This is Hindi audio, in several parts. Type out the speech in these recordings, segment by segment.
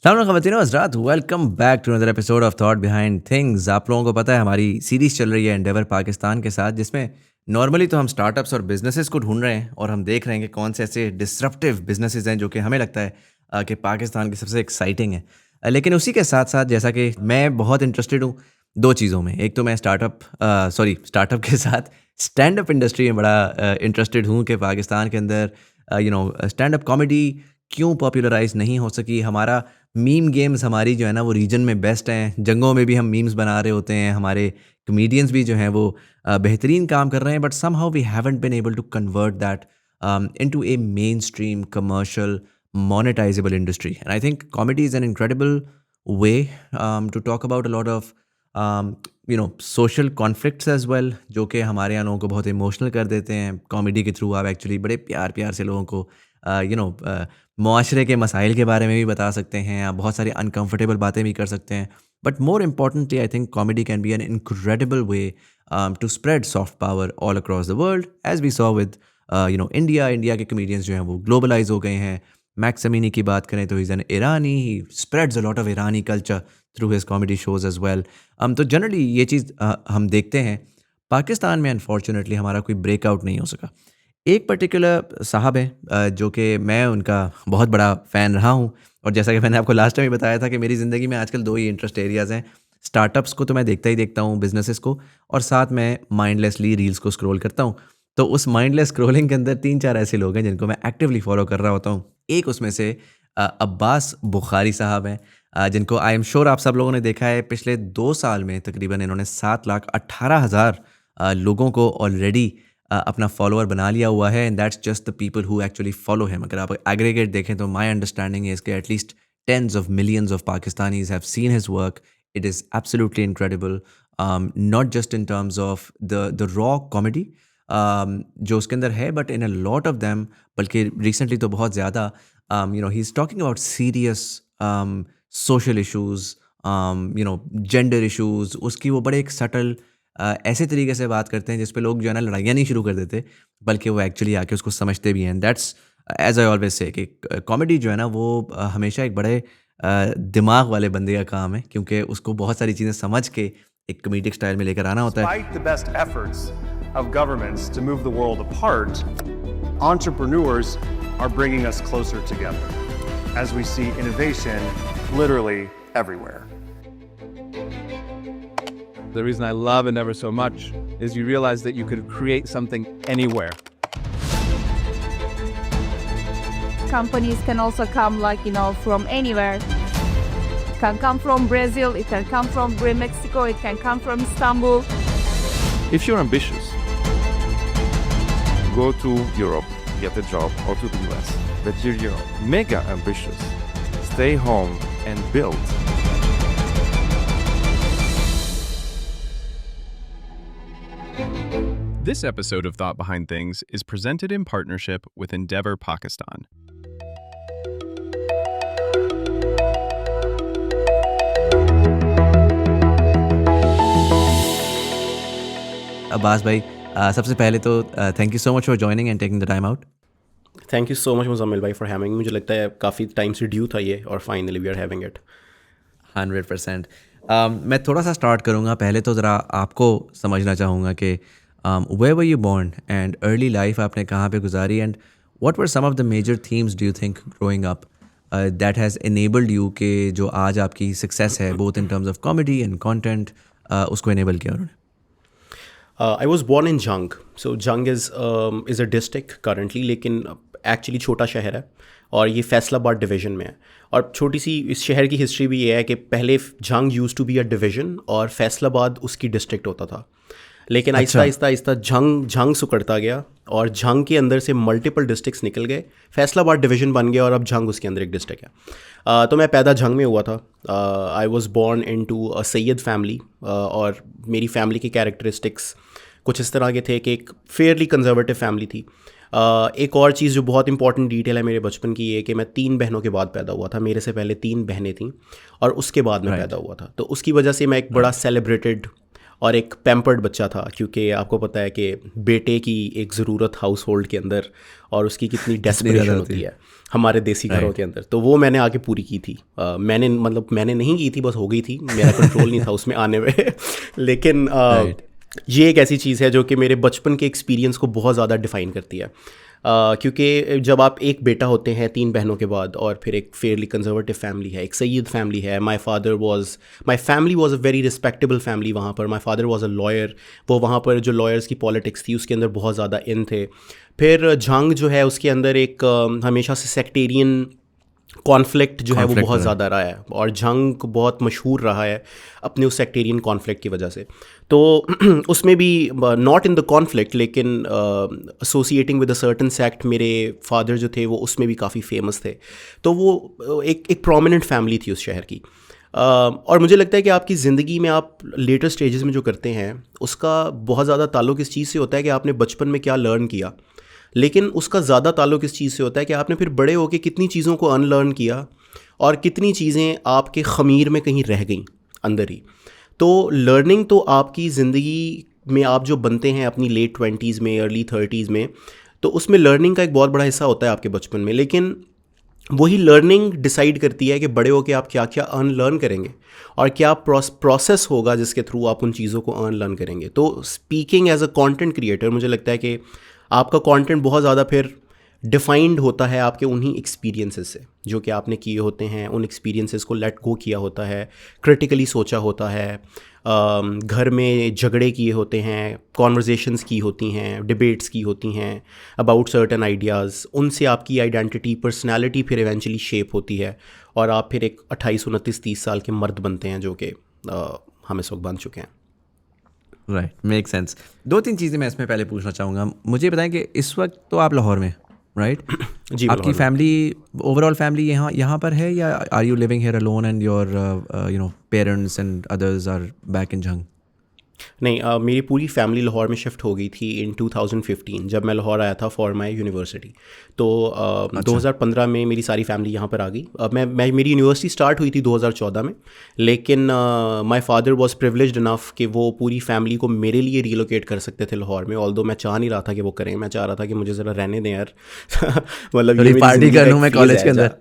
सलाम ख़वातीन व हज़रात, welcome back to another episode of thought behind things. आप लोगों को पता है हमारी सीरीज़ चल रही है एंडेवर पाकिस्तान के साथ, जिसमें नॉर्मली तो हम स्टार्टअप्स और बिजनेसेस को ढूंढ रहे हैं और हम देख रहे हैं कि कौन से ऐसे डिसरप्टिव बिजनेसेस हैं जो कि हमें लगता है कि पाकिस्तान की सबसे एक्साइटिंग है। लेकिन उसी के साथ साथ जैसा कि मैं बहुत इंटरेस्टेड हूँ दो चीज़ों में। एक तो मैं स्टार्टअप के साथ स्टैंड अप इंडस्ट्री में बड़ा इंटरेस्टेड हूँ कि पाकिस्तान के अंदर स्टैंड अप कॉमेडी क्यों पॉपुलराइज़ नहीं हो सकी। हमारा मीम गेम्स हमारी जो है ना वो रीजन में बेस्ट हैं। जंगों में भी हम मीम्स बना रहे होते हैं। हमारे कॉमेडियंस भी जो हैं वो बेहतरीन काम कर रहे हैं, but somehow we haven't been able to convert that into a mainstream commercial monetizable industry. And I think comedy is an incredible way to talk about a lot of social conflicts as well, जो कि हमारे यहाँ लोगों को बहुत इमोशनल कर देते हैं। कॉमेडी के थ्रू आप एक्चुअली बड़े प्यार प्यार से लोगों को मुआशरे के मसाइल के बारे में भी बता सकते हैं। आप बहुत सारी अनकंफर्टेबल बातें भी कर सकते हैं। But more importantly I think comedy can be an incredible way to spread soft power all across the world, as we saw with India के कॉमेडियंस जो हैं वो ग्लोबलाइज हो गए हैं। मैक्स अमीनी की बात करें तो is an Irani, he spreads a lot of Irani culture through his comedy shows as well. तो जनरली ये चीज़ हम देखते हैं। पाकिस्तान में अनफॉर्चुनेटली हमारा कोई ब्रेकआउट नहीं हो सका। एक पर्टिकुलर साहब हैं जो कि मैं उनका बहुत बड़ा फ़ैन रहा हूँ, और जैसा कि मैंने आपको लास्ट टाइम भी बताया था कि मेरी ज़िंदगी में आजकल दो ही इंटरेस्ट एरियाज़ हैं। स्टार्टअप्स को तो मैं देखता ही देखता हूँ, बिजनेसेस को, और साथ में माइंडलेसली रील्स को स्क्रॉल करता हूँ। तो उस माइंडलेस स्क्रॉलिंग के अंदर तीन चार ऐसे लोग हैं जिनको मैं एक्टिवली फॉलो कर रहा होता हूँ। एक उसमें से अब्बास बुखारी साहब हैं, जिनको आई एम श्योर आप सब लोगों ने देखा है। पिछले 2 साल में तकरीबन इन्होंने 7,18,000 लोगों को ऑलरेडी अपना फॉलोअर बना लिया हुआ है, and that's just the people who actually follow him. अगर आप एग्रीगेट देखें तो माय अंडरस्टैंडिंग है इसके at least tens of millions of Pakistanis have seen his work. It is absolutely incredible, not just in terms of the raw comedy जो उसके अंदर है, but in a lot of them, बल्कि रिसेंटली तो बहुत ज़्यादा ही is talking about serious social issues, gender issues. उसकी वो बड़े एक सटल ऐसे तरीके से बात करते हैं जिस पे लोग जो है ना लड़ाइयाँ नहीं शुरू कर देते, बल्कि वो एक्चुअली आके उसको समझते भी हैं। That's as I always say कि कॉमेडी जो है ना वो हमेशा एक बड़े दिमाग वाले बंदे का काम है, क्योंकि उसको बहुत सारी चीज़ें समझ के एक कॉमेडिक स्टाइल में लेकर आना होता है। Despite the best efforts of governments to move the world apart, entrepreneurs are bringing us closer together as we see innovation literally everywhere. The reason I love Endeavor so much is you realize that you could create something anywhere. Companies can also come from anywhere. It can come from Brazil, it can come from Mexico, it can come from Istanbul. If you're ambitious, go to Europe, get a job, or to the US. But you're mega ambitious, stay home and build. This episode of Thought Behind Things is presented in partnership with Endeavor Pakistan. Abbas भाई, सबसे पहले तो thank you so much for joining and taking the time out. Thank you so much Muzammil भाई फॉर हैविंग। मुझे लगता है काफ़ी टाइम से ड्यू था ये, और finally we are having it. 100%। मैं थोड़ा सा स्टार्ट करूँगा। पहले तो ज़रा आपको समझना चाहूँगा कि where were you born and early life आपने कहाँ पे गुजारी, and what were some of the major themes do you think growing up that has enabled you के जो आज आपकी सक्सेस है both in terms of comedy and content, उसको एनेबल किया उन्होंने? I was born in Jung. So Jung is a district currently, लेकिन एक्चुअली छोटा शहर है और ये फैसलाबाद डिवीज़न में है। और छोटी सी इस शहर की हिस्ट्री भी ये है कि पहले Jhang used to be a division और फैसलाबाद उसकी डिस्ट्रिक्ट होता था। लेकिन आहिस्ता जंग सुकड़ता गया और जंग के अंदर से मल्टीपल डिस्ट्रिक्ट्स निकल गए, फैसलाबाद डिवीज़न बन गया और अब जंग उसके अंदर एक डिस्ट्रिक्ट है। तो मैं पैदा जंग में हुआ था। I was born into a Syed family, और मेरी फैमिली के कैरेक्टरिस्टिक्स कुछ इस तरह के थे कि एक फेयरली कंजर्वेटिव फैमिली थी। एक और चीज़ जो बहुत इंपॉर्टेंट डिटेल है मेरे बचपन की, ये कि मैं 3 बहनों के बाद पैदा हुआ था। मेरे से पहले 3 बहनें थीं और उसके बाद मैं पैदा हुआ था। तो उसकी वजह से मैं एक बड़ा सेलिब्रेटेड और एक पैम्पर्ड बच्चा था, क्योंकि आपको पता है कि बेटे की एक ज़रूरत हाउस होल्ड के अंदर और उसकी कितनी डेस्परेशन होती है हमारे देसी घरों के अंदर, तो वो मैंने आके पूरी की थी। मैंने नहीं की थी, बस हो गई थी, मेरा कंट्रोल नहीं था उसमें आने में लेकिन ये एक ऐसी चीज़ है जो कि मेरे बचपन के एक्सपीरियंस को बहुत ज़्यादा डिफ़ाइन करती है। क्योंकि जब आप एक बेटा होते हैं 3 बहनों के बाद, और फिर एक फेयरली कंजर्वेटिव फैमिली है, एक सैयद फैमिली है। My family was a very respectable family वहाँ पर। My father was a lawyer. वो वहाँ पर जो लॉयर्स की पॉलिटिक्स थी उसके अंदर बहुत ज़्यादा इन थे। फिर झंग जो है उसके अंदर एक हमेशा से सेक्टेरियन कॉन्फ्लिक्ट जो है वो बहुत ज़्यादा रहा है, और झंग बहुत मशहूर रहा है अपने उस सेक्टेरियन कॉन्फ्लिक्ट की वजह से। तो उसमें भी नॉट इन द कॉन्फ्लिक्ट, लेकिन associating with a certain sect, मेरे फादर जो थे वो उसमें भी काफ़ी फेमस थे। तो वो एक प्रोमिनेंट फैमिली थी उस शहर की। और मुझे लगता है कि आपकी ज़िंदगी में आप लेटर स्टेजेस में जो करते हैं उसका बहुत ज़्यादा ताल्लुक़ इस चीज़ से होता है कि आपने बचपन में क्या लर्न किया, लेकिन उसका ज़्यादा ताल्लुक़ इस चीज़ से होता है कि आपने फिर बड़े होकर कितनी चीज़ों को अनलर्न किया और कितनी चीज़ें आपके ख़मीर में कहीं रह गई अंदर ही। तो लर्निंग तो आपकी ज़िंदगी में आप जो बनते हैं अपनी लेट 20s में, अर्ली 30s में, तो उसमें लर्निंग का एक बहुत बड़ा हिस्सा होता है आपके बचपन में। लेकिन वही लर्निंग डिसाइड करती है कि बड़े होकर आप क्या क्या अनलर्न करेंगे और क्या प्रोसेस होगा जिसके थ्रू आप उन चीज़ों को अनलर्न करेंगे। तो speaking as a content creator, मुझे लगता है कि आपका कंटेंट बहुत ज़्यादा फिर डिफाइंड होता है आपके उन्हीं एक्सपीरियंसेस से जो कि आपने किए होते हैं। उन एक्सपीरियंसेस को लेट गो किया होता है, क्रिटिकली सोचा होता है, घर में झगड़े किए होते हैं, कॉन्वर्जेशंस की होती हैं, डिबेट्स की होती हैं अबाउट सर्टन आइडियाज़। उनसे आपकी आइडेंटिटी, पर्सनैलिटी फिर इवेंचुअली शेप होती है और आप फिर एक 28, 29, 30 साल के मर्द बनते हैं जो कि हम इस वक्त बन चुके हैं। Right, make sense. 2-3 चीज़ें मैं इसमें पहले पूछना चाहूँगा। मुझे बताएं कि इस वक्त तो आप लाहौर में, राइट? जी, आपकी फैमिली, ओवरऑल फैमिली यहाँ पर है, या are you living here alone and your parents and others are back in Jhang? नहीं, मेरी पूरी फैमिली लाहौर में शिफ्ट हो गई थी इन 2015 जब मैं लाहौर आया था फॉर माय यूनिवर्सिटी। तो 2015 में मेरी सारी फैमिली यहाँ पर आ गई। मेरी यूनिवर्सिटी स्टार्ट हुई थी 2014 में, लेकिन my father was privileged enough कि वो पूरी फैमिली को मेरे लिए रिलोकेट कर सकते थे लाहौर में। ऑल्दो मैं चाह नहीं रहा था कि वो करें, मैं चाह रहा था कि मुझे ज़रा रहने दें यार मतलब ये पार्टी कर लूँ मैं कॉलेज के अंदर।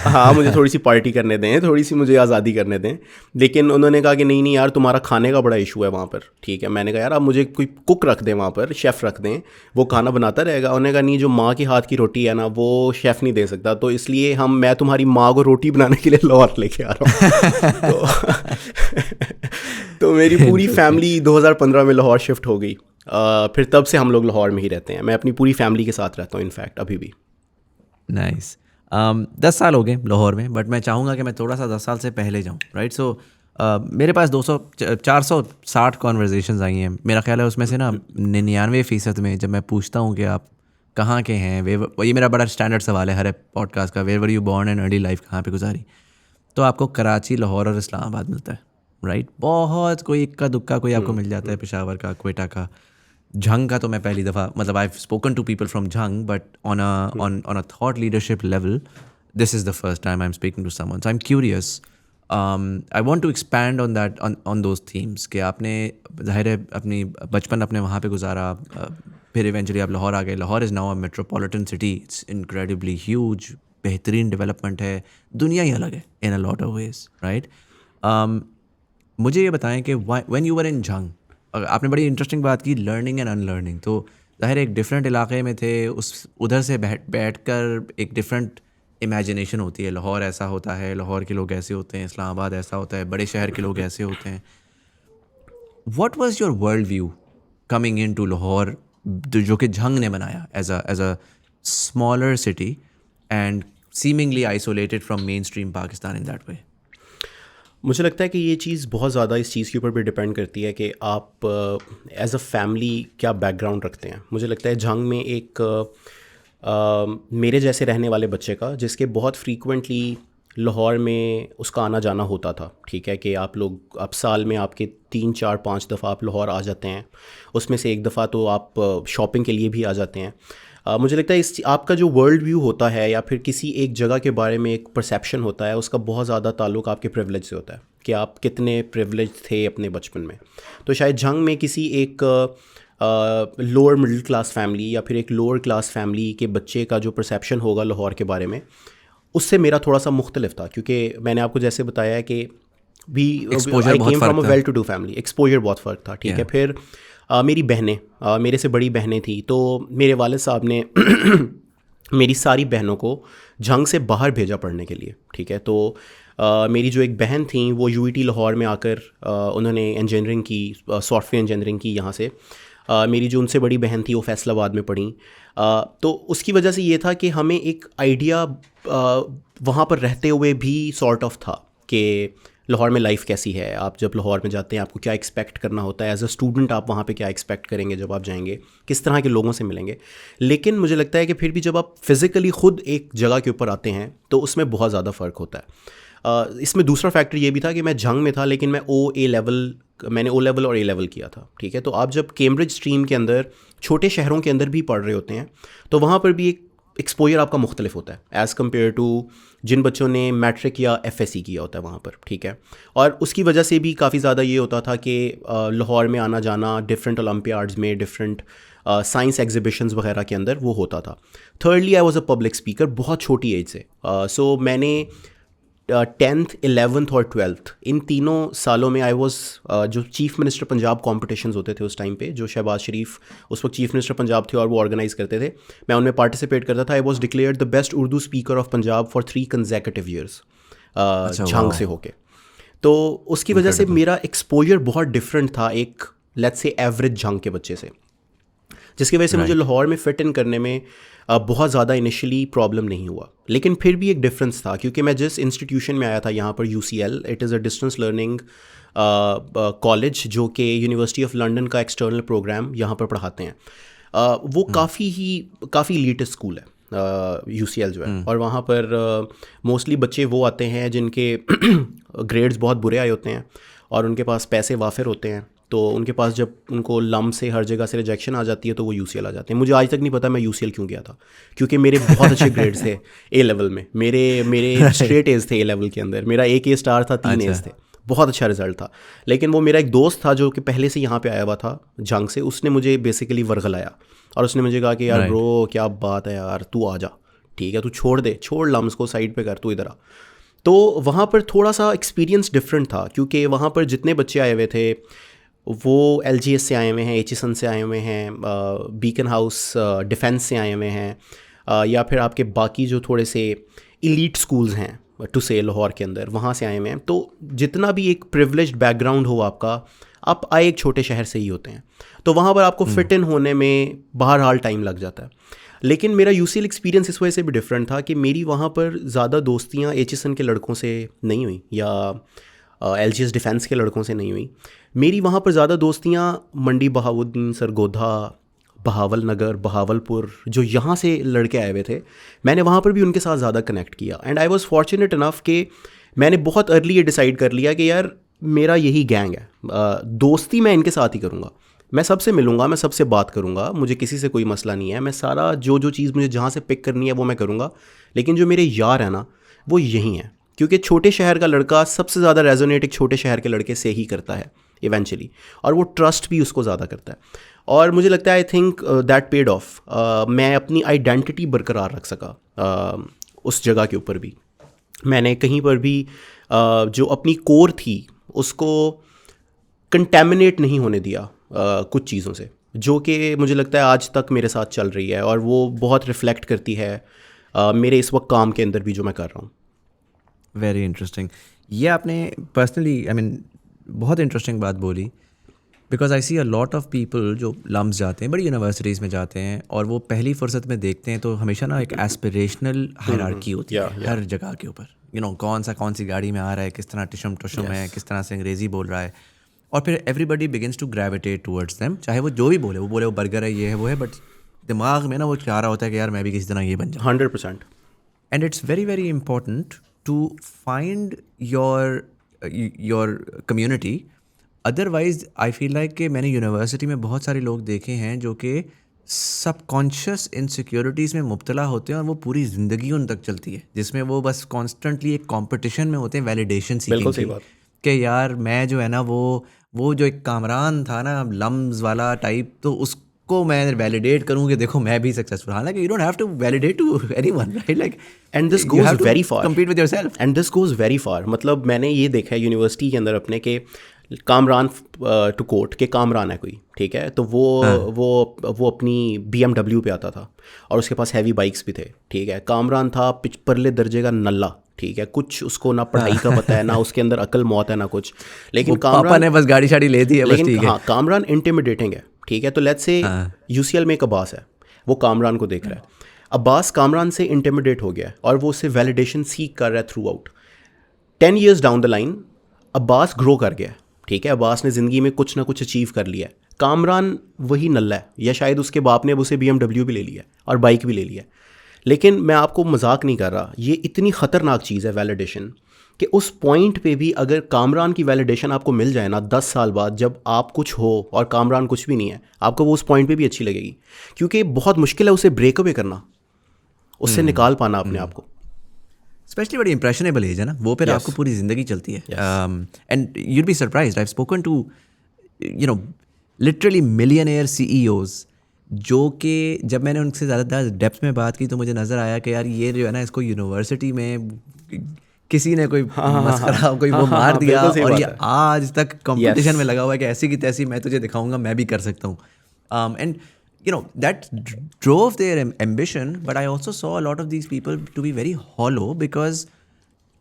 हाँ, मुझे थोड़ी सी पार्टी करने दें, थोड़ी सी मुझे आज़ादी करने दें। लेकिन उन्होंने कहा कि नहीं यार, तुम्हारा खाने का बड़ा इशू है वहाँ पर। ठीक है, मैंने कहा यार आप मुझे कोई कुक रख दें वहाँ पर, शेफ़ रख दें, वो खाना बनाता रहेगा। उन्होंने कहा नहीं, जो माँ के हाथ की रोटी है ना वो शेफ़ नहीं दे सकता, तो इसलिए मैं तुम्हारी माँ को रोटी बनाने के लिए लाहौर लेके आ रहा हूँ। तो मेरी पूरी फैमिली 2015 में लाहौर शिफ्ट हो गई। फिर तब से हम लोग लाहौर में ही रहते हैं। मैं अपनी पूरी फैमिली के साथ रहता हूँ इनफैक्ट अभी भी। नाइस। 10 साल हो गए लाहौर में, बट मैं चाहूँगा कि मैं थोड़ा सा 10 साल से पहले जाऊँ, राइट? सो मेरे पास 460 कॉन्वर्जेशंस आई हैं। मेरा ख्याल है उसमें से ना 99% में जब मैं पूछता हूँ कि आप कहाँ के हैं, ये मेरा बड़ा स्टैंडर्ड सवाल है हर पॉडकास्ट का, where were you born and early life कहाँ पे गुजारी, तो आपको कराची, लाहौर और इस्लामाबाद मिलता है, राइट? बहुत कोई इक्का दुक्का कोई आपको मिल जाता है पेशावर का, क्वेटा का। झंग का तो मैं पहली दफ़ा, मतलब I have spoken to people from Jhang, but on a thought leadership level this is the first time I am speaking to someone. So I am curious, I want to expand on that, on those themes कि आपने ज़ाहिर है अपनी बचपन अपने वहाँ पे गुजारा, फिर इवेंचुअली आप लाहौर आ गए। Lahore is now a metropolitan city, it's incredibly huge, बेहतरीन डेवलपमेंट है, दुनिया ही अलग है in a lot of ways, right? मुझे ये बताएं कि when you were in Jhang, आपने बड़ी इंटरेस्टिंग बात की, लर्निंग एंड अनलर्निंग। तो ज़ाहिर एक डिफरेंट इलाके में थे, उधर से बैठ कर एक डिफरेंट इमेजिनेशन होती है। लाहौर ऐसा होता है, लाहौर के लोग ऐसे होते हैं, इस्लामाबाद ऐसा होता है, बड़े शहर के लोग ऐसे होते हैं। What was your world view coming into Lahore, जो कि झंग ने बनाया as a smaller city and seemingly isolated from mainstream Pakistan in that way? मुझे लगता है कि ये चीज़ बहुत ज़्यादा इस चीज़ के ऊपर भी डिपेंड करती है कि आप एज अ फैमिली क्या बैकग्राउंड रखते हैं। मुझे लगता है झंग में एक मेरे जैसे रहने वाले बच्चे का, जिसके बहुत फ्रीक्वेंटली लाहौर में उसका आना जाना होता था, ठीक है, कि आप साल में आपके 3, 4, 5 दफ़ा आप लाहौर आ जाते हैं, उसमें से एक दफ़ा तो आप शॉपिंग के लिए भी आ जाते हैं। मुझे लगता है इस आपका जो वर्ल्ड व्यू होता है या फिर किसी एक जगह के बारे में एक परसेप्शन होता है, उसका बहुत ज़्यादा ताल्लुक आपके प्रिविलेज से होता है कि आप कितने प्रिविलेज थे अपने बचपन में। तो शायद जंग में किसी एक लोअर मिडिल क्लास फैमिली या फिर एक लोअर क्लास फैमिली के बच्चे का जो परसेप्शन होगा लाहौर के बारे में, उससे मेरा थोड़ा सा मुख्तलिफ था, क्योंकि मैंने आपको जैसे बताया कि भी I came from a well to do family, exposure बहुत फ़र्क था, ठीक है। फिर मेरी बहनें, मेरे से बड़ी बहनें थी, तो मेरे वालिद साहब ने मेरी सारी बहनों को जंग से बाहर भेजा पढ़ने के लिए, ठीक है। तो मेरी जो एक बहन थी वो यूईटी लाहौर में आकर उन्होंने इंजीनियरिंग की, सॉफ्टवेयर इंजीनियरिंग की यहाँ से। मेरी जो उनसे बड़ी बहन थी वो फैसलाबाद में पढ़ी। तो उसकी वजह से ये था कि हमें एक आइडिया वहाँ पर रहते हुए भी सॉर्ट ऑफ था कि लाहौर में लाइफ कैसी है, आप जब लाहौर में जाते हैं आपको क्या एक्सपेक्ट करना होता है, एज अ स्टूडेंट आप वहाँ पे क्या एक्सपेक्ट करेंगे जब आप जाएंगे, किस तरह के लोगों से मिलेंगे। लेकिन मुझे लगता है कि फिर भी जब आप फिज़िकली ख़ुद एक जगह के ऊपर आते हैं तो उसमें बहुत ज़्यादा फ़र्क होता है। इसमें दूसरा फैक्टर ये भी था कि मैं जंग में था, लेकिन मैं मैंने ओ लेवल और ए लेवल किया था, ठीक है। तो आप जब कैम्ब्रिज स्ट्रीम के अंदर छोटे शहरों के अंदर भी पढ़ रहे होते हैं तो वहाँ पर भी एक एक्सपोजर आपका मुख्तलिफ होता है एज़ कम्पेयर टू जिन बच्चों ने मैट्रिक या एफएससी किया होता है वहाँ पर, ठीक है। और उसकी वजह से भी काफ़ी ज़्यादा ये होता था कि लाहौर में आना जाना डिफरेंट ओलंपियाड्स में, डिफरेंट साइंस एग्जीबिशंस वगैरह के अंदर वो होता था। Thirdly I was a public speaker बहुत छोटी एज से। सो मैंने 10th, 11th और 12th इन तीनों सालों में आई वाज जो चीफ़ मिनिस्टर पंजाब कॉम्पिटिशन्स होते थे उस टाइम पे, जो शहबाज शरीफ उस वक्त चीफ़ मिनिस्टर पंजाब थे और वो ऑर्गेनाइज़ करते थे, मैं उनमें पार्टिसिपेट करता था। I was declared the best Urdu speaker of Punjab for 3 consecutive years जंग से होके। तो उसकी वजह से मेरा एक्सपोजर बहुत डिफरेंट था एक लेट्स से एवरेज जंग के बच्चे से, जिसकी वजह से मुझे लाहौर में फ़िट इन करने में बहुत ज़्यादा इनिशियली प्रॉब्लम नहीं हुआ। लेकिन फिर भी एक डिफरेंस था, क्योंकि मैं जिस इंस्टीट्यूशन में आया था यहाँ पर UCL, it is a distance learning college जो कि यूनिवर्सिटी ऑफ लंदन का एक्सटर्नल प्रोग्राम यहाँ पर पढ़ाते हैं। वो काफ़ी लीटेस्ट स्कूल है UCL जो है, और वहाँ पर मोस्टली बच्चे वो आते हैं जिनके ग्रेड्स बहुत बुरे आए होते हैं और उनके पास पैसे वाफिर होते हैं, तो उनके पास जब उनको लम से हर जगह से रिजेक्शन आ जाती है तो वो UCL आ जाते हैं। मुझे आज तक नहीं पता मैं UCL क्यों गया था, क्योंकि मेरे बहुत अच्छे ग्रेड्स थे A लेवल में, मेरे स्ट्रेट एज थे A लेवल के अंदर, मेरा 1 A स्टार था, 3 A's थे, बहुत अच्छा रिजल्ट था। लेकिन वो मेरा एक दोस्त था जो कि पहले से यहाँ पे आया हुआ था जंग से, उसने मुझे बेसिकली वर्गलाया और उसने मुझे कहा कि यार ब्रो क्या बात है यार, तू आ जा, ठीक है, तू छोड़ लम्स को साइड पे कर, तू इधर आ। तो वहाँ पर थोड़ा सा एक्सपीरियंस डिफरेंट था, क्योंकि वहाँ पर जितने बच्चे आए हुए थे वो LGS से आए हुए हैं, HSN से आए हुए हैं, बीकन हाउस डिफेंस से आए हुए हैं, या फिर आपके बाकी जो थोड़े से इलीट स्कूल्स हैं टू से लाहौर के अंदर, वहाँ से आए हुए हैं। तो जितना भी एक प्रिविलेज्ड बैकग्राउंड हो आपका, आप आए एक छोटे शहर से ही होते हैं, तो वहाँ पर आपको फिट इन होने में बहरहाल टाइम लग जाता है। लेकिन मेरा UCL एक्सपीरियंस इस वजह से भी डिफरेंट था कि मेरी वहाँ पर ज़्यादा दोस्तियाँ HSN के लड़कों से नहीं हुई या LGS डिफेंस के लड़कों से नहीं हुई। मेरी वहाँ पर ज़्यादा दोस्तियाँ मंडी बहाउद्दीन, सरगोधा, बहावल नगर, बहावलपुर, जो यहाँ से लड़के आए हुए थे, मैंने वहाँ पर भी उनके साथ ज़्यादा कनेक्ट किया। And I was fortunate enough कि मैंने बहुत अर्ली ये डिसाइड कर लिया कि यार मेरा यही गैंग है, दोस्ती मैं इनके साथ ही करूँगा, मैं सबसे मिलूँगा, मैं सबसे बात करूँगा, मुझे किसी से कोई मसला नहीं है, मैं सारा जो चीज़ मुझे जहाँ से पिक करनी है वो मैं करूँगा। लेकिन जो मेरे यार हैं ना वो यही हैं, क्योंकि छोटे शहर का लड़का सबसे ज़्यादा रेजोनेट एक छोटे शहर के लड़के से ही करता है इवेंचुअली, और वो ट्रस्ट भी उसको ज़्यादा करता है। और मुझे लगता है I think that paid of. मैं अपनी आइडेंटिटी बरकरार रख सका उस जगह के ऊपर भी। मैंने कहीं पर भी जो अपनी कोर थी उसको कंटेमिनेट नहीं होने दिया कुछ चीज़ों से, जो कि मुझे लगता है आज तक मेरे साथ चल रही है, और वो बहुत रिफ्लेक्ट करती है मेरे इस वक्त काम के अंदर भी जो मैं कर रहा हूँ। Very interesting. ये आपने पर्सनली बहुत इंटरेस्टिंग बात बोली, because I see a lot of people जो लम्स जाते हैं, बड़ी यूनिवर्सिटीज़ में जाते हैं, और वो पहली फुर्सत में देखते हैं तो हमेशा ना एक एस्पिरेशनल हायरार्की होती है हर जगह के ऊपर, कौन सी गाड़ी में आ रहा है, किस तरह टिशम टुशम है, किस तरह से अंग्रेज़ी बोल रहा है, और फिर everybody begins to gravitate towards them, चाहे वो जो भी बोले वो बर्गर है, ये है, वो है, बट दिमाग में ना वो चाह रहा होता है कि यार मैं भी किसी तरह ये बन जाऊँ। 100%। And it's very very important to find your community. Otherwise I feel like कि मैंने यूनिवर्सिटी में बहुत सारे लोग देखे हैं जो कि सबकॉन्शियस इनसिक्योरिटीज़ में मुब्तला होते हैं और वो पूरी ज़िंदगी उन तक चलती है, जिसमें वो बस कॉन्स्टेंटली एक कंपटीशन में होते हैं वैलिडेशन बिल्कुल सही सीकिंग बात। कि यार मैं जो है ना वो जो एक कामरान था ना लम्स वाला टाइप, तो उसको मैं वैलिडेट करूँ कि देखो मैं भी सक्सेसफुल। हालांकि you don't have to validate to anyone, right? Like and this goes very far, compete with yourself. And this goes very far. मतलब मैंने ये देखा है यूनिवर्सिटी के अंदर अपने के कामरान टू कोर्ट के कामरान है कोई, ठीक है, तो वो अपनी BMW पे आता था और उसके पास हैवी बाइक्स भी थे, ठीक है। कामरान था परले दर्जे का नल्ला, ठीक है, कुछ उसको ना पढ़ाई का पता है ना उसके अंदर अकल मौत है ना कुछ, लेकिन पापा ने बस गाड़ी शाड़ी ले दी है, बस लेकिन ठीक है। हाँ, कामरान इंटिमिडेटिंग है, ठीक है। तो लेट्स से UCL में एक अब्बास है, वो कामरान को देख रहा है, अब्बास कामरान से इंटिमिडेट हो गया है और वो उससे वैलिडेशन सीख कर रहा है through out. 10 years down the line Abbas grow कर गया, ठीक है, अब्बास ने ज़िंदगी में कुछ ना कुछ अचीव कर लिया है। कामरान वही नल्ला है, या शायद उसके बाप ने अब उसे BMW भी ले लिया और बाइक भी ले लिया। लेकिन मैं आपको मजाक नहीं कर रहा, ये इतनी ख़तरनाक चीज़ है वैलिडेशन, कि उस पॉइंट पे भी अगर कामरान की वैलिडेशन आपको मिल जाए ना 10 साल बाद, जब आप कुछ हो और कामरान कुछ भी नहीं है, आपको वो उस पॉइंट पे भी अच्छी लगेगी, क्योंकि बहुत मुश्किल है उसे ब्रेक अवे करना, उससे निकाल पाना अपने आप को। स्पेशली बड़ी इंप्रेशनेबल एज है ना वो, फिर Yes. आपको पूरी ज़िंदगी चलती है। And you'd be surprised, I have spoken to literally millionaire CEOs, जो कि जब मैंने उनसे ज़्यादा डेप्थ में बात की तो मुझे नज़र आया कि यार ये जो है ना, इसको यूनिवर्सिटी में किसी ने कोई मस्करा कोई वो मार दिया बिल्कुल सही और बात ये है। आज तक कंपटीशन Yes. में लगा हुआ है कि ऐसी की तैसी मैं तुझे दिखाऊंगा, मैं भी कर सकता हूँ। And that drove their ambition, but I also saw a lot of these people to be very hollow because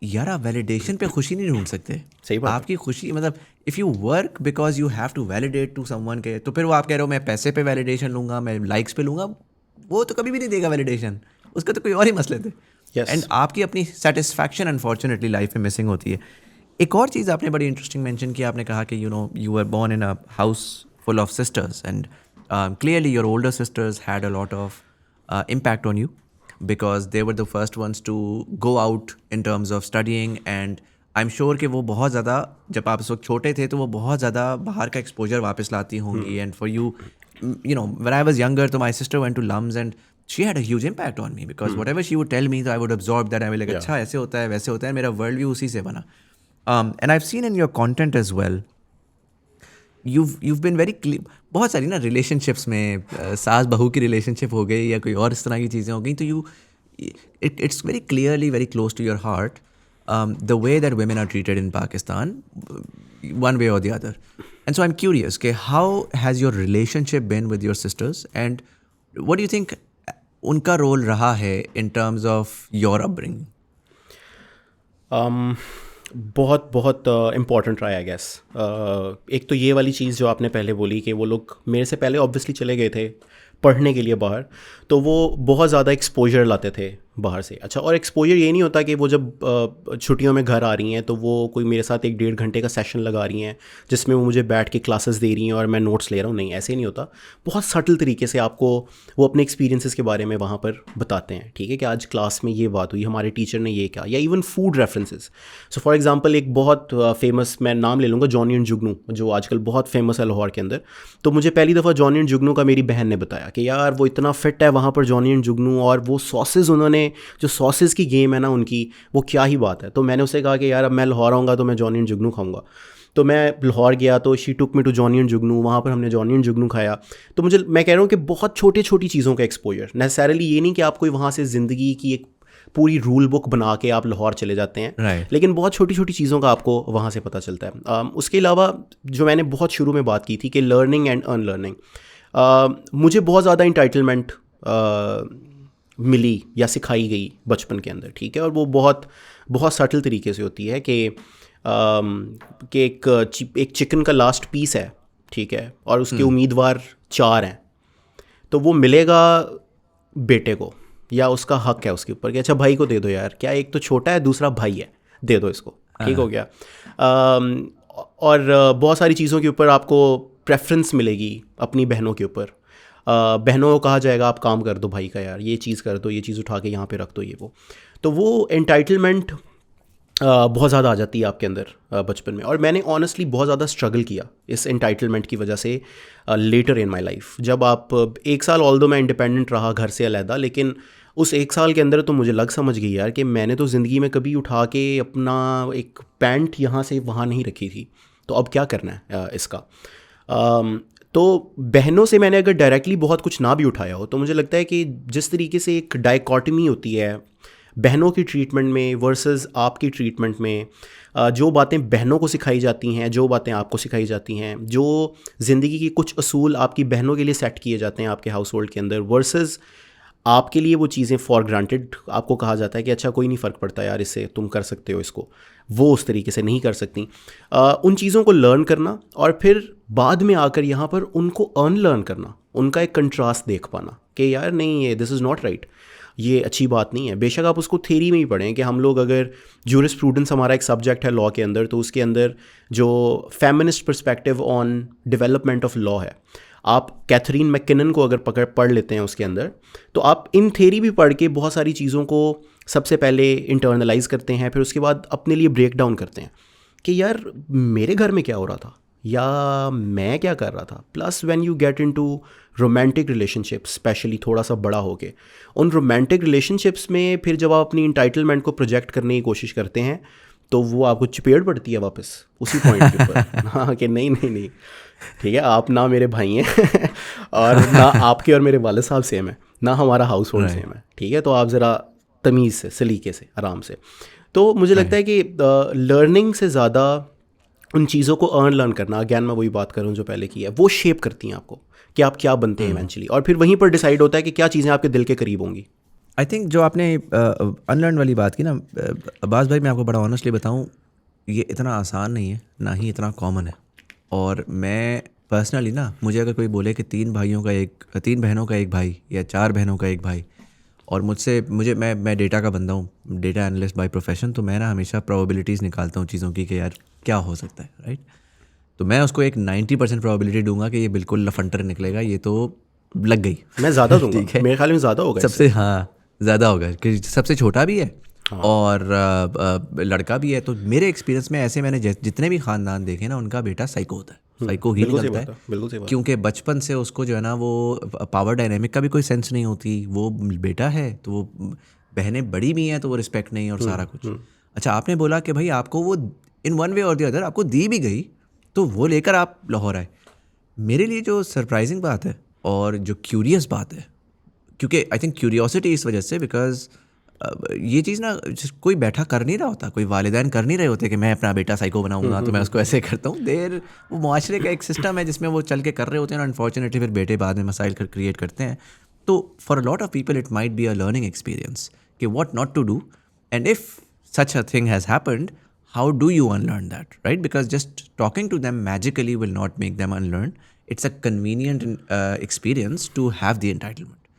यार आप वैलिडेशन पे खुशी नहीं ढूंढ सकते। सही बात है। आपकी खुशी मतलब if you work because you have to validate to someone के, तो फिर वो आप कह रहे हो मैं पैसे पे वैलिडेशन लूंगा, मैं लाइक्स पे लूंगा, वो तो कभी भी नहीं देगा वैलिडेशन, उसका तो कोई और ही मसले थे। Yes. एंड आपकी अपनी सेटिस्फैक्शन अनफॉर्चुनेटली लाइफ में मिसिंग होती है। एक और चीज़ आपने बड़ी इंटरेस्टिंग मेंशन की, आपने कहा कि you were born in a house full of sisters and clearly your older sisters had a lot of impact on you because they were the first ones to go out in terms of studying, and I'm sure कि वो बहुत ज़्यादा, जब आप इस वक्त छोटे थे तो वो बहुत ज़्यादा बाहर का एक्सपोजर वापस लाती होंगी। and for you, when I was younger, तो my sister went to LUMS and she had a huge impact on me because whatever she would tell me, so I would absorb that. I was like, अच्छा ऐसे होता है वैसे होता है, मेरा वर्ल्ड व्यू उसी से बना। And I've seen in your content as well, you've been very clear, बहुत सारी ना रिलेशनशिप्स में सास बहू की रिलेशनशिप हो गई या कोई और इस तरह की चीज़ें हो गई, तो it's very clearly very close to your heart, the way that women are treated in Pakistan, one way or the other. And so I'm curious, okay, how has your relationship been with your sisters and what do you think उनका रोल रहा है in terms of your upbringing? बहुत बहुत इम्पॉर्टेंट रहा है आई गेस। एक तो ये वाली चीज़ जो आपने पहले बोली कि वो लोग मेरे से पहले ऑब्वियसली चले गए थे पढ़ने के लिए बाहर, तो वो बहुत ज़्यादा एक्सपोजर लाते थे बाहर से। अच्छा, और एक्सपोजर ये नहीं होता कि वो जब छुट्टियों में घर आ रही हैं तो वो कोई मेरे साथ 1-1.5 घंटे का सेशन लगा रही हैं जिसमें वो मुझे बैठ के क्लासेस दे रही हैं और मैं नोट्स ले रहा हूँ, नहीं, ऐसे नहीं होता। बहुत सटल तरीके से आपको वो अपने एक्सपीरियंसेस के बारे में वहाँ पर बताते हैं, ठीक है, कि आज क्लास में ये बात हुई, हमारे टीचर ने ये कहा, या even food references. So for example एक बहुत फेमस, मैं नाम ले लूँगा, जॉनी एंड जुगनू, जो आजकल बहुत फेमस है लाहौर के अंदर। तो मुझे पहली दफ़ा जॉनी एंड जुगनू का मेरी बहन ने बताया कि यार वो इतना फिट है वहाँ पर जॉनी एंड जुगनू, और वो सॉसेज, उन्होंने जो सॉसेज की गेम है ना उनकी, वो क्या ही बात है। तो मैंने उससे कहा कि यार अब मैं लाहौर आऊँगा तो मैं जॉनी एंड जुगनू खाऊंगा। तो मैं लाहौर गया तो she took me to Johnny and Jugnu, वहाँ पर हमने जॉनी एंड जुगनू खाया। तो मैं कह रहा हूँ कि बहुत छोटी छोटी चीज़ों का एक्सपोजर, नेसेसरली ये नहीं कि आप कोई वहाँ से ज़िंदगी की एक पूरी रूल बुक बना के आप लाहौर चले जाते हैं, Right. लेकिन बहुत छोटी छोटी चीज़ों का आपको वहाँ से पता चलता है। उसके अलावा जो मैंने बहुत शुरू में बात की थी कि लर्निंग एंड अनलर्निंग, मुझे बहुत ज़्यादा इंटाइटलमेंट मिली या सिखाई गई बचपन के अंदर, ठीक है, और वो बहुत बहुत सटल तरीके से होती है कि एक चिकन का लास्ट पीस है, ठीक है, और उसके उम्मीदवार 4 हैं, तो वो मिलेगा बेटे को, या उसका हक है उसके ऊपर कि अच्छा भाई को दे दो यार, क्या एक तो छोटा है दूसरा भाई है, दे दो इसको, ठीक हो गया। और बहुत सारी चीज़ों के ऊपर आपको प्रेफरेंस मिलेगी अपनी बहनों के ऊपर। बहनों को कहा जाएगा आप काम कर दो भाई का, यार ये चीज़ कर दो, ये चीज़ उठा के यहाँ पे रख दो, ये वो। तो वो एंटाइटलमेंट बहुत ज़्यादा आ जाती है आपके अंदर बचपन में। और मैंने ऑनेस्टली बहुत ज़्यादा स्ट्रगल किया इस एंटाइटलमेंट की वजह से लेटर इन माय लाइफ। जब आप 1 साल ऑल्दो मैं इंडिपेंडेंट रहा घर से अलहदा, लेकिन उस 1 साल के अंदर तो मुझे लग समझ गई यार कि मैंने तो ज़िंदगी में कभी उठा के अपना एक पैंट यहाँ से वहाँ नहीं रखी थी, तो अब क्या करना है इसका। तो बहनों से मैंने अगर डायरेक्टली बहुत कुछ ना भी उठाया हो, तो मुझे लगता है कि जिस तरीके से एक डायकॉटमी होती है बहनों की ट्रीटमेंट में वर्सेस आपकी ट्रीटमेंट में, जो बातें बहनों को सिखाई जाती हैं, जो बातें आपको सिखाई जाती हैं, जो ज़िंदगी की कुछ असूल आपकी बहनों के लिए सेट किए जाते हैं आपके हाउस होल्ड के अंदर, वर्सेस आपके लिए वो चीज़ें फॉर ग्रांटेड आपको कहा जाता है कि अच्छा कोई नहीं फ़र्क पड़ता यार, इससे तुम कर सकते हो इसको, वो उस तरीके से नहीं कर सकती। उन चीज़ों को लर्न करना और फिर बाद में आकर यहाँ पर उनको अनलर्न करना, उनका एक कंट्रास्ट देख पाना कि यार नहीं, ये दिस इज़ नॉट राइट, ये अच्छी बात नहीं है। बेशक आप उसको थ्योरी में ही पढ़ें कि हम लोग अगर जूरिस्प्रूडेंस हमारा एक सब्जेक्ट है लॉ के अंदर, तो उसके अंदर जो feminist perspective on development of law है, आप कैथरीन मैकिनन को अगर पढ़ लेते हैं उसके अंदर, तो आप इन थ्योरी भी पढ़ के बहुत सारी चीज़ों को सबसे पहले इंटरनलाइज करते हैं, फिर उसके बाद अपने लिए ब्रेक डाउन करते हैं कि यार मेरे घर में क्या हो रहा था या मैं क्या कर रहा था। Plus when you get into romantic relationship, specially थोड़ा सा बड़ा हो के, उन रोमांटिक रिलेशनशिप्स में फिर जब आप अपनी इंटाइटलमेंट को प्रोजेक्ट करने की कोशिश करते हैं, तो वो आपको चपेट पड़ती है वापस उसी पॉइंट के ऊपर। हाँ कि नहीं नहीं नहीं, ठीक है, आप ना मेरे भाई हैं और ना आपके और मेरे वालिद साहब सेम है, ना हमारा हाउस होल्ड सेम है, ठीक है, तो आप ज़रा तमीज़ से, सलीके से, आराम से। तो मुझे लगता है कि लर्निंग से ज़्यादा उन चीज़ों को अनलर्न करना, अगैन मैं वही बात करूँ जो पहले की है, वो शेप करती हैं आपको कि आप क्या बनते हैं इवेंचुअली, और फिर वहीं पर डिसाइड होता है कि क्या चीज़ें आपके दिल के करीब होंगी। आई थिंक जो आपने अनलर्न वाली बात की ना अब्बास भाई, मैं आपको बड़ा ऑनेस्टली बताऊं, ये इतना आसान नहीं है, ना ही इतना कॉमन है। और मैं पर्सनली ना, मुझे अगर कोई बोले कि 3 बहनों का एक भाई या 4 बहनों का एक भाई, और मैं डेटा का बंदा हूँ, डेटा एनालिस्ट बाय प्रोफेशन, तो मैं ना हमेशा प्रोबेबिलिटीज़ निकालता हूँ चीज़ों की कि यार क्या हो सकता है, राइट। तो मैं उसको एक 90% प्रोबेबिलिटी दूंगा कि ये बिल्कुल लफंटर निकलेगा, ये तो लग गई। मैं ज़्यादा दूंगा, ठीक है, मेरे ख्याल में ज़्यादा होगा सबसे, हाँ ज़्यादा होगा कि सबसे छोटा भी है और लड़का भी है। तो मेरे एक्सपीरियंस में ऐसे मैंने जितने भी ख़ानदान देखे ना, उनका बेटा साइको होता है, साइको ही निकलता है, बिल्कुल सही बात। क्योंकि बचपन से उसको जो है ना, वो पावर डायनेमिक का भी कोई सेंस नहीं होती। वो बेटा है तो वो बहनें बड़ी भी हैं तो वो रिस्पेक्ट नहीं और सारा कुछ। अच्छा, आपने बोला कि भाई आपको वो इन वन वे और दी अदर आपको दी भी गई, तो वो लेकर आप लाहौर आए। मेरे लिए जो सरप्राइजिंग बात है और जो क्यूरियस बात है, क्योंकि आई थिंक क्यूरियोसिटी इस वजह से, बिकॉज ये चीज़ ना कोई बैठा कर नहीं रहा होता, कोई वालिदैन कर नहीं रहे होते कि मैं अपना बेटा साइको बनाऊंगा तो मैं उसको ऐसे करता हूँ। वो मुआशरे का एक सिस्टम है जिसमें वो चल के कर रहे होते हैं, और अनफॉर्चुनेटली फिर बेटे बाद में मसाइल क्रिएट करते हैं। तो for a lot of people it might be a learning experience कि what not to do, and if such a thing has happened, how do you unlearn that, right? Because just talking to them magically will not make them unlearn. It's a convenient experience to have the entitlement.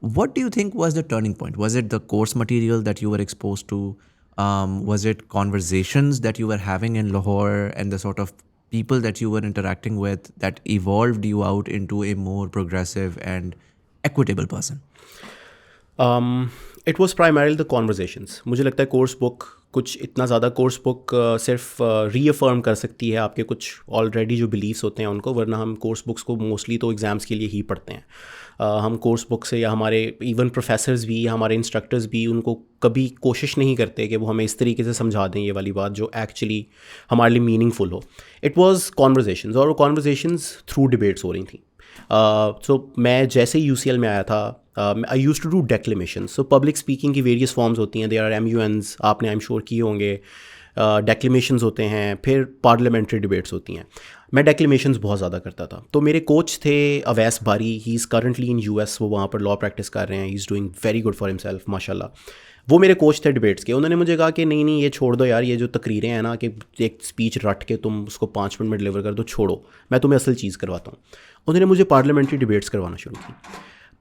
What do you think was the turning point? Was it the course material that you were exposed to? Was it conversations that you were having in Lahore and the sort of people that you were interacting with that evolved you out into a more progressive and equitable person? It was primarily the conversations. मुझे लगता है कोर्स बुक कुछ इतना ज़्यादा, कोर्स बुक सिर्फ रीअफर्म कर सकती है आपके कुछ ऑलरेडी जो बिलीव्स होते हैं उनको, वरना हम कोर्स बुक्स को मोस्टली तो एग्ज़ाम्स के लिए ही पढ़ते हैं। हम कोर्स बुक से, या हमारे इवन प्रोफेसर्स भी, हमारे इंस्ट्रक्टर्स भी, उनको कभी कोशिश नहीं करते कि वो हमें इस तरीके से समझा दें ये वाली बात जो एक्चुअली हमारे लिए मीनिंगफुल हो। इट वॉज़ कॉन्वर्जेशंस, और वो कॉन्वर्जेशंस थ्रू डिबेट्स हो रही थी। सो मैं जैसे ही UCL में आया था, I use to do declamation. So public speaking की वेरियस फॉर्म्स होती हैं, देयर आर MUNs, आपने आई एम श्योर किए होंगे, डेक्लेमेशंस होते हैं, फिर पार्लियामेंट्री डिबेट्स होती हैं। मैं डेक्लेमेशंस बहुत ज़्यादा करता था। तो मेरे कोच थे अवैस बारी, he is currently in US, वो वहाँ पर लॉ प्रैक्टिस कर रहे हैं, he is doing very good for himself माशाल्लाह। वो मेरे कोच थे डिबेट्स के। उन्होंने मुझे कहा कि नहीं ये छोड़ दो यार, ये जो तकरीरें हैं ना कि एक स्पीच रट के तुम उसको 5 मिनट में डिलीवर कर दो, छोड़ो, मैं तुम्हें असल चीज़ करवाता हूँ। उन्होंने मुझे पार्लियामेंट्री डिबेट्स करवाना शुरू की।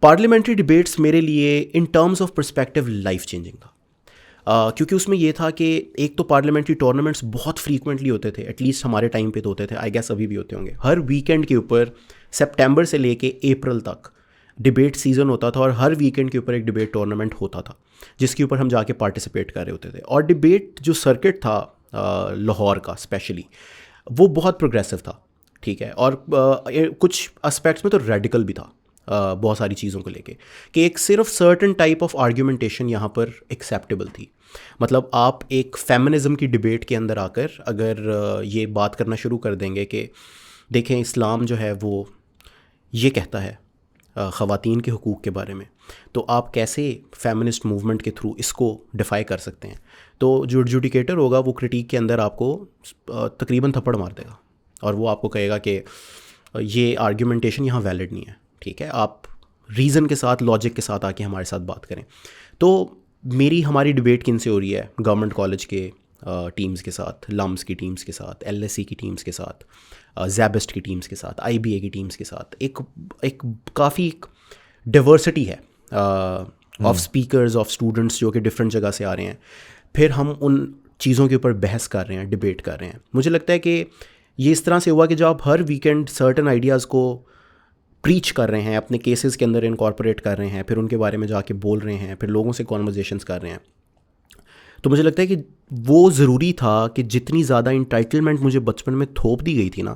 पार्लियामेंट्री डिबेट्स मेरे लिए इन terms of perspective life changing था, क्योंकि उसमें ये था कि एक तो पार्लियामेंट्री टूर्नामेंट्स बहुत फ्रीक्वेंटली होते थे, एटलीस्ट हमारे टाइम पे तो होते थे, आई गेस अभी भी होते होंगे। हर वीकेंड के ऊपर सितंबर से लेके अप्रैल तक डिबेट सीज़न होता था और हर वीकेंड के ऊपर एक डिबेट टूर्नामेंट होता था जिसके ऊपर हम जाके पार्टिसिपेट कर रहे होते थे। और डिबेट जो सर्किट था लाहौर का स्पेशली, वो बहुत प्रोग्रेसिव था, ठीक है। और कुछ एस्पेक्ट्स में तो रेडिकल भी था बहुत सारी चीज़ों को लेके, कि एक सिर्फ सर्टन टाइप ऑफ आर्ग्यूमेंटेशन यहाँ पर एक्सेप्टेबल थी। मतलब आप एक फेमिनिज़म की डिबेट के अंदर आकर अगर ये बात करना शुरू कर देंगे कि देखें इस्लाम जो है वो ये कहता है ख़वातीन के हुकूक़ के बारे में, तो आप कैसे फेमिनिस्ट मूवमेंट के थ्रू इसको डिफ़ाई कर सकते हैं। तो जो एडजुडिकेटर होगा वो क्रिटिक के अंदर आपको तकरीबन थप्पड़ मार देगा और वो आपको कहेगा कि ये आर्ग्यूमेंटेशन यहाँ वैलिड नहीं है, ठीक है, आप रीज़न के साथ लॉजिक के साथ आके हमारे साथ बात करें। तो हमारी डिबेट किन से हो रही है? गवर्नमेंट कॉलेज के टीम्स के साथ, लम्स की टीम्स के साथ, LSE की टीम्स के साथ, ज़ैबिस्ट की टीम्स के साथ, IBA की टीम्स के साथ। एक काफ़ी डाइवर्सिटी है ऑफ स्पीकर्स, ऑफ स्टूडेंट्स जो कि डिफरेंट जगह से आ रहे हैं। फिर हम उन चीज़ों के ऊपर बहस कर रहे हैं, डिबेट कर रहे हैं। मुझे लगता है कि ये इस तरह से हुआ कि जब आप हर वीकेंड सर्टन आइडियाज़ को प्रीच कर रहे हैं, अपने केसेस के अंदर इनकॉर्पोरेट कर रहे हैं, फिर उनके बारे में जाके बोल रहे हैं, फिर लोगों से कॉन्वर्जेशंस कर रहे हैं, तो मुझे लगता है कि वो ज़रूरी था कि जितनी ज़्यादा इंटाइटलमेंट मुझे बचपन में थोप दी गई थी ना,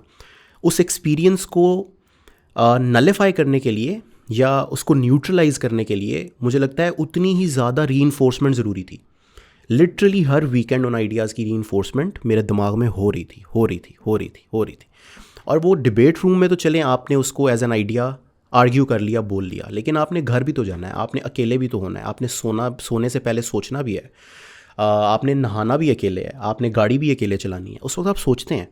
उस एक्सपीरियंस को नलिफाई करने के लिए या उसको न्यूट्रलाइज़ करने के लिए मुझे लगता है उतनी ही ज़्यादा रीइंफोर्समेंट ज़रूरी थी। लिटरली हर वीकेंड उन आइडियाज़ की रीइंफोर्समेंट मेरे दिमाग में हो रही थी। और वो डिबेट रूम में तो चलें, आपने उसको एज एन आइडिया आर्ग्यू कर लिया, बोल लिया, लेकिन आपने घर भी तो जाना है, आपने अकेले भी तो होना है, आपने सोने से पहले सोचना भी है, आपने नहाना भी अकेले है, आपने गाड़ी भी अकेले चलानी है। उस वक्त आप सोचते हैं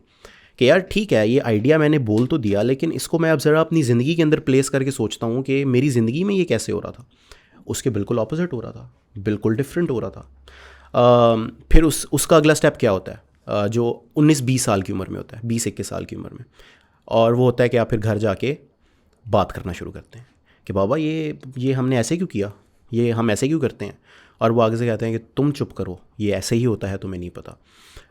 कि यार ठीक है, ये आइडिया मैंने बोल तो दिया, लेकिन इसको मैं अब ज़रा अपनी ज़िंदगी के अंदर प्लेस करके सोचता हूँ कि मेरी ज़िंदगी में ये कैसे हो रहा था। उसके बिल्कुल ऑपोजिट हो रहा था, बिल्कुल डिफरेंट हो रहा था। फिर उसका अगला स्टेप क्या होता है? जो 19-20 साल की उम्र में होता है, 20-21 साल की उम्र में, और वो होता है कि आप फिर घर जाके बात करना शुरू करते हैं कि बाबा ये हमने ऐसे क्यों किया, ये हम ऐसे क्यों करते हैं। और वो आगे से कहते हैं कि तुम चुप करो, ये ऐसे ही होता है, तुम्हें नहीं पता।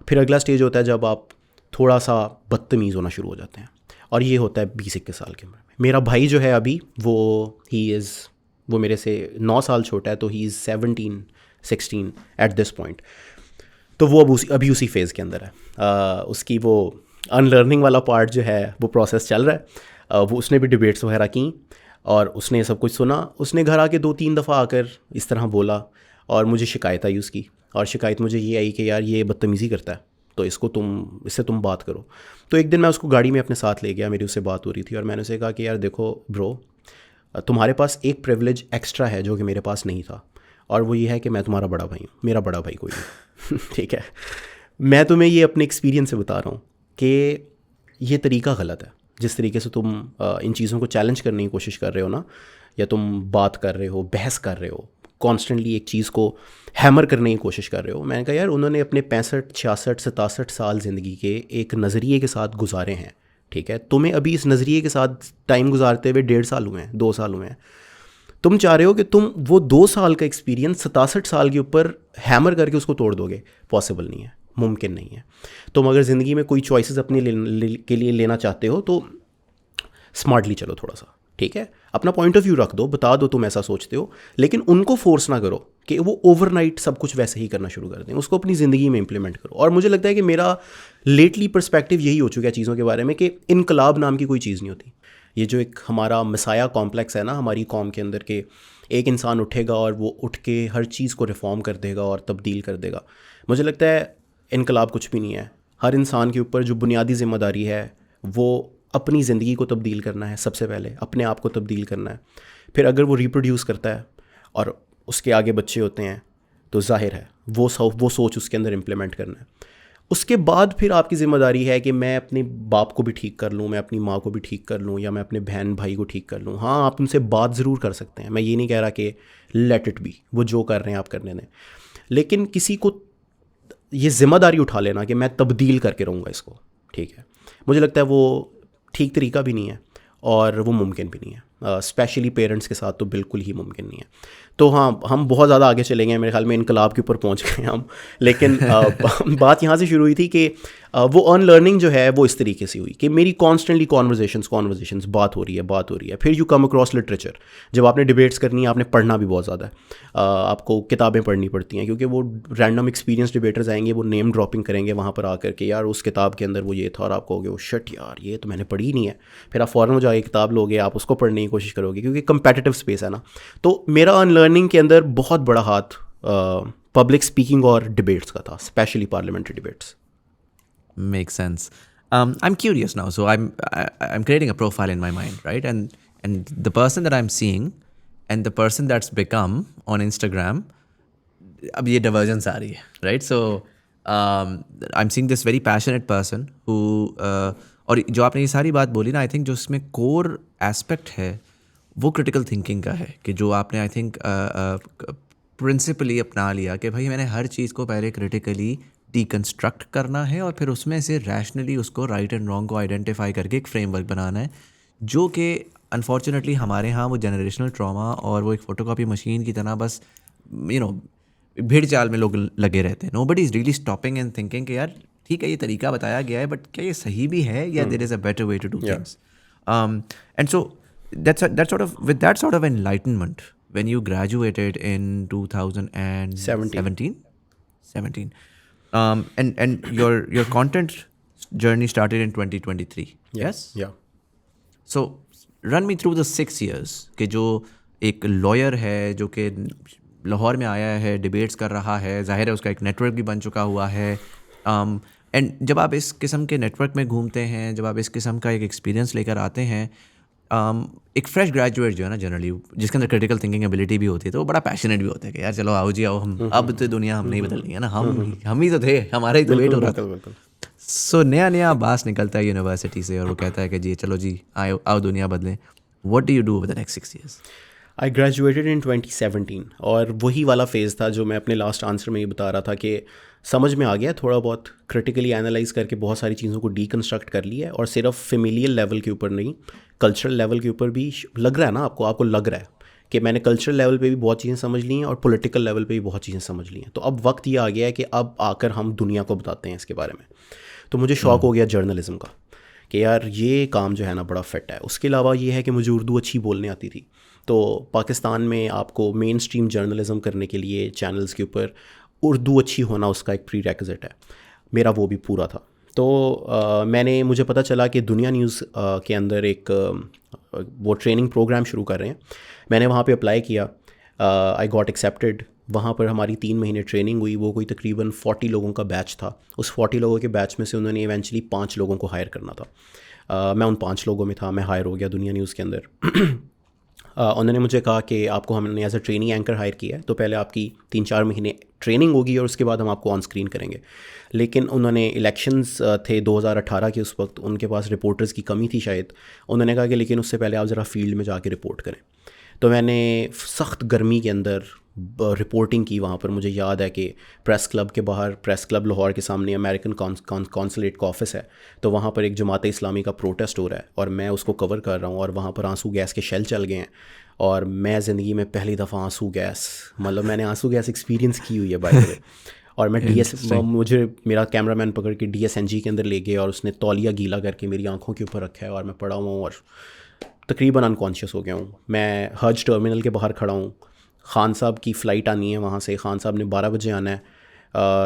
फिर अगला स्टेज होता है जब आप थोड़ा सा बदतमीज़ होना शुरू हो जाते हैं, और ये होता है 20-21 साल की उम्र में। मेरा भाई जो है अभी वो मेरे से 9 साल छोटा है, तो he is 17-16 at this point. तो वो अभी उसी फेज़ के अंदर है। उसकी वो अनलर्निंग वाला पार्ट जो है वो प्रोसेस चल रहा है। वो उसने भी डिबेट्स वगैरह की और उसने सब कुछ सुना। उसने घर आके 2-3 दफ़ा आकर इस तरह बोला और मुझे शिकायत आई उसकी, और शिकायत मुझे ये आई कि यार ये बदतमीज़ी करता है, तो इससे तुम बात करो। तो एक दिन मैं उसको गाड़ी में अपने साथ ले गया, मेरी उससे बात हो रही थी, और मैंने उसे कहा कि यार देखो ब्रो, तुम्हारे पास एक प्रिविलेज एक्स्ट्रा है जो कि मेरे पास नहीं था, और वो ये है कि मैं तुम्हारा बड़ा भाई हूँ, मेरा बड़ा भाई कोई नहीं। ठीक है, मैं तुम्हें ये अपने एक्सपीरियंस से बता रहा हूँ कि ये तरीका गलत है। जिस तरीके से तुम इन चीज़ों को चैलेंज करने की कोशिश कर रहे हो ना, या तुम बात कर रहे हो, बहस कर रहे हो, कॉन्स्टेंटली एक चीज़ को हैमर करने की कोशिश कर रहे हो। मैंने कहा यार उन्होंने अपने 65, 66, 67 साल ज़िंदगी के एक नज़रिए के साथ गुजारे हैं, ठीक है। तुम्हें अभी इस नज़रिए के साथ टाइम गुजारते हुए 1.5 साल हुए हैं, 2 साल हुए हैं। तुम चाह रहे हो कि तुम वो 2 साल का एक्सपीरियंस 67 साल के ऊपर हैमर करके उसको तोड़ दोगे। पॉसिबल नहीं है, मुमकिन नहीं है। तुम अगर ज़िंदगी में कोई चॉइसेस अपने के लिए लेना चाहते हो तो स्मार्टली चलो थोड़ा सा, ठीक है। अपना पॉइंट ऑफ व्यू रख दो, बता दो तुम ऐसा सोचते हो, लेकिन उनको फोर्स ना करो कि वो ओवरनाइट सब कुछ वैसे ही करना शुरू कर दें। उसको अपनी ज़िंदगी में इंप्लीमेंट करो। और मुझे लगता है कि मेरा लेटली पर्सपेक्टिव यही हो चुका है चीज़ों के बारे में कि इनकलाब नाम की कोई चीज़ नहीं होती। ये जो एक हमारा मसाया कॉम्प्लेक्स है ना हमारी कौम के अंदर, के एक इंसान उठेगा और वो उठ के हर चीज़ को रिफॉर्म कर देगा और तब्दील कर देगा। मुझे लगता है इनकलाब कुछ भी नहीं है। हर इंसान के ऊपर जो बुनियादी ज़िम्मेदारी है वो अपनी ज़िंदगी को तब्दील करना है, सबसे पहले अपने आप को तब्दील करना है। फिर अगर वो रिप्रोड्यूस करता है और उसके आगे बच्चे होते हैं तो जाहिर है वो सोच उसके अंदर इम्प्लीमेंट करना है। उसके बाद फिर आपकी ज़िम्मेदारी है कि मैं अपने बाप को भी ठीक कर लूँ, मैं अपनी माँ को भी ठीक कर लूँ, या मैं अपने बहन भाई को ठीक कर लूँ। हाँ, आप उनसे बात ज़रूर कर सकते हैं, मैं ये नहीं कह रहा कि लेट इट बी, वो जो कर रहे हैं आप करने दें, लेकिन किसी को ये ज़िम्मेदारी उठा लेना कि मैं तब्दील करके रहूँगा इसको, ठीक है, मुझे लगता है वो ठीक तरीका भी नहीं है और वो मुमकिन भी नहीं है। स्पेशली पेरेंट्स के साथ तो बिल्कुल ही मुमकिन नहीं है। तो हाँ, हम बहुत ज़्यादा आगे चले गए, मेरे ख्याल में इनकलाब के ऊपर पहुंच गए हम। लेकिन बात यहाँ से शुरू हुई थी कि वो अनलर्निंग जो है वो इस तरीके से हुई कि मेरी कॉन्स्टेंटली कॉन्वर्जेशंस बात हो रही है। फिर यू कम अक्रॉस लिटरेचर। जब आपने डिबेट्स करनी है, आपने पढ़ना भी बहुत ज़्यादा है, आपको किताबें पढ़नी पड़ती हैं, क्योंकि वो रैंडम एक्सपीरियंस डिबेटर्स आएंगे, वो नेम ड्रॉपिंग करेंगे वहाँ पर आकर के, यार उस किताब के अंदर वो ये था, और आप कहोगे वो शिट यार ये तो मैंने पढ़ी नहीं है। फिर आप फ़ौरन हो जाके किताब लोगे, आप उसको पढ़ने की कोशिश करोगे, क्योंकि कंपेटिटिव स्पेस है ना। तो मेरा अनलर्निंग के अंदर बहुत बड़ा हाथ पब्लिक स्पीकिंग और डिबेट्स का था, specially parliamentary debates. Makes sense. I'm curious now. So I'm creating a profile in my mind, right? And the person that I'm seeing and the person that's become on Instagram, अब ये divergence आ रही है, right? So I'm seeing this very passionate person who और जो आपने ये सारी बात बोली ना, I think जो उसमें core aspect है वो critical thinking का है, कि जो आपने I think principally अपना लिया कि भाई मैंने हर चीज़ को पहले critically डिकन्स्ट्रक्ट करना है और फिर उसमें से रैशनली उसको राइट एंड रॉन्ग को आइडेंटिफाई करके एक फ्रेमवर्क बनाना है, जो कि अनफॉर्चुनेटली हमारे यहाँ वो जनरेशनल ट्रॉमा और वो एक फ़ोटोकॉपी मशीन की तरह बस भीड़ चाल में लोग लगे रहते हैं। Nobody is really stopping and thinking कि यार ठीक है ये तरीका बताया गया है, बट क्या ये सही भी है, या there is a better way to do things. And so that sort of enlightenment when you graduated in 2017. And your content journey started in 2023. Yes? Yeah. So run me through the 6 years कि जो एक लॉयर है जो कि लाहौर में आया है, डिबेट्स कर रहा है, जाहिर है उसका एक नेटवर्क भी बन चुका हुआ है, एंड जब आप इस किस्म के नेटवर्क में घूमते हैं, जब आप इस किस्म का एक एक्सपीरियंस लेकर आते हैं, एक फ्रेश ग्रेजुएट जो है ना जनरली, जिसके अंदर क्रिटिकल थिंकिंग एबिलिटी भी होती है, तो वो बड़ा पैशनेट भी होता है कि यार चलो आओ जी आओ, हम अब तो दुनिया हम नहीं बदलनी है ना, हम ही तो थे, हमारा ही तो वेट हो रहा था। सो नया अब्बास निकलता है यूनिवर्सिटी से और वो कहता है कि जी चलो जी आओ दुनिया बदलें। What do you do with the next 6 years? I graduated in 2017, और वही वाला फेज़ था जो मैं अपने लास्ट आंसर में ये बता रहा था कि समझ में आ गया, थोड़ा बहुत क्रिटिकली एनालाइज करके बहुत सारी चीज़ों को डीकंस्ट्रक्ट कर लिया है, और सिर्फ फेमिलियल लेवल के ऊपर नहीं, कल्चरल लेवल के ऊपर भी लग रहा है ना आपको लग रहा है कि मैंने कल्चरल लेवल पे भी बहुत चीज़ें समझ ली हैं और पॉलिटिकल लेवल पे भी बहुत चीज़ें समझ ली हैं। तो अब वक्त ये आ गया है कि अब आकर हम दुनिया को बताते हैं इसके बारे में। तो मुझे शौक़ हो गया जर्नलिज़म का कि यार ये काम जो है ना बड़ा फिट है। उसके अलावा ये है कि मुझे उर्दू अच्छी बोलने आती थी, तो पाकिस्तान में आपको मेन स्ट्रीम जर्नलिज़म करने के लिए चैनल्स के ऊपर उर्दू अच्छी होना उसका एक प्री रेक्विजिट है, मेरा वो भी पूरा था। तो मुझे पता चला कि दुनिया न्यूज़ के अंदर एक वो ट्रेनिंग प्रोग्राम शुरू कर रहे हैं। मैंने वहाँ पे अप्लाई किया, आई गॉट एक्सेप्टेड। वहाँ पर हमारी 3 महीने ट्रेनिंग हुई, वो कोई तकरीबन 40 लोगों का बैच था। उस 40 लोगों के बैच में से उन्होंने इवेंचुअली 5 लोगों को हायर करना था। मैं उन 5 लोगों में था, मैं हायर हो गया दुनिया न्यूज़ के अंदर। उन्होंने मुझे कहा कि आपको हमने as a training anchor hire किया है, तो पहले आपकी 3-4 महीने ट्रेनिंग होगी और उसके बाद हम आपको ऑन स्क्रीन करेंगे। लेकिन उन्होंने इलेक्शंस थे 2018 के, उस वक्त उनके पास रिपोर्टर्स की कमी थी शायद। उन्होंने कहा कि लेकिन उससे पहले आप ज़रा फील्ड में जाके रिपोर्ट करें। तो मैंने सख्त गर्मी के अंदर रिपोर्टिंग की। वहाँ पर मुझे याद है कि प्रेस क्लब के बाहर, प्रेस क्लब लाहौर के सामने अमेरिकन कॉन्सुलेट का ऑफिस है, तो वहाँ पर एक जमात इस्लामी का प्रोटेस्ट हो रहा है और मैं उसको कवर कर रहा हूँ, और वहाँ पर आंसू गैस के शेल चल गए हैं। और मैं ज़िंदगी में पहली दफ़ा आंसू गैस, मतलब मैंने आंसू गैस एक्सपीरियंस की हुई है बाय द वे। और मैं मुझे मेरा कैमरामैन पकड़ के DSNG के अंदर ले गए और उसने तौलिया गीला करके मेरी आंखों के ऊपर रखा है, और मैं पड़ा हुआ हूँ और तकरीबन अनकॉन्शियस हो गया हूँ। मैं हज टर्मिनल के बाहर खड़ा हूँ, खान साहब की फ़्लाइट आनी है वहाँ से, खान साहब ने 12 बजे आना है,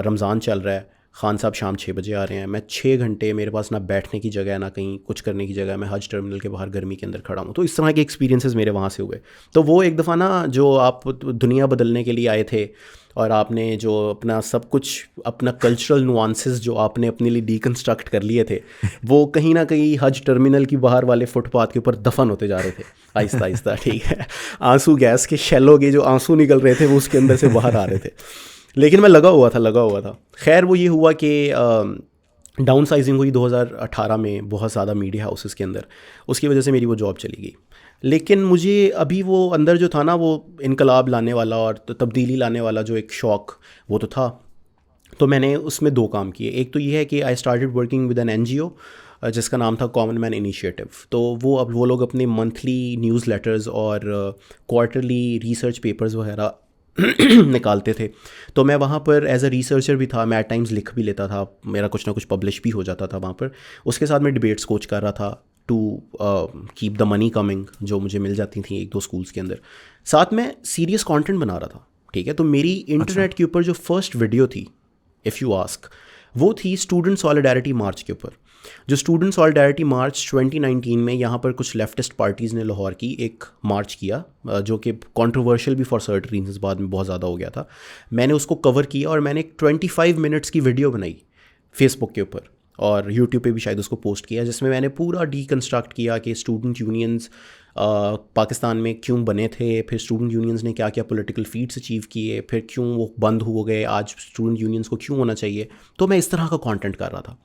रमज़ान चल रहा है, खान साहब शाम 6 बजे आ रहे हैं। मैं 6 घंटे, मेरे पास ना बैठने की जगह है ना कहीं कुछ करने की जगह है, मैं हज टर्मिनल के बाहर गर्मी के अंदर खड़ा हूँ। तो इस तरह के एक्सपीरियंसेस मेरे वहाँ से हुए। तो वो एक दफ़ा ना, जो आप दुनिया बदलने के लिए आए थे और आपने जो अपना सब कुछ, अपना कल्चरल नुआंसेस जो आपने अपने लिए डीकंस्ट्रक्ट कर लिए थे, वो कहीं ना कहीं हज टर्मिनल की बाहर वाले फुटपाथ के ऊपर दफन होते जा रहे थे आहिस्ता आहिस्ता। ठीक है, आंसू गैस के शेलों के जो आंसू निकल रहे थे वो उसके अंदर से बाहर आ रहे थे, लेकिन मैं लगा हुआ था। खैर वो ये हुआ कि डाउन साइजिंग हुई 2018 में बहुत ज़्यादा मीडिया हाउसेस के अंदर, उसकी वजह से मेरी वो जॉब चली गई। लेकिन मुझे अभी वो अंदर जो था ना, वो इनकलाब लाने वाला और तब्दीली लाने वाला जो एक शौक़, वो तो था। तो मैंने उसमें 2 काम किए। एक तो ये है कि I started working with an NGO जिसका नाम था कॉमन मैन इनिशिएटिव। तो वो लोग अपने मंथली न्यूज़ लेटर्स और क्वार्टरली रिसर्च पेपर्स वगैरह निकालते थे। तो मैं वहाँ पर एज अ रिसर्चर भी था, मैं एट टाइम्स लिख भी लेता था, मेरा कुछ ना कुछ पब्लिश भी हो जाता था वहाँ पर। उसके साथ मैं डिबेट्स कोच कर रहा था to keep the money coming, जो मुझे मिल जाती थी 1-2 स्कूल्स के अंदर। साथ में सीरियस कंटेंट बना रहा था, ठीक है। तो मेरी इंटरनेट के ऊपर जो फर्स्ट वीडियो थी, इफ़ यू आस्क, वो थी स्टूडेंट सॉलिडारिटी मार्च के ऊपर। जो स्टूडेंट सॉलिडारिटी मार्च 2019 में यहाँ पर कुछ लेफ्टिस्ट पार्टीज़ ने लाहौर की एक मार्च किया, जो कि कंट्रोवर्शियल भी फॉर सर्टेन रीजंस बाद में बहुत ज़्यादा हो गया था। मैंने उसको कवर किया और मैंने एक 25 मिनट्स की वीडियो बनाई फेसबुक के ऊपर और यूट्यूब पे भी शायद उसको पोस्ट किया, जिसमें मैंने पूरा डीकंस्ट्रक्ट किया कि स्टूडेंट यूनियंस पाकिस्तान में क्यों बने थे, फिर स्टूडेंट यूनियंस ने क्या क्या पॉलिटिकल फीट्स अचीव किए, फिर क्यों वो बंद हो गए, आज स्टूडेंट यूनियंस को क्यों होना चाहिए। तो मैं इस तरह का कंटेंट कर रहा था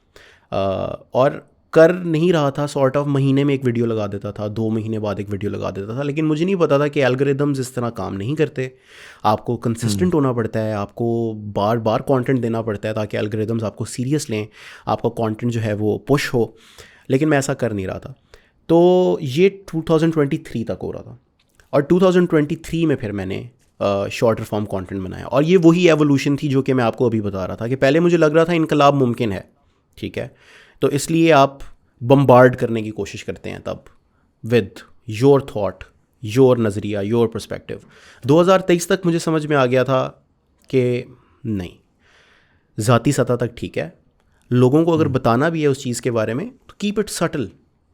और कर नहीं रहा था सॉर्ट ऑफ, महीने में एक वीडियो लगा देता था, 2 महीने बाद एक वीडियो लगा देता था। लेकिन मुझे नहीं पता था कि एल्गोरिदम्स इस तरह काम नहीं करते, आपको कंसिस्टेंट होना पड़ता है, आपको बार बार कंटेंट देना पड़ता है ताकि एल्गोरिदम्स आपको सीरियस लें, आपका कंटेंट जो है वो पुश हो। लेकिन मैं ऐसा कर नहीं रहा था। तो ये 2023 तक हो रहा था और 2023 में फिर मैंने शॉर्टर फॉर्म कंटेंट बनाया। और ये वही एवोल्यूशन थी जो कि मैं आपको अभी बता रहा था कि पहले मुझे लग रहा था इनकलाब मुमकिन है, ठीक है, तो इसलिए आप बम्बार्ड करने की कोशिश करते हैं तब विद योर थॉट, योर नज़रिया, योर पर्सपेक्टिव। 2023 तक मुझे समझ में आ गया था कि नहीं, ज़ाती सतह तक ठीक है, लोगों को अगर बताना भी है उस चीज़ के बारे में तो कीप इट सटल,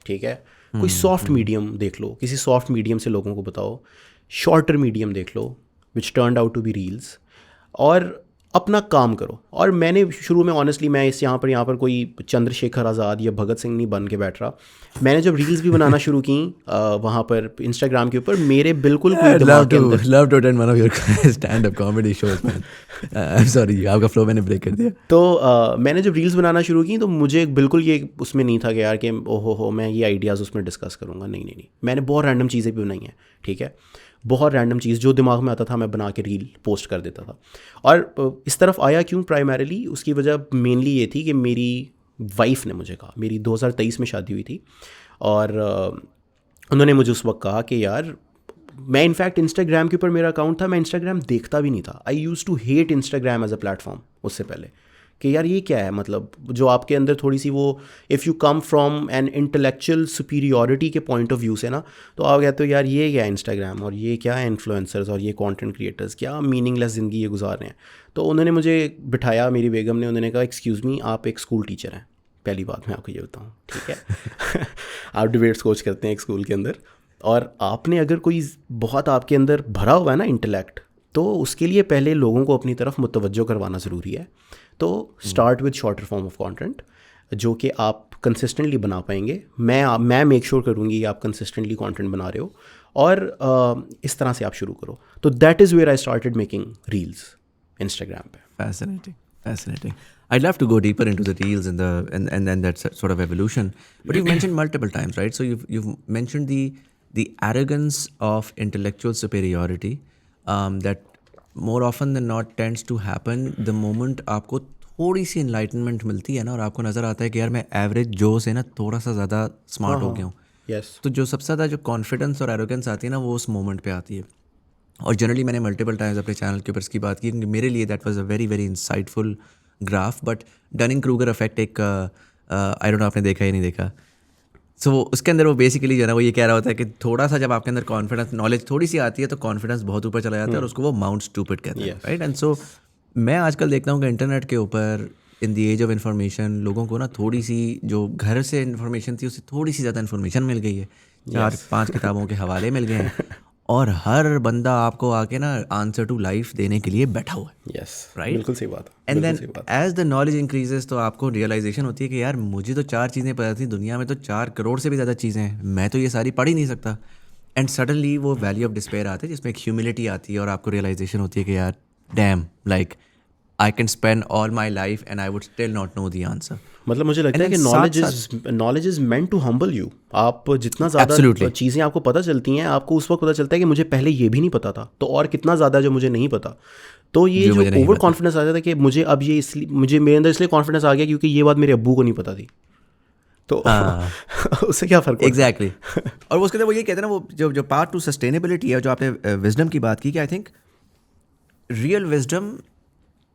ठीक है। कोई सॉफ्ट मीडियम देख लो, किसी सॉफ्ट मीडियम से लोगों को बताओ, शॉर्टर मीडियम देख लो which turned out to be reels, और अपना काम करो। और मैंने शुरू में ऑनेस्टली मैं यहाँ पर कोई चंद्रशेखर आज़ाद या भगत सिंह नहीं बन के बैठ रहा। मैंने जब रील्स भी बनाना शुरू की वहाँ पर इंस्टाग्राम के ऊपर, मेरे बिल्कुल कोई love to attend one of your stand-up comedy shows, man. I'm sorry, आपका फ्लो मैंने ब्रेक कर दिया। तो मैंने जब रील्स बनाना शुरू की तो मुझे बिल्कुल ये उसमें नहीं था कि यार कि ओहो मैं ये आइडियाज़ उसमें डिस्कस करूँगा, नहीं। मैंने बहुत रैंडम चीज़ें भी बनाई हैं, ठीक है, बहुत रैंडम चीज़ जो दिमाग में आता था मैं बना के रील पोस्ट कर देता था। और इस तरफ आया क्यों, प्राइमरीली उसकी वजह मेनली ये थी कि मेरी वाइफ ने मुझे कहा, मेरी 2023 में शादी हुई थी, और उन्होंने मुझे उस वक्त कहा कि यार, मैं इनफैक्ट इंस्टाग्राम के ऊपर मेरा अकाउंट था, मैं इंस्टाग्राम देखता भी नहीं था। I use to hate Instagram as a platform उससे पहले, कि यार ये क्या है, मतलब जो आपके अंदर थोड़ी सी वो, if you come from an intellectual superiority के पॉइंट ऑफ व्यू से ना, तो आप कहते हो यार ये क्या है इंस्टाग्राम, और ये क्या है इन्फ्लुएंसर्स, और ये कंटेंट क्रिएटर्स क्या मीनिंगलेस ज़िंदगी ये गुजार रहे हैं। तो उन्होंने मुझे बिठाया, मेरी बेगम ने, उन्होंने कहा एक्सक्यूज़ मी, आप एक स्कूल टीचर हैं, पहली बात मैं आपको ये बताऊँ, ठीक है। आप डिबेट्स कोच करते हैं एक स्कूल के अंदर, और आपने अगर कोई बहुत आपके अंदर भरा हुआ है ना इंटेलेक्ट, तो उसके लिए पहले लोगों को अपनी तरफ मुतवज्जो करवाना ज़रूरी है। तो start with shorter form of content जो कि आप कंसिस्टेंटली बना पाएंगे। मैं मेक श्योर करूँगी कि आप कंसिस्टेंटली कंटेंट बना रहे हो, और इस तरह से आप शुरू करो। तो that is where I started making reels Instagram पे। Fascinating. I'd love to go deeper into the reels and that sort of evolution. But you've mentioned multiple times, right? So you've mentioned the arrogance of intellectual superiority that more often than not tends to happen the moment आपको थोड़ी सी enlightenment मिलती है ना, और आपको नज़र आता है कि यार मैं एवरेज जो से ना थोड़ा सा ज़्यादा स्मार्ट हो गया हूँ। Yes. तो जो सबसे ज़्यादा जो कॉन्फिडेंस और एरोगेंस आती है ना, वो उस मोमेंट पे आती है। और जनरली मैंने मल्टीपल टाइम्स अपने चैनल के ऊपर इसकी बात की, क्योंकि मेरे लिए that was a very very insightful graph. But Dunning Kruger effect एक आई डोंट नो आपने देखा या नहीं देखा। सो उसके अंदर वो बेसिकली जो है ना, वो ये कह रहा होता है कि थोड़ा सा जब आपके अंदर कॉन्फिडेंस, नॉलेज थोड़ी सी आती है तो कॉन्फिडेंस बहुत ऊपर चला जाता है, और उसको वो माउंट स्टूपिड कहते हैं, राइट। एंड सो मैं आजकल देखता हूँ कि इंटरनेट के ऊपर in the age of information लोगों को ना थोड़ी सी जो घर से इन्फॉर्मेशन थी उससे थोड़ी सी ज़्यादा इन्फॉर्मेशन मिल गई है, 4-5 किताबों के हवाले मिल गए हैं, और हर बंदा आपको आके ना आंसर टू लाइफ देने के लिए बैठा हुआ है। यस, राइट, बिल्कुल सही बात है। And then as the knowledge increases तो आपको रियलाइजेशन होती है कि यार मुझे तो 4 चीज़ें पता थी, दुनिया में तो 4 करोड़ से भी ज़्यादा चीज़ें हैं, मैं तो ये सारी पढ़ ही नहीं सकता। एंड सडनली वो वैल्यू ऑफ डिस्पेयर आते हैं, जिसमें एक ह्यूमिलिटी आती है, और आपको रियलाइजेशन होती है कि यार damn, like I can spend all my life and I would still not know the answer. मतलब मुझे लगता है कि knowledge is meant to humble you. आप जितना ज़्यादा चीज़ें आपको पता चलती हैं, आपको उस वक्त पता चलता है कि मुझे पहले ये भी नहीं पता था, तो और कितना ज़्यादा जो मुझे नहीं पता। तो ये जो जो मुझे नहीं ओवर पता। कॉन्फिडेंस आ जाता है कि मुझे अब ये इसलिए मुझे मेरे अंदर इसलिए कॉन्फिडेंस आ गया क्योंकि ये बात मेरे अब्बू को नहीं पता थी, तो हाँ उससे क्या फ़र्क पड़ता है? एग्जैक्टली और वो उसके अंदर वो ये कहते हैं ना, वो जो पार्ट टू सस्टेनेबिलिटी है, जो आपने विजडम की बात की, कि I think real wisdom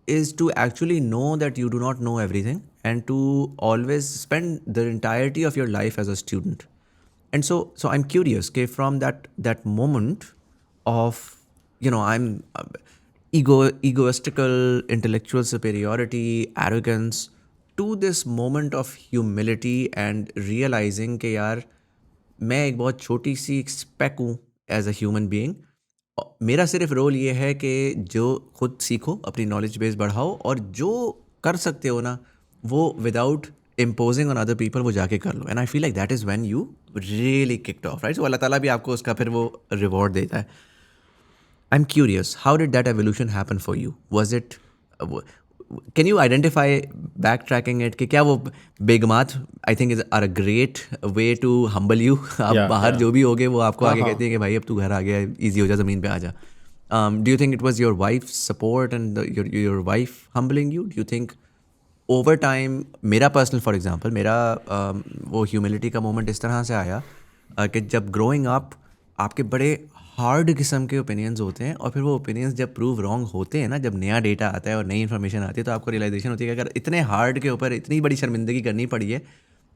is to actually know that you do not know everything and to always spend the entirety of your life as a student. And so I'm curious, okay, from that moment of, I'm egoistical intellectual superiority, arrogance, to this moment of humility and realizing कि यार मैं एक बहुत छोटी सी स्पेक हूँ एज अ ह्यूमन बीइंग, मेरा सिर्फ रोल ये है कि जो खुद सीखो, अपनी नॉलेज बेस बढ़ाओ, और जो कर सकते हो ना वो without imposing on other people वो जाके कर लो. And I feel like that is when you really kicked off, right? So Allah Taala भी आपको उसका फिर वो रिवॉर्ड देता है. I am curious, how did that evolution happen for you? Was it, can you identify, back tracking it, कि क्या वो बेगमात I think is are a great way to humble you. आप बाहर जो भी होगे वो आपको आगे कहती है कि भाई अब तू घर आ गया, ईजी हो जा, ज़मीन पे आ जा. Do you think it was your wife support and your wife humbling you? Do you think over time, मेरा पर्सनल फॉर एग्जांपल, मेरा वो ह्यूमिलिटी का मोमेंट इस तरह से आया कि जब ग्रोइंग अप आपके बड़े हार्ड किस्म के ओपिनियंस होते हैं, और फिर वो ओपिनियंस जब प्रूव रॉन्ग होते हैं ना, जब नया डेटा आता है और नई इन्फॉर्मेशन आती है, तो आपको रियलाइजेशन होती है कि अगर इतने हार्ड के ऊपर इतनी बड़ी शर्मिंदगी करनी पड़ी है,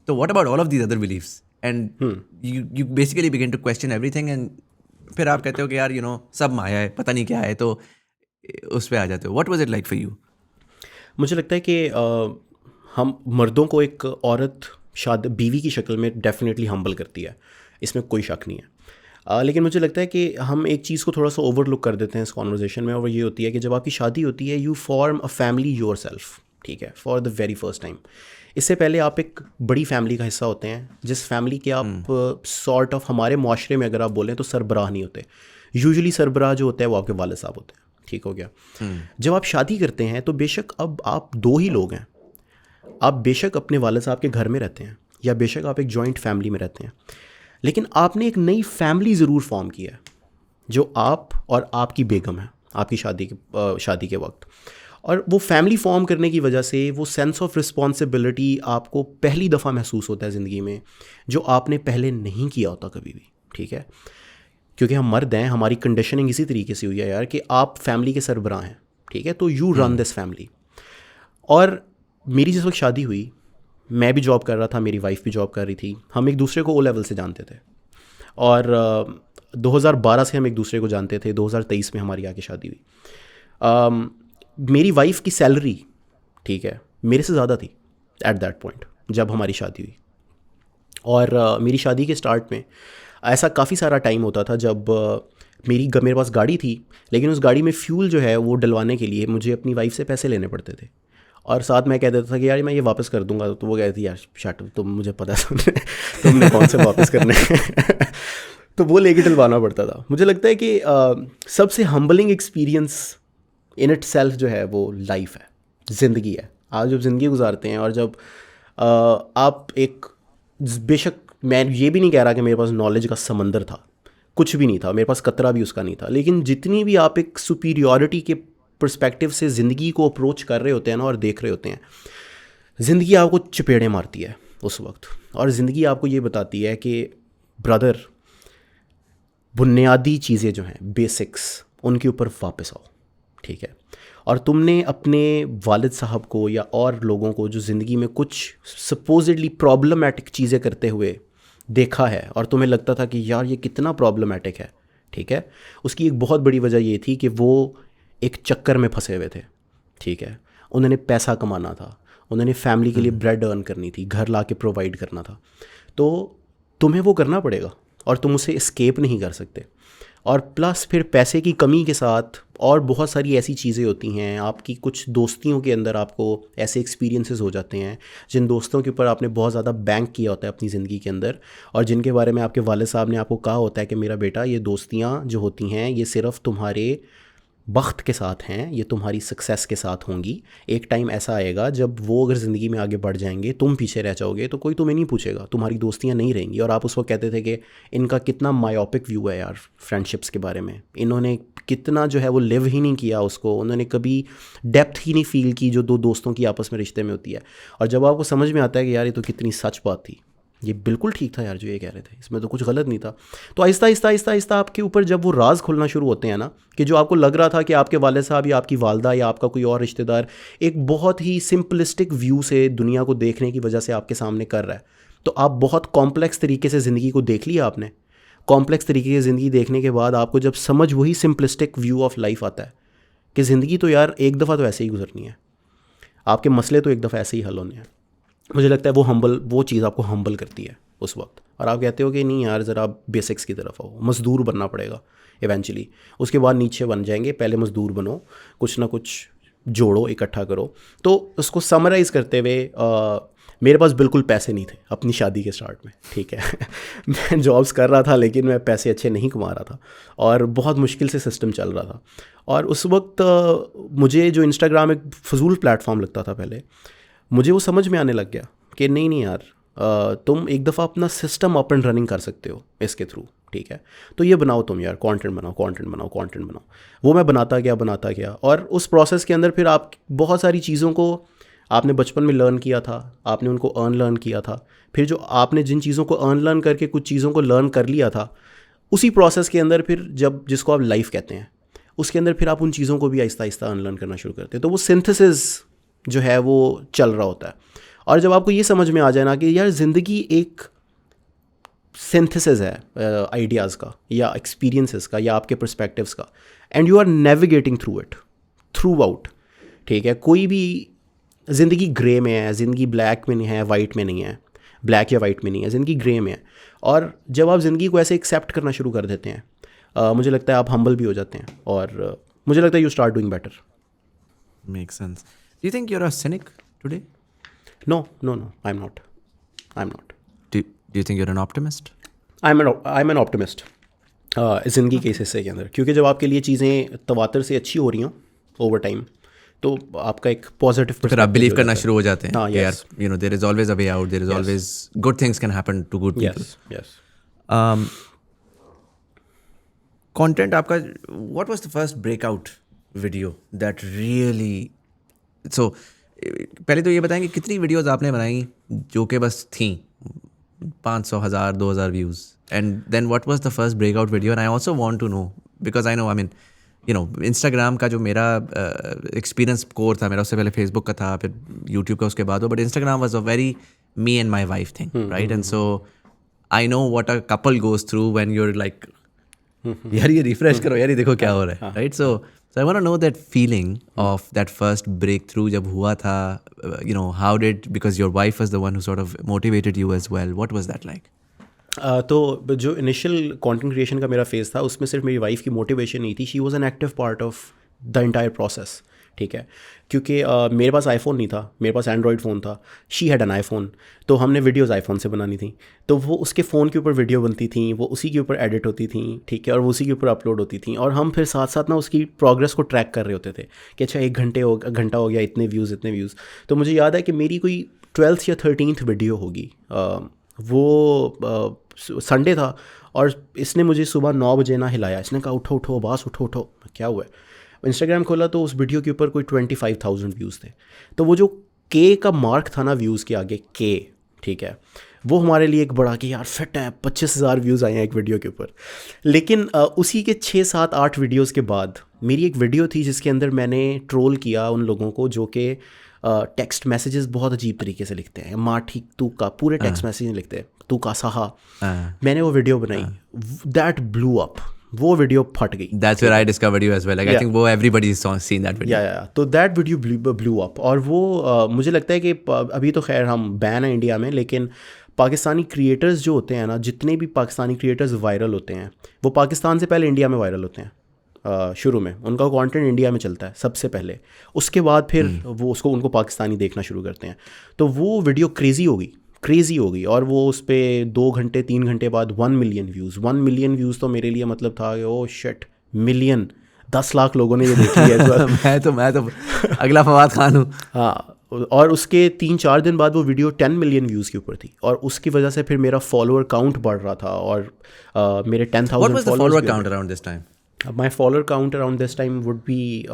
तो what about all of these other beliefs? And you basically begin to question everything, and फिर आप कहते हो कि यार सब माया है, पता नहीं क्या है, तो उस पर आ जाते हो. What was it like for you? मुझे लगता है कि हम मर्दों को एक औरत बीवी की शक्ल में डेफिनेटली हम्बल करती है, इसमें कोई शक नहीं है. लेकिन मुझे लगता है कि हम एक चीज़ को थोड़ा सा ओवरलुक कर देते हैं इस कॉन्वर्जेशन में, और वो ये होती है कि जब आपकी शादी होती है, you form a family your self, ठीक है, for the very first time. इससे पहले आप एक बड़ी फैमिली का हिस्सा होते हैं, जिस फैमिली के आप सॉर्ट ऑफ, हमारे माशरे में अगर आप बोलें तो सरबराह नहीं होते. यूजुअली सरबराह जो होता है वो आपके वालिद साहब होते हैं, ठीक हो गया. जब आप शादी करते हैं तो बेशक अब आप दो ही लोग हैं, आप बेशक अपने वालिद साहब के घर में रहते हैं, या बेशक आप एक जॉइंट फैमिली में रहते हैं, लेकिन आपने एक नई फैमिली ज़रूर फॉर्म की है, जो आप और आपकी बेगम है आपकी शादी के वक्त. और वो फैमिली फॉर्म करने की वजह से वो सेंस ऑफ रिस्पॉन्सिबिलिटी आपको पहली दफ़ा महसूस होता है ज़िंदगी में, जो आपने पहले नहीं किया होता कभी भी, ठीक है. क्योंकि हम मर्द हैं, हमारी कंडीशनिंग इसी तरीके से हुई है यार, कि आप फैमिली के सरबराह हैं, ठीक है, तो यू रन दिस फैमिली. और मेरी जिस वक्त शादी हुई, मैं भी जॉब कर रहा था, मेरी वाइफ भी जॉब कर रही थी, हम एक दूसरे को ओ लेवल से जानते थे, और 2012 से हम एक दूसरे को जानते थे. 2023 में हमारी आके शादी हुई. मेरी वाइफ की सैलरी, ठीक है, मेरे से ज़्यादा थी एट दैट पॉइंट जब हमारी शादी हुई. और मेरी शादी के स्टार्ट में ऐसा काफ़ी सारा टाइम होता था जब मेरे पास गाड़ी थी, लेकिन उस गाड़ी में फ्यूल जो है वो डलवाने के लिए मुझे अपनी वाइफ से पैसे लेने पड़ते थे, और साथ मैं कह देता था कि यार मैं ये वापस कर दूंगा, तो वो कहती यार शट, तुम मुझे पता है तुमने कौन से वापस करने तो वो लेके डलवाना पड़ता था. मुझे लगता है कि सबसे humbling experience in it self जो है वो लाइफ है, ज़िंदगी है. आप जब ज़िंदगी गुजारते हैं, और जब आप एक, बेशक मैं ये भी नहीं कह रहा कि मेरे पास नॉलेज का समंदर था, कुछ भी नहीं था, मेरे पास कतरा भी उसका नहीं था, लेकिन जितनी भी आप एक सुपीरियॉरिटी के पर्सपेक्टिव से ज़िंदगी को अप्रोच कर रहे होते हैं ना, और देख रहे होते हैं, ज़िंदगी आपको चपेड़े मारती है उस वक्त, और ज़िंदगी आपको ये बताती है कि ब्रदर, बुनियादी चीज़ें जो हैं, बेसिक्स, उनके ऊपर वापस आओ, ठीक है. और तुमने अपने वालिद साहब को या और लोगों को जो ज़िंदगी में कुछ सपोजिडली प्रॉब्लमेटिक चीज़ें करते हुए देखा है, और तुम्हें लगता था कि यार ये कितना प्रॉब्लमेटिक है, ठीक है, उसकी एक बहुत बड़ी वजह ये थी कि वो एक चक्कर में फंसे हुए थे, ठीक है. उन्होंने पैसा कमाना था, उन्होंने फैमिली के लिए ब्रेड अर्न करनी थी, घर ला के प्रोवाइड करना था, तो तुम्हें वो करना पड़ेगा, और तुम उसे एस्केप नहीं कर सकते. और प्लस फिर पैसे की कमी के साथ और बहुत सारी ऐसी चीज़ें होती हैं, आपकी कुछ दोस्तियों के अंदर आपको ऐसे एक्सपीरियंसेस हो जाते हैं, जिन दोस्तों के ऊपर आपने बहुत ज़्यादा बैंक किया होता है अपनी ज़िंदगी के अंदर, और जिनके बारे में आपके वालिद साहब ने आपको कहा होता है कि मेरा बेटा, ये दोस्तियाँ जो होती हैं ये सिर्फ़ तुम्हारे वक्त के साथ हैं, ये तुम्हारी सक्सेस के साथ होंगी. एक टाइम ऐसा आएगा जब वो अगर ज़िंदगी में आगे बढ़ जाएंगे, तुम पीछे रह जाओगे, तो कोई तुम्हें नहीं पूछेगा, तुम्हारी दोस्तियाँ नहीं रहेंगी. और आप उस वक्त कहते थे कि इनका कितना मायोपिक व्यू है यार फ्रेंडशिप्स के बारे में, इन्होंने कितना जो है वो लिव ही नहीं किया उसको, उन्होंने कभी डेप्थ ही नहीं फील की जो दो दोस्तों की आपस में रिश्ते में होती है। और जब आपको समझ में आता है कि यार ये तो कितनी सच बात थी, ये बिल्कुल ठीक था यार जो ये कह रहे थे, इसमें तो कुछ गलत नहीं था। तो आहिस्ता आहिस्ता आहिस्ता आहिस्ता आपके ऊपर जब वो राज खुलना शुरू होते हैं ना, कि जो आपको लग रहा था कि आपके वालिद साहब या आपकी वालदा या आपका कोई और रिश्तेदार एक बहुत ही सिंपलिस्टिक व्यू से दुनिया को देखने की वजह से आपके सामने कर रहा है, तो आप बहुत कॉम्प्लेक्स तरीके से ज़िंदगी को देख लिया आपने। कॉम्प्लेक्स तरीके की ज़िंदगी देखने के बाद आपको जब समझ वही सिंपलिस्टिक व्यू ऑफ लाइफ आता है कि ज़िंदगी तो यार एक दफ़ा तो ऐसे ही गुजरनी है, आपके मसले तो एक दफ़ा ऐसे ही हल होने हैं। मुझे लगता है वो चीज़ आपको हम्बल करती है उस वक्त, और आप कहते हो कि नहीं यार ज़रा बेसिक्स की तरफ आओ, मज़दूर बनना पड़ेगा इवेंचुअली, उसके बाद नीचे बन जाएंगे, पहले मज़दूर बनो, कुछ ना कुछ जोड़ो, इकट्ठा करो। तो उसको समराइज़ करते हुए मेरे पास बिल्कुल पैसे नहीं थे अपनी शादी के स्टार्ट में, ठीक है मैं जॉब्स कर रहा था लेकिन मैं पैसे अच्छे नहीं कमा रहा था और बहुत मुश्किल से सिस्टम चल रहा था। और उस वक्त मुझे जो इंस्टाग्राम एक फजूल प्लेटफॉर्म लगता था पहले, मुझे वो समझ में आने लग गया कि नहीं यार, तुम एक दफ़ा अपना सिस्टम अप एंड रनिंग कर सकते हो इसके थ्रू, ठीक है। तो ये बनाओ तुम यार, कंटेंट बनाओ। वो मैं बनाता गया और उस प्रोसेस के अंदर फिर आप बहुत सारी चीज़ों को आपने बचपन में लर्न किया था, आपने उनको लर्न किया था, फिर जो आपने जिन चीज़ों को लर्न करके कुछ चीज़ों को लर्न कर लिया था, उसी प्रोसेस के अंदर फिर जब जिसको आप लाइफ कहते हैं, उसके अंदर फिर आप उन चीज़ों को भी आहिस्ता आहिस्ता अनलर्न करना शुरू करते हैं। तो वो सिंथेसिस जो है वो चल रहा होता है। और जब आपको ये समझ में आ जाए ना कि यार ज़िंदगी एक सिंथेसिस है आइडियाज़ का या एक्सपीरियंसेस का या आपके पर्सपेक्टिव्स का, and you are navigating through it throughout, ठीक है। कोई भी ज़िंदगी ग्रे में है, ज़िंदगी ब्लैक में नहीं है, वाइट में नहीं है, ब्लैक या वाइट में नहीं है, ज़िंदगी ग्रे में है। और जब आप ज़िंदगी को ऐसे एक्सेप्ट करना शुरू कर देते हैं, मुझे लगता है आप हम्बल भी हो जाते हैं और मुझे लगता है you start doing better. Makes sense. Do you think you're a cynic today? No, I'm not. Do you think you're an optimist? I'm an optimist. ज़िंदगी के इस हिस्से के अंदर, क्योंकि जब आपके लिए चीज़ें तवातर से अच्छी हो रही हों ओवर टाइम, तो आपका एक पॉजिटिव फिर आप बिलीव करना शुरू हो जाते हैं हाँ, कि यार you know there is always a way out, there is always good things can happen to good people. Yes. Content आपका, what was the first breakout video that really, so पहले तो ये बताएंगे कितनी वीडियोस आपने बनाई जो कि बस थी 500, 1000, 2000 views, and then what was the first breakout video? And I also want to know because I know, I mean you know, Instagram का जो मेरा एक्सपीरियंस कोर था, मेरा उससे पहले फेसबुक का था, फिर यूट्यूब का उसके बाद, but Instagram was a very me and my wife thing, right? And so I know what a couple goes through when you are like यार ये रिफ्रेश करो यार, ये देखो क्या हो रहा है, right? So I want to know that feeling of that first breakthrough जब हुआ था, you know, how did, because your wife was the one who sort of motivated you as well, what was that like? तो जो इनिशियल कंटेंट क्रिएशन का मेरा फेज़ था, उसमें सिर्फ मेरी वाइफ की मोटिवेशन नहीं थी, she was an active part of the entire process, ठीक है। क्योंकि मेरे पास आईफोन नहीं था, मेरे पास एंड्रॉयड फ़ोन था, शी हैड एन आईफोन, तो हमने वीडियोज़ आईफोन से बनानी थी, तो वो उसके फ़ोन के ऊपर वीडियो बनती थी, वो उसी के ऊपर एडिट होती थी, ठीक है, और वो उसी के ऊपर अपलोड होती थी, और हम फिर साथ साथ ना उसकी प्रोग्रेस को ट्रैक कर रहे होते थे कि अच्छा 1 घंटा हो गया, इतने व्यूज़। तो मुझे याद है कि मेरी कोई 12th या 13th वीडियो होगी, वो संडे था और इसने मुझे सुबह 9 बजे ना हिलाया, इसने कहा उठो बास उठो, क्या हुआ है? इंस्टाग्राम खोला तो उस वीडियो के ऊपर कोई 25,000 व्यूज़ थे। तो वो जो के का मार्क था ना व्यूज़ के आगे, के, ठीक है, वो हमारे लिए एक बड़ा कि यार फिट है, 25,000 व्यूज़ आए हैं एक वीडियो के ऊपर। लेकिन उसी के 6, 7, 8 वीडियोज़ के बाद मेरी एक वीडियो थी जिसके अंदर मैंने ट्रोल किया उन लोगों को जो कि टेक्स्ट मैसेजेस बहुत अजीब तरीके से लिखते हैं, माँ ठीक तू का, पूरे टेक्स्ट मैसेज लिखते हैं, तू का सहा। मैंने वो वीडियो बनाई, दैट ब्लू अप, वो वीडियो फट गई। That's where I discovered you as well. Like I think वो everybody's seen that video. या तो दैट वीडियो ब्लू अप, और वो मुझे लगता है कि अभी तो खैर हम बैन है इंडिया में, लेकिन पाकिस्तानी क्रिएटर्स जो होते हैं ना, जितने भी पाकिस्तानी क्रिएटर्स वायरल होते हैं, वो पाकिस्तान से पहले इंडिया में वायरल होते हैं। शुरू में उनका कंटेंट इंडिया में चलता है सबसे पहले, उसके बाद फिर वो उनको पाकिस्तानी देखना शुरू करते हैं। तो वो वीडियो क्रेज़ी हो गई और वो उस पर 2 घंटे 3 घंटे बाद 1 मिलियन व्यूज़ तो मेरे लिए मतलब था कि ओ शिट, मिलियन, 10 लाख लोगों ने ये देखी है। मैं तो अगला फवाद खान हूँ। हाँ, और उसके 3-4 दिन बाद वो वीडियो 10 मिलियन व्यूज़ के ऊपर थी, और उसकी वजह से फिर मेरा फॉलोअर काउंट बढ़ रहा था और मेरे 10,000 What was the follower count around this time? My follower count around this time would be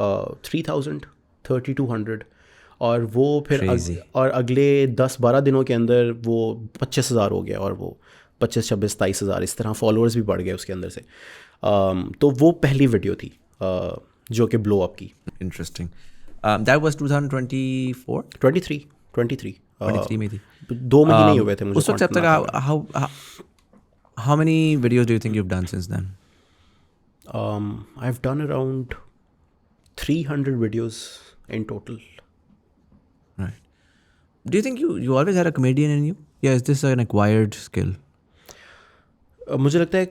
3000, 3200, और वो फिर Crazy. और अगले 10-12 दिनों के अंदर वो 25,000 हो गया, और वो 25-26-27,000 इस तरह फॉलोअर्स भी बढ़ गए उसके अंदर से। तो वो पहली वीडियो थी जो कि ब्लो अप की। Interesting. That was 2024? 23 23 में थी। 2 महीने ही हुए थे मुझे उस वक्त content अब तक बनाते how many videos do you think you've done since then? I've done around 300 videos in total. Right. Do you think you always had a comedian in you? Yeah, is this an acquired skill? मुझे लगता है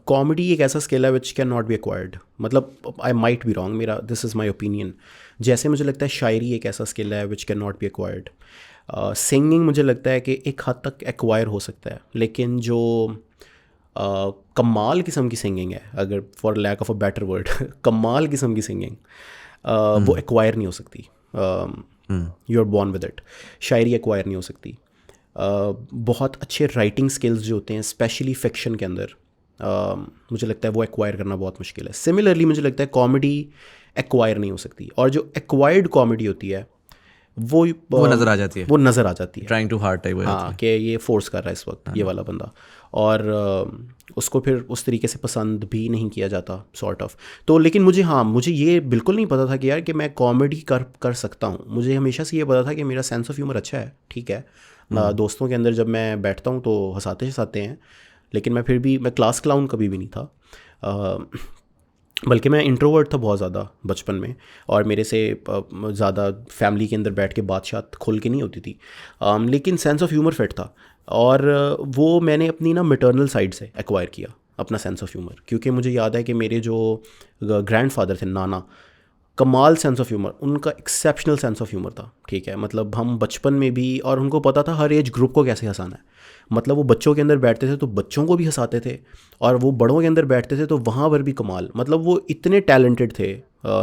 कॉमेडी एक ऐसा स्किल है which can not be acquired. मतलब आई माइट बी रॉन्ग, मेरा दिस इज़ माई ओपिनियन। जैसे मुझे लगता है शायरी एक ऐसा स्किल है which can not be acquired. Singing मुझे लगता है कि एक हद तक एक्वायर हो सकता है, लेकिन जो कमाल किस्म की सिंगिंग है, अगर for lack of a better word कमाल किस्म की सिंगिंग वो एक्वायर नहीं हो सकती। You are born with it. शायरी एक्वायर नहीं हो सकती। बहुत अच्छे राइटिंग स्किल्स जो होते हैं स्पेशली फिक्शन के अंदर, मुझे लगता है वो एक्वायर करना बहुत मुश्किल है। सिमिलरली मुझे लगता है कॉमेडी एक्वायर नहीं हो सकती, और जो एक्वायर्ड कॉमेडी होती है वो नज़र आ जाती है, वो नज़र आ जाती है। Trying too hard type. हाँ, कि ये फोर्स कर रहा है इस वक्त ये वाला बंदा, और उसको फिर उस तरीके से पसंद भी नहीं किया जाता सॉर्ट ऑफ। तो लेकिन मुझे ये बिल्कुल नहीं पता था कि यार कि मैं कॉमेडी कर सकता हूँ। मुझे हमेशा से ये पता था कि मेरा सेंस ऑफ ह्यूमर अच्छा है, ठीक है। दोस्तों के अंदर जब मैं बैठता हूँ तो हंसाते हैं, लेकिन मैं क्लास क्लाउन कभी भी नहीं था। बल्कि मैं इंट्रोवर्ट था बहुत ज़्यादा बचपन में, और मेरे से ज़्यादा फैमिली के अंदर बैठ के बात खोल के नहीं होती थी। लेकिन सेंस ऑफ ह्यूमर फिट था, और वो मैंने अपनी ना मैटरनल साइड से एक्वायर किया अपना सेंस ऑफ ह्यूमर। क्योंकि मुझे याद है कि मेरे जो ग्रैंडफादर थे, नाना, कमाल सेंस ऑफ ह्यूमर, उनका एक्सेप्शनल सेंस ऑफ ह्यूमर था, ठीक है। मतलब हम बचपन में भी, और उनको पता था हर एज ग्रुप को कैसे हंसाना है। मतलब वो बच्चों के अंदर बैठते थे तो बच्चों को भी हंसाते थे, और वो बड़ों के अंदर बैठते थे तो वहाँ पर भी कमाल। मतलब वो इतने टैलेंटेड थे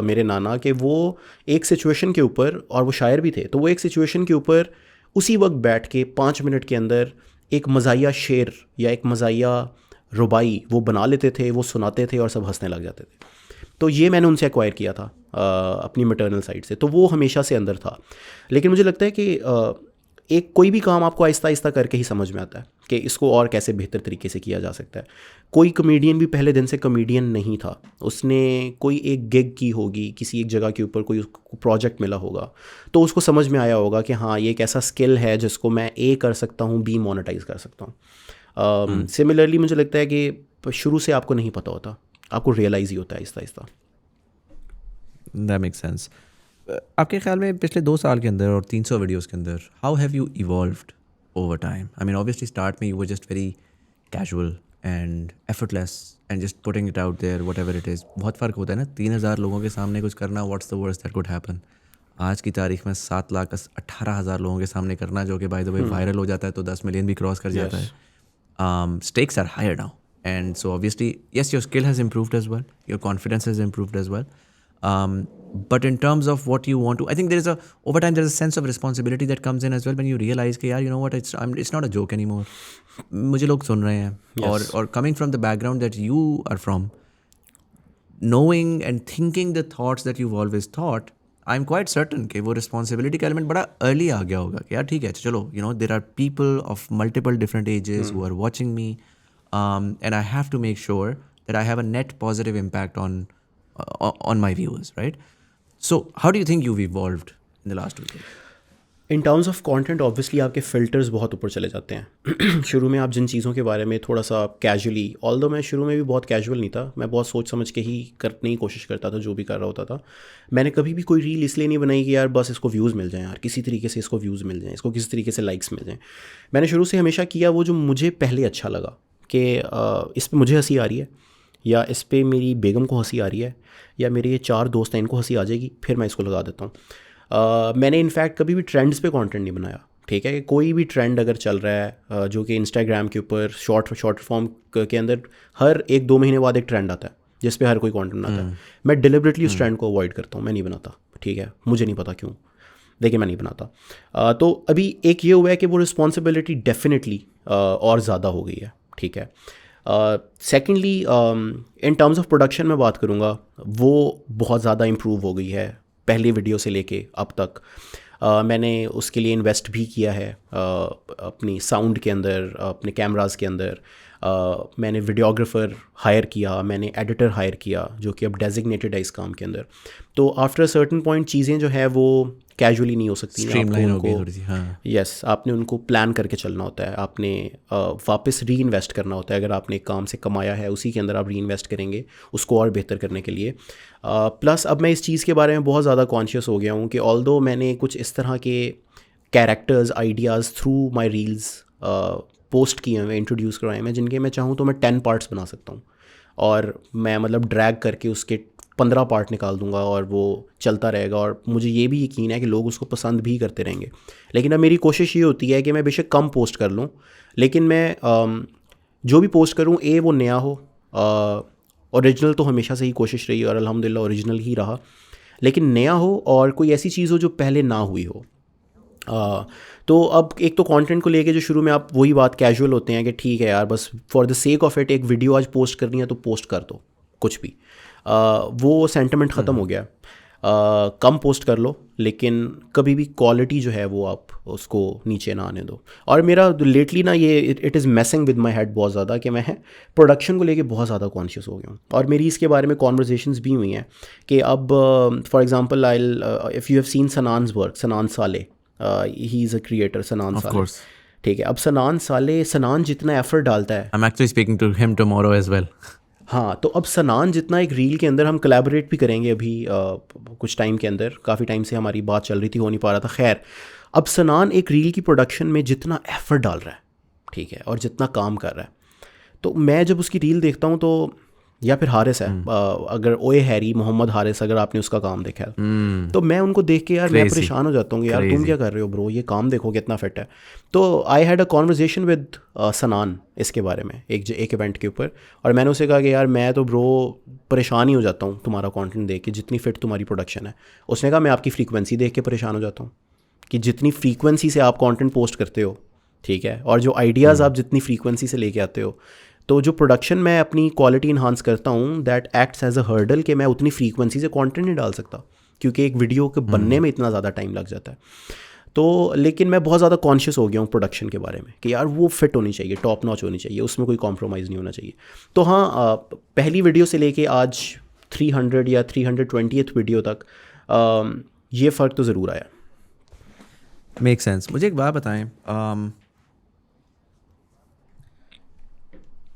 मेरे नाना, कि वो एक सिचुएशन के ऊपर, और वो शायर भी थे, तो वो एक सिचुएशन के ऊपर उसी वक्त बैठ के 5 मिनट के अंदर एक मज़ाहिया शेर या एक मज़ाहिया रुबाई वो बना लेते थे, वो सुनाते थे और सब हंसने लग जाते थे। तो ये मैंने उनसे एक्वायर किया था अपनी मैटरनल साइड से, तो वो हमेशा से अंदर था। लेकिन मुझे लगता है कि एक कोई भी काम आपको आहिस्ता आहिस्ता करके ही समझ में आता है कि इसको और कैसे बेहतर तरीके से किया जा सकता है। कोई कॉमेडियन भी पहले दिन से कॉमेडियन नहीं था, उसने कोई एक गिग की होगी, किसी एक जगह के ऊपर कोई प्रोजेक्ट मिला होगा, तो उसको समझ में आया होगा कि हाँ ये एक ऐसा स्किल है जिसको मैं ए कर सकता हूँ, बी मोनेटाइज कर सकता हूँ। सिमिलरली मुझे लगता है कि शुरू से आपको नहीं पता होता, आपको रियलाइज़ ही होता है Aahista Aahista. That makes sense. आपके ख्याल में पिछले 2 साल के अंदर और 300 वीडियोस के अंदर how have you evolved over time? I mean obviously start में you were just very casual and effortless and just putting it out there whatever it is. बहुत फ़र्क होता है ना, 3000 लोगों के सामने कुछ करना, what's the worst that could happen. आज की तारीख में 7,18,000 लोगों के सामने करना, जो कि बाय द वे वायरल हो जाता है तो 10 मिलियन भी क्रॉस कर जाता है। Stakes are higher now, and so obviously yes, your skill has improved as well, your confidence has improved as well. But in terms of what you want to, I think over time there's a sense of responsibility that comes in as well when you realize कि यार you know what, it's not a joke anymore. मुझे लोग सुन रहे हैं, और coming from the background that you are from, knowing and thinking the thoughts that you've always thought, I'm quite certain कि वो responsibility का element बड़ा early आ गया होगा कि यार ठीक है चलो, you know, there are people of multiple different ages who are watching me, and I have to make sure that I have a net positive impact on my viewers, right? So how do you think you've evolved in the last 2 years? In terms of content obviously आपके फ़िल्टर्स बहुत ऊपर चले जाते हैं। शुरू में आप जिन चीज़ों के बारे में थोड़ा सा कैजुअली, ऑल्दो मैं शुरू में भी बहुत कैजुअल नहीं था, मैं बहुत सोच समझ के ही करने की कोशिश करता था जो भी कर रहा होता था। मैंने कभी भी कोई रील इसलिए नहीं बनाई कि यार बस इसको व्यूज़ मिल जाएँ, यार किसी तरीके से इसको व्यूज़ मिल जाएँ, इसको किसी तरीके से लाइक्स मिल जाएँ। मैंने शुरू से हमेशा किया वो जो मुझे पहले अच्छा लगा, कि इस पर मुझे हंसी आ रही है, या इस पर मेरी बेगम को हंसी आ रही है, या मेरे ये 4 दोस्त हैं इनको हंसी आ जाएगी, फिर मैं इसको लगा देता हूँ। मैंने इनफैक्ट कभी भी ट्रेंड्स पे कंटेंट नहीं बनाया, ठीक है। कि कोई भी ट्रेंड अगर चल रहा है जो कि इंस्टाग्राम के ऊपर शॉर्ट फॉर्म के अंदर हर 1-2 महीने बाद एक ट्रेंड आता है जिस पे हर कोई कंटेंट बनाता है, मैं डिलिबरेटली उस ट्रेंड को अवॉइड करता हूँ, मैं नहीं बनाता, ठीक है। मुझे नहीं पता क्यों, देखिए मैं नहीं बनाता। तो अभी एक ये हुआ है कि वो रिस्पॉन्सिबिलिटी डेफिनेटली और ज़्यादा हो गई है, ठीक है। Secondly in terms of production में बात करूँगा, वो बहुत ज़्यादा इम्प्रूव हो गई है पहली वीडियो से लेके अब तक। मैंने उसके लिए इन्वेस्ट भी किया है अपनी साउंड के अंदर, अपने कैमरास के अंदर। मैंने वीडियोग्राफर हायर किया, मैंने एडिटर हायर किया जो कि अब डेजिग्नेटेड है इस काम के अंदर। तो आफ्टर सर्टन पॉइंट चीज़ें जो है वो कैजुअली नहीं हो सकती, स्ट्रीमलाइन हो गई थोड़ी सी। हाँ, यस, आपने उनको प्लान करके चलना होता है, आपने वापस री इन्वेस्ट करना होता है। अगर आपने एक काम से कमाया है उसी के अंदर आप री इन्वेस्ट करेंगे उसको और बेहतर करने के लिए। प्लस अब मैं इस चीज़ के बारे में बहुत ज़्यादा कॉन्शियस हो गया हूँ कि ऑल्दो मैंने कुछ इस तरह के characters ideas through my reels post किए हुए, इंट्रोड्यूस करवाए हैं, जिनके मैं चाहूँ तो मैं 10 पार्ट्स बना सकता हूँ और मैं मतलब ड्रैग करके उसके 15 पार्ट निकाल दूंगा और वो चलता रहेगा। और मुझे ये भी यकीन है कि लोग उसको पसंद भी करते रहेंगे। लेकिन अब मेरी कोशिश ये होती है कि मैं बेशक कम पोस्ट कर लूँ, लेकिन मैं जो भी पोस्ट करूँ वो नया हो। ओरिजिनल तो हमेशा से ही कोशिश रही और अल्हम्दुलिल्लाह ओरिजिनल ही रहा, लेकिन नया हो और कोई ऐसी चीज़ हो जो पहले ना हुई हो। तो अब एक तो कंटेंट को लेके जो शुरू में आप वही बात कैजुअल होते हैं कि ठीक है यार बस for the sake of it एक वीडियो आज पोस्ट करनी है तो पोस्ट कर दो कुछ भी, वो सेंटिमेंट ख़त्म हो गया। कम पोस्ट कर लो लेकिन कभी भी क्वालिटी जो है वो आप उसको नीचे ना आने दो। और मेरा लेटली ना ये it is messing with my head बहुत ज़्यादा कि मैं प्रोडक्शन को लेके बहुत ज़्यादा कॉन्शियस हो गया हूँ। और मेरी इसके बारे में कॉन्वर्जेशंस भी हुई हैं कि अब for example if you have seen Sanan's work, Sanan Saleh, he is a creator, सनान साले, ठीक है। अब सनान जितना एफर्ट डालता है, I am actually speaking to him tomorrow as well. हाँ, तो अब सनान जितना एक रील के अंदर हम कोलैबोरेट भी करेंगे अभी कुछ टाइम के अंदर, काफ़ी टाइम से हमारी बात चल रही थी, हो नहीं पा रहा था। खैर, अब सनान एक रील की प्रोडक्शन में जितना एफर्ट डाल रहा है, ठीक है, और जितना काम कर रहा है, तो मैं जब उसकी रील देखता हूँ तो, या फिर हारिस है, अगर ओए हैरी मोहम्मद हारिस, अगर आपने उसका काम देखा है तो मैं उनको देख के यार मैं परेशान हो जाता हूँ कि यार तुम क्या कर रहे हो ब्रो, ये काम देखो कितना फिट है। तो I had a conversation with सनान इसके बारे में एक इवेंट के ऊपर, और मैंने उसे कहा कि यार मैं तो ब्रो परेशान ही हो जाता हूँ तुम्हारा कंटेंट देख के, जितनी फिट तुम्हारी प्रोडक्शन है। उसने कहा मैं आपकी फ्रीक्वेंसी देख के परेशान हो जाता हूँ कि जितनी फ्रीक्वेंसी से आप कंटेंट पोस्ट करते हो, ठीक है, और जो आइडियाज़ आप जितनी फ्रीक्वेंसी से लेके आते हो, तो जो प्रोडक्शन मैं अपनी क्वालिटी इन्हांस करता हूँ that acts as a hurdle कि मैं उतनी फ्रीक्वेंसी से कंटेंट नहीं डाल सकता क्योंकि एक वीडियो के बनने में इतना ज़्यादा टाइम लग जाता है। तो लेकिन मैं बहुत ज़्यादा कॉन्शियस हो गया हूँ प्रोडक्शन के बारे में कि यार वो फिट होनी चाहिए, टॉप नॉच होनी चाहिए, उसमें कोई कॉम्प्रोमाइज़ नहीं होना चाहिए। तो हाँ, पहली वीडियो से लेके आज 300 या 320th वीडियो तक ये फ़र्क तो ज़रूर आया। Make sense. मुझे एक बात बताएं,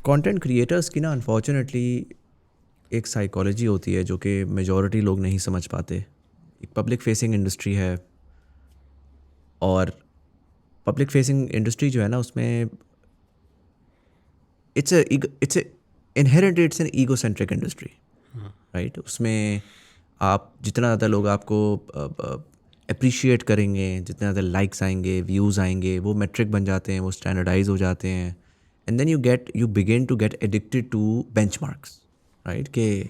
कंटेंट क्रिएटर्स की ना अनफॉर्चुनेटली एक साइकोलॉजी होती है जो कि मेजॉरिटी लोग नहीं समझ पाते। एक पब्लिक फेसिंग इंडस्ट्री है और पब्लिक फेसिंग इंडस्ट्री जो है ना उसमें it's inherently it's an egocentric industry, right. उसमें आप जितना ज़्यादा लोग आपको अप्रिशिएट करेंगे, जितने ज़्यादा लाइक्स आएंगे, व्यूज़ आएंगे, वो मेट्रिक बन जाते हैं, वो स्टैंडर्डाइज हो जाते हैं। And then you begin to get addicted to benchmarks, right? कि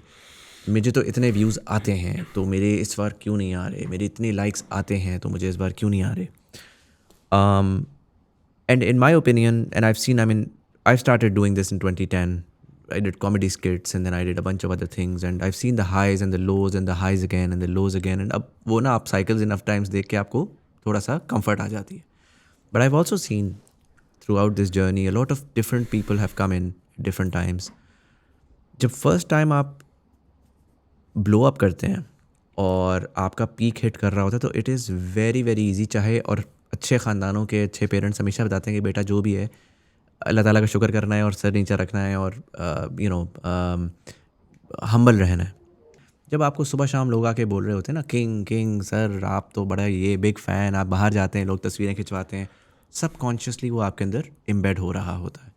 मुझे तो इतने व्यूज़ आते हैं तो मेरे इस बार क्यों नहीं आ रहे, मेरे इतने लाइक्स आते हैं तो मुझे इस बार क्यों नहीं आ रहे। And in my opinion, and I've started doing this in 2010. I did comedy skits and then I did a bunch of other things and I've seen the highs and the lows and the highs again and the lows again, and अब वो ना आप cycles enough times देख के आपको थोड़ा सा comfort आ जाती है। But I've also seen throughout this journey a lot of different people have come in at different times. जब फर्स्ट टाइम आप ब्लो अप करते हैं और आपका पीक हिट कर रहा होता है तो it is very very easy, चाहे, और अच्छे ख़ानदानों के अच्छे पेरेंट्स हमेशा बताते हैं कि बेटा जो भी है अल्लाह ताला का शुक्र करना है और सर नीचा रखना है और हम्बल रहना है। जब आपको सुबह शाम लोग आके बोल रहे होते हैं ना किंग सर आप तो बड़ा ये बिग फ़ैन, आप बाहर जाते हैं, लोग तस्वीरें खिंचवाते हैं, सब कॉन्शियसली वो आपके अंदर एम्बेड हो रहा होता है।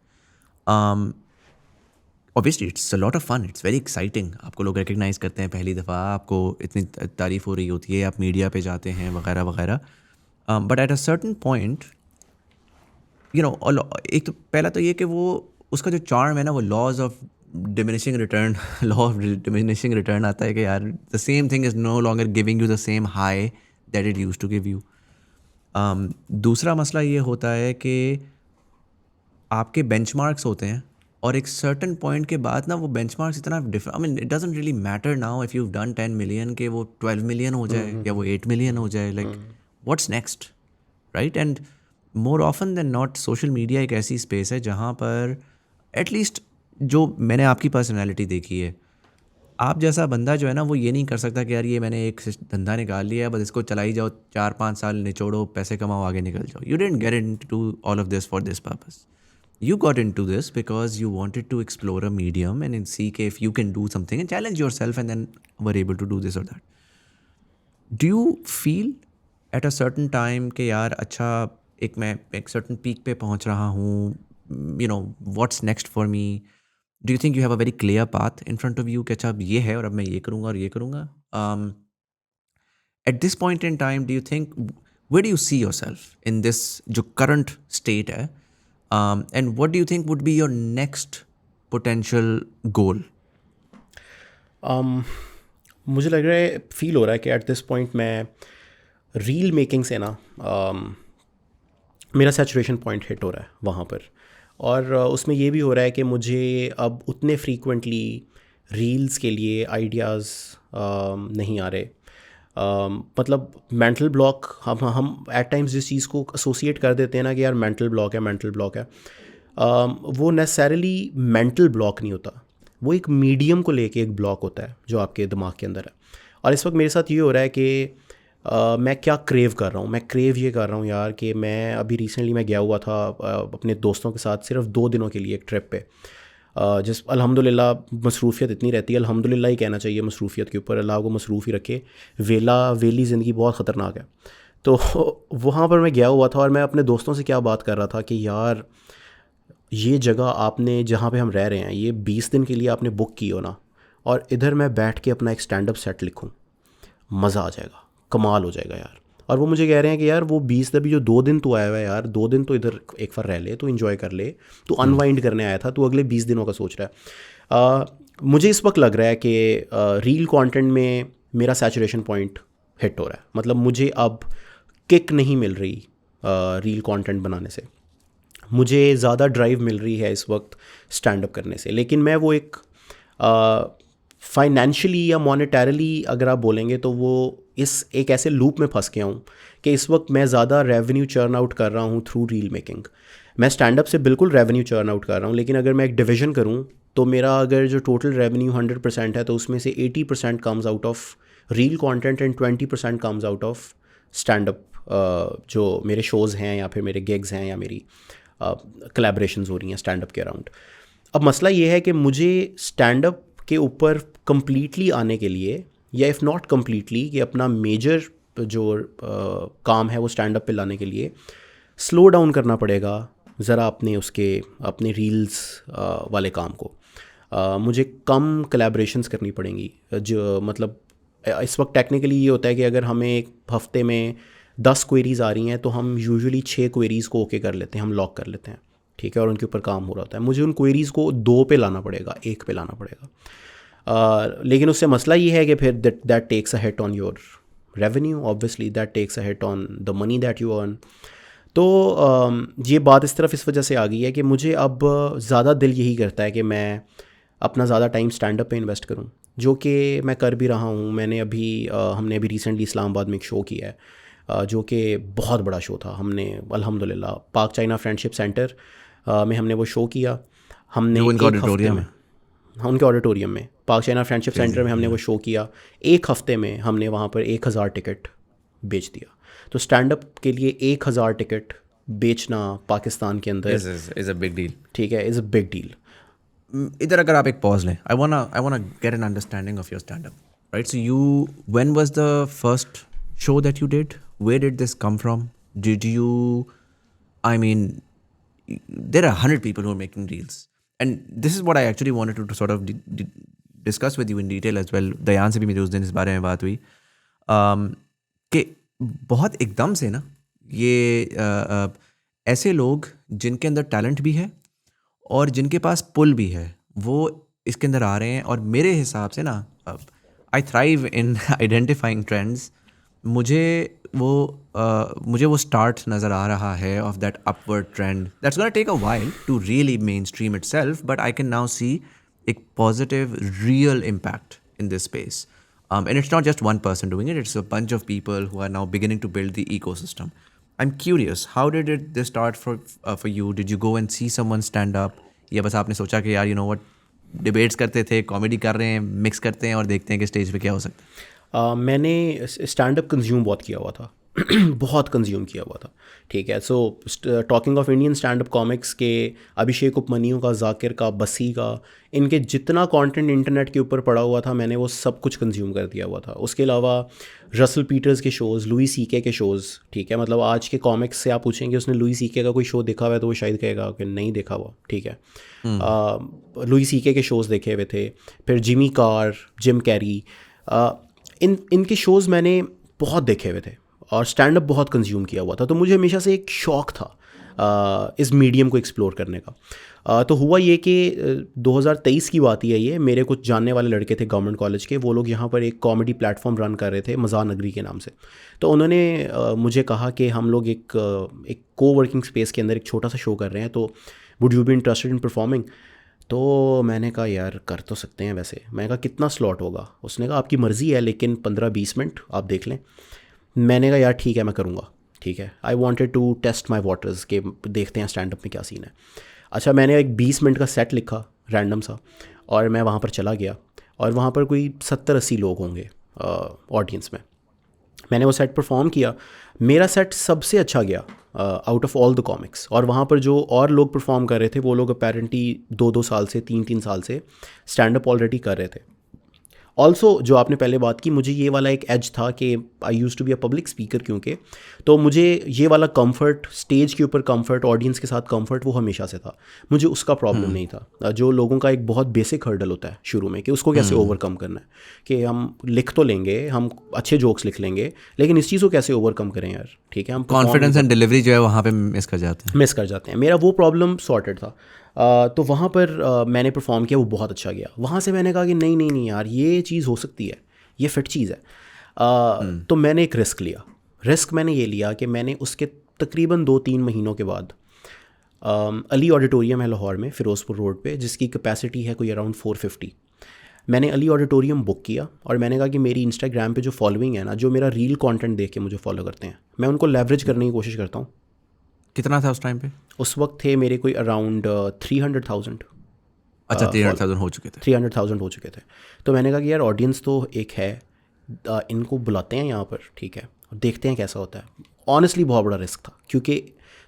Obviously it's a lot of fun, it's very exciting. आपको लोग रिकग्नाइज़ करते हैं पहली दफ़ा, आपको इतनी तारीफ़ हो रही होती है, आप मीडिया पे जाते हैं वगैरह वगैरह। But at a certain point एक तो पहला तो ये कि वो उसका जो चार्म है ना, वो लॉज ऑफ डिमिनिशिंग रिटर्न आता है कि यार the same thing is no longer giving you the same high that it used to give you. दूसरा मसला ये होता है कि आपके बेंचमार्क्स होते हैं और एक सर्टन पॉइंट के बाद ना वो बेंचमार्क्स इतना different, I mean it doesn't really matter now if you done 10 million के वो 12 मिलियन हो जाए या वो 8 मिलियन हो जाए, like what's next, right? And more often than not social media एक ऐसी स्पेस है जहाँ पर एटलीस्ट जो मैंने आपकी पर्सनैलिटी देखी है, आप जैसा बंदा जो है ना वो ये नहीं कर सकता कि यार ये मैंने एक धंधा निकाल लिया है बस इसको चलाई जाओ, 4-5 साल निचोड़ो, पैसे कमाओ, आगे निकल जाओ. You didn't get into all of this for this purpose. You got into this because you wanted to explore a medium and see if you can do something and challenge yourself, and then were able to do this or that. Do you feel at a certain time कि यार अच्छा मैं एक certain peak पे पहुंच रहा हूँ, you know, what's next for me? Do you think you have a very clear path in front of you कि अच्छा अब ये है और अब मैं ये करूँगा और ये करूँगा? At this point in time, do you think, where do you see yourself in this जो current state है? And what do you think would be your next potential goal? मुझे लग रहा है, फील हो रहा है कि एट दिस पॉइंट मैं रील मेकिंग से ना मेरा सैचुरेशन पॉइंट हिट हो रहा है वहाँ पर. और उसमें ये भी हो रहा है कि मुझे अब उतने फ्रीक्वेंटली रील्स के लिए आइडियाज़ नहीं आ रहे. मतलब मेंटल ब्लॉक हम एट टाइम्स जिस चीज़ को एसोसिएट कर देते हैं ना कि यार मेंटल ब्लॉक है, वो नेसेसरली मेंटल ब्लॉक नहीं होता, वो एक मीडियम को लेके एक ब्लॉक होता है जो आपके दिमाग के अंदर है. और इस वक्त मेरे साथ ये हो रहा है कि मैं क्या क्रेव कर रहा हूँ. मैं क्रेव ये कर रहा हूँ यार कि मैं अभी रिसेंटली मैं गया हुआ था अपने दोस्तों के साथ सिर्फ 2 दिनों के लिए एक ट्रिप पे. जिस अल्हम्दुलिल्लाह मसरूफ़ियत इतनी रहती है, अल्हम्दुलिल्लाह ही कहना चाहिए मसरूफ़ियत के ऊपर, अल्लाह को मसरूफ़ ही रखे. वेली ज़िंदगी बहुत ख़तरनाक है. तो वहाँ पर मैं गया हुआ था और मैं अपने दोस्तों से क्या बात कर रहा था कि यार ये जगह आपने जहाँ पे हम रह रहे हैं ये 20 दिन के लिए आपने बुक की हो ना, और इधर मैं बैठ के अपना एक स्टैंड अप सेट लिखूँ, मज़ा आ जाएगा, कमाल हो जाएगा यार. और वो मुझे कह रहे हैं कि यार वो 20 अभी जो 2 दिन तो आया हुआ है यार, 2 दिन तो इधर एक बार रह ले, तो इन्जॉय कर ले, तो अनवाइंड करने आया था, तो अगले 20 दिनों का सोच रहा है. मुझे इस वक्त लग रहा है कि रील कंटेंट में मेरा सैचुरेशन पॉइंट हिट हो रहा है. मतलब मुझे अब किक नहीं मिल रही रील कंटेंट बनाने से, मुझे ज़्यादा ड्राइव मिल रही है इस वक्त स्टैंड अप करने से. लेकिन मैं वो एक फाइनेंशियली या मॉनेटरली अगर आप बोलेंगे तो वो इस एक ऐसे लूप में फंस गया हूँ कि इस वक्त मैं ज़्यादा रेवेन्यू चर्न आउट कर रहा हूँ थ्रू रील मेकिंग. मैं स्टैंड अप से बिल्कुल रेवेन्यू चर्न आउट कर रहा हूँ, लेकिन अगर मैं एक डिवीज़न करूँ तो मेरा अगर जो टोटल रेवेन्यू 100% है तो उसमें से 80% comes out of reel content and 20% comes out of stand up, जो मेरे शोज़ हैं या फिर मेरे गिग्स हैं या मेरी कोलैबोरेशंस हो रही हैं स्टैंड अप के अराउंड. अब मसला ये है कि मुझे स्टैंड अप के ऊपर कम्प्लीटली आने के लिए, या इफ़ नॉट कम्प्लीटली कि अपना मेजर जो काम है वो स्टैंड अप पे लाने के लिए स्लो डाउन करना पड़ेगा ज़रा अपने रील्स वाले काम को. मुझे कम कोलैबोरेशंस करनी पड़ेंगी. जो मतलब इस वक्त टेक्निकली ये होता है कि अगर हमें एक हफ्ते में 10 क्वेरीज़ आ रही हैं तो हम यूजुअली 6 क्वेरीज़ को ओके कर लेते हैं, हम लॉक कर लेते हैं, ठीक है, और उनके ऊपर काम हो रहा होता है. मुझे उन क्वेरीज़ को 2 पे लाना पड़ेगा, 1 पे लाना पड़ेगा. लेकिन उससे मसला ये है कि फिर that takes a hit on your revenue, obviously that takes a hit on the money that you earn. तो ये बात इस तरफ इस वजह से आ गई है कि मुझे अब ज़्यादा दिल यही करता है कि मैं अपना ज़्यादा टाइम स्टैंड अप पे इन्वेस्ट करूं, जो कि मैं कर भी रहा हूं. हमने अभी रिसेंटली इस्लामाबाद में एक शो किया है जो कि बहुत बड़ा शो था. हमने अल्हम्दुलिल्लाह पाक चाइना फ्रेंडशिप सेंटर में हमने वो शो किया. हमने उनके ऑडिटोरियम में पाक चाइना फ्रेंडशिप सेंटर में हमने वो शो किया. 1 हफ्ते में हमने वहाँ पर 1000 टिकट बेच दिया. तो स्टैंड अप के लिए 1000 टिकट बेचना पाकिस्तान के अंदर is a big deal. ठीक है, इज़ अ बिग डील. इधर अगर आप एक पॉज लें, I wanna get an understanding of your stand up, right? So you, when was the first show that you did? Where did this come from? Did you, I mean, there are 100 people who are making reels, and this is what I actually wanted to sort of discuss with you in detail as well. दयान से भी मेरी उस दिन इस बारे में बात हुई कि बहुत एकदम से ना ये ऐसे लोग जिनके अंदर टैलेंट भी है और जिनके पास पुल भी है, वो इसके अंदर आ रहे हैं. और मेरे हिसाब से ना, I thrive in identifying trends. मुझे वो मुझे वो स्टार्ट नज़र आ रहा है of that upward trend that's gonna take a while to really mainstream itself, but I can now see एक positive real impact in this space. And it's not just one person doing it, it's a bunch of people who are now beginning to build the ecosystem. I'm curious, how did this start for you? Did you go and see someone stand up? या बस आपने सोचा कि यार you know what, debates करते थे, कॉमेडी कर रहे हैं, मिक्स करते हैं और देखते हैं कि स्टेज पे क्या हो सकता है? मैंने स्टैंड अप कंज्यूम बहुत किया हुआ था बहुत कंज्यूम किया हुआ था, ठीक है. So talking of Indian stand up comics के अभिषेक उपमन्यु का, जाकिर का, बसी का, इनके जितना कंटेंट इंटरनेट के ऊपर पड़ा हुआ था मैंने वो सब कुछ कंज्यूम कर दिया हुआ था. उसके अलावा रसल पीटर्स के शोज़, लुई सीके के शोज़, ठीक है. मतलब आज के कॉमिक्स से आप पूछेंगे उसने लुई सीके का कोई शो देखा हुआ है तो वो शायद कहेगा कि नहीं देखा हुआ, ठीक है. लुई सीके के शोज़ देखे हुए थे. फिर जिमी कार, जिम कैरी, इनके शोज़ मैंने बहुत देखे हुए थे और स्टैंड अप बहुत कंज्यूम किया हुआ था. तो मुझे हमेशा से एक शौक़ था इस मीडियम को एक्सप्लोर करने का. तो हुआ ये कि 2023 की बात ही है ये. मेरे कुछ जानने वाले लड़के थे गवर्नमेंट कॉलेज के, वो लोग यहाँ पर एक कॉमेडी प्लेटफॉर्म रन कर रहे थे मज़ा नगरी के नाम से. तो उन्होंने मुझे कहा कि हम लोग एक को वर्किंग स्पेस के अंदर एक छोटा सा शो कर रहे हैं, तो would you be interested in performing. तो मैंने कहा यार कर तो सकते हैं वैसे. मैंने कहा कितना स्लॉट होगा? उसने कहा आपकी मर्ज़ी है लेकिन 15-20 मिनट आप देख लें. मैंने कहा यार ठीक है मैं करूँगा, ठीक है. I wanted to test my waters के देखते हैं स्टैंड अप में क्या सीन है. अच्छा, मैंने एक 20 मिनट का सेट लिखा रैंडम सा और मैं वहाँ पर चला गया और वहाँ पर कोई 70-80 लोग होंगे ऑडियंस में. मैंने वो सेट परफॉर्म किया. मेरा सेट सबसे अच्छा गया out of all the comics. और वहाँ पर जो और लोग परफॉर्म कर रहे थे वो लोग अपेरेंटली 2-2 साल से 3-3 साल से स्टैंड अप ऑलरेडी कर रहे थे. ऑल्सो जो आपने पहले बात की, मुझे ये वाला एक एज था कि I use to be a public speaker, क्योंकि तो मुझे ये वाला कंफर्ट, स्टेज के ऊपर कंफर्ट, ऑडियंस के साथ कंफर्ट, वो हमेशा से था. मुझे उसका प्रॉब्लम नहीं था. जो लोगों का एक बहुत बेसिक हर्डल होता है शुरू में कि उसको कैसे ओवरकम करना है, कि हम लिख तो लेंगे, हम अच्छे जोक्स लिख लेंगे, लेकिन इस चीज़ को कैसे ओवरकम करें यार, ठीक है. हम कॉन्फिडेंस एंड डिलीवरी जो है वहाँ पे मिस कर जाते हैं. मेरा वो प्रॉब्लम सॉर्टेड था. तो वहाँ पर मैंने परफॉर्म किया, वो बहुत अच्छा गया. वहाँ से मैंने कहा कि नहीं यार ये चीज़ हो सकती है, ये फिट चीज़ है. तो मैंने एक रिस्क लिया. रिस्क मैंने ये लिया कि मैंने उसके तकरीबन 2-3 महीनों के बाद अली ऑडिटोरियम है लाहौर में, फ़िरोज़पुर रोड पे, जिसकी कैपेसिटी है कोई अराउंड 450. मैंने अली ऑडिटोरियम बुक किया और मैंने कहा कि मेरी इंस्टाग्राम पे जो फॉलोइंग है ना, जो मेरा रील कंटेंट देख के मुझे फॉलो करते हैं, मैं उनको लेवरेज करने की कोशिश करता हूँ. कितना था उस टाइम पे? उस वक्त थे मेरे कोई अराउंड 300,000. अच्छा, 300,000 हो चुके थे. 300,000 हो चुके थे. तो मैंने कहा कि यार ऑडियंस तो एक है, इनको बुलाते हैं यहाँ पर, ठीक है, देखते हैं कैसा होता है. ऑनेस्टली बहुत बड़ा रिस्क था, क्योंकि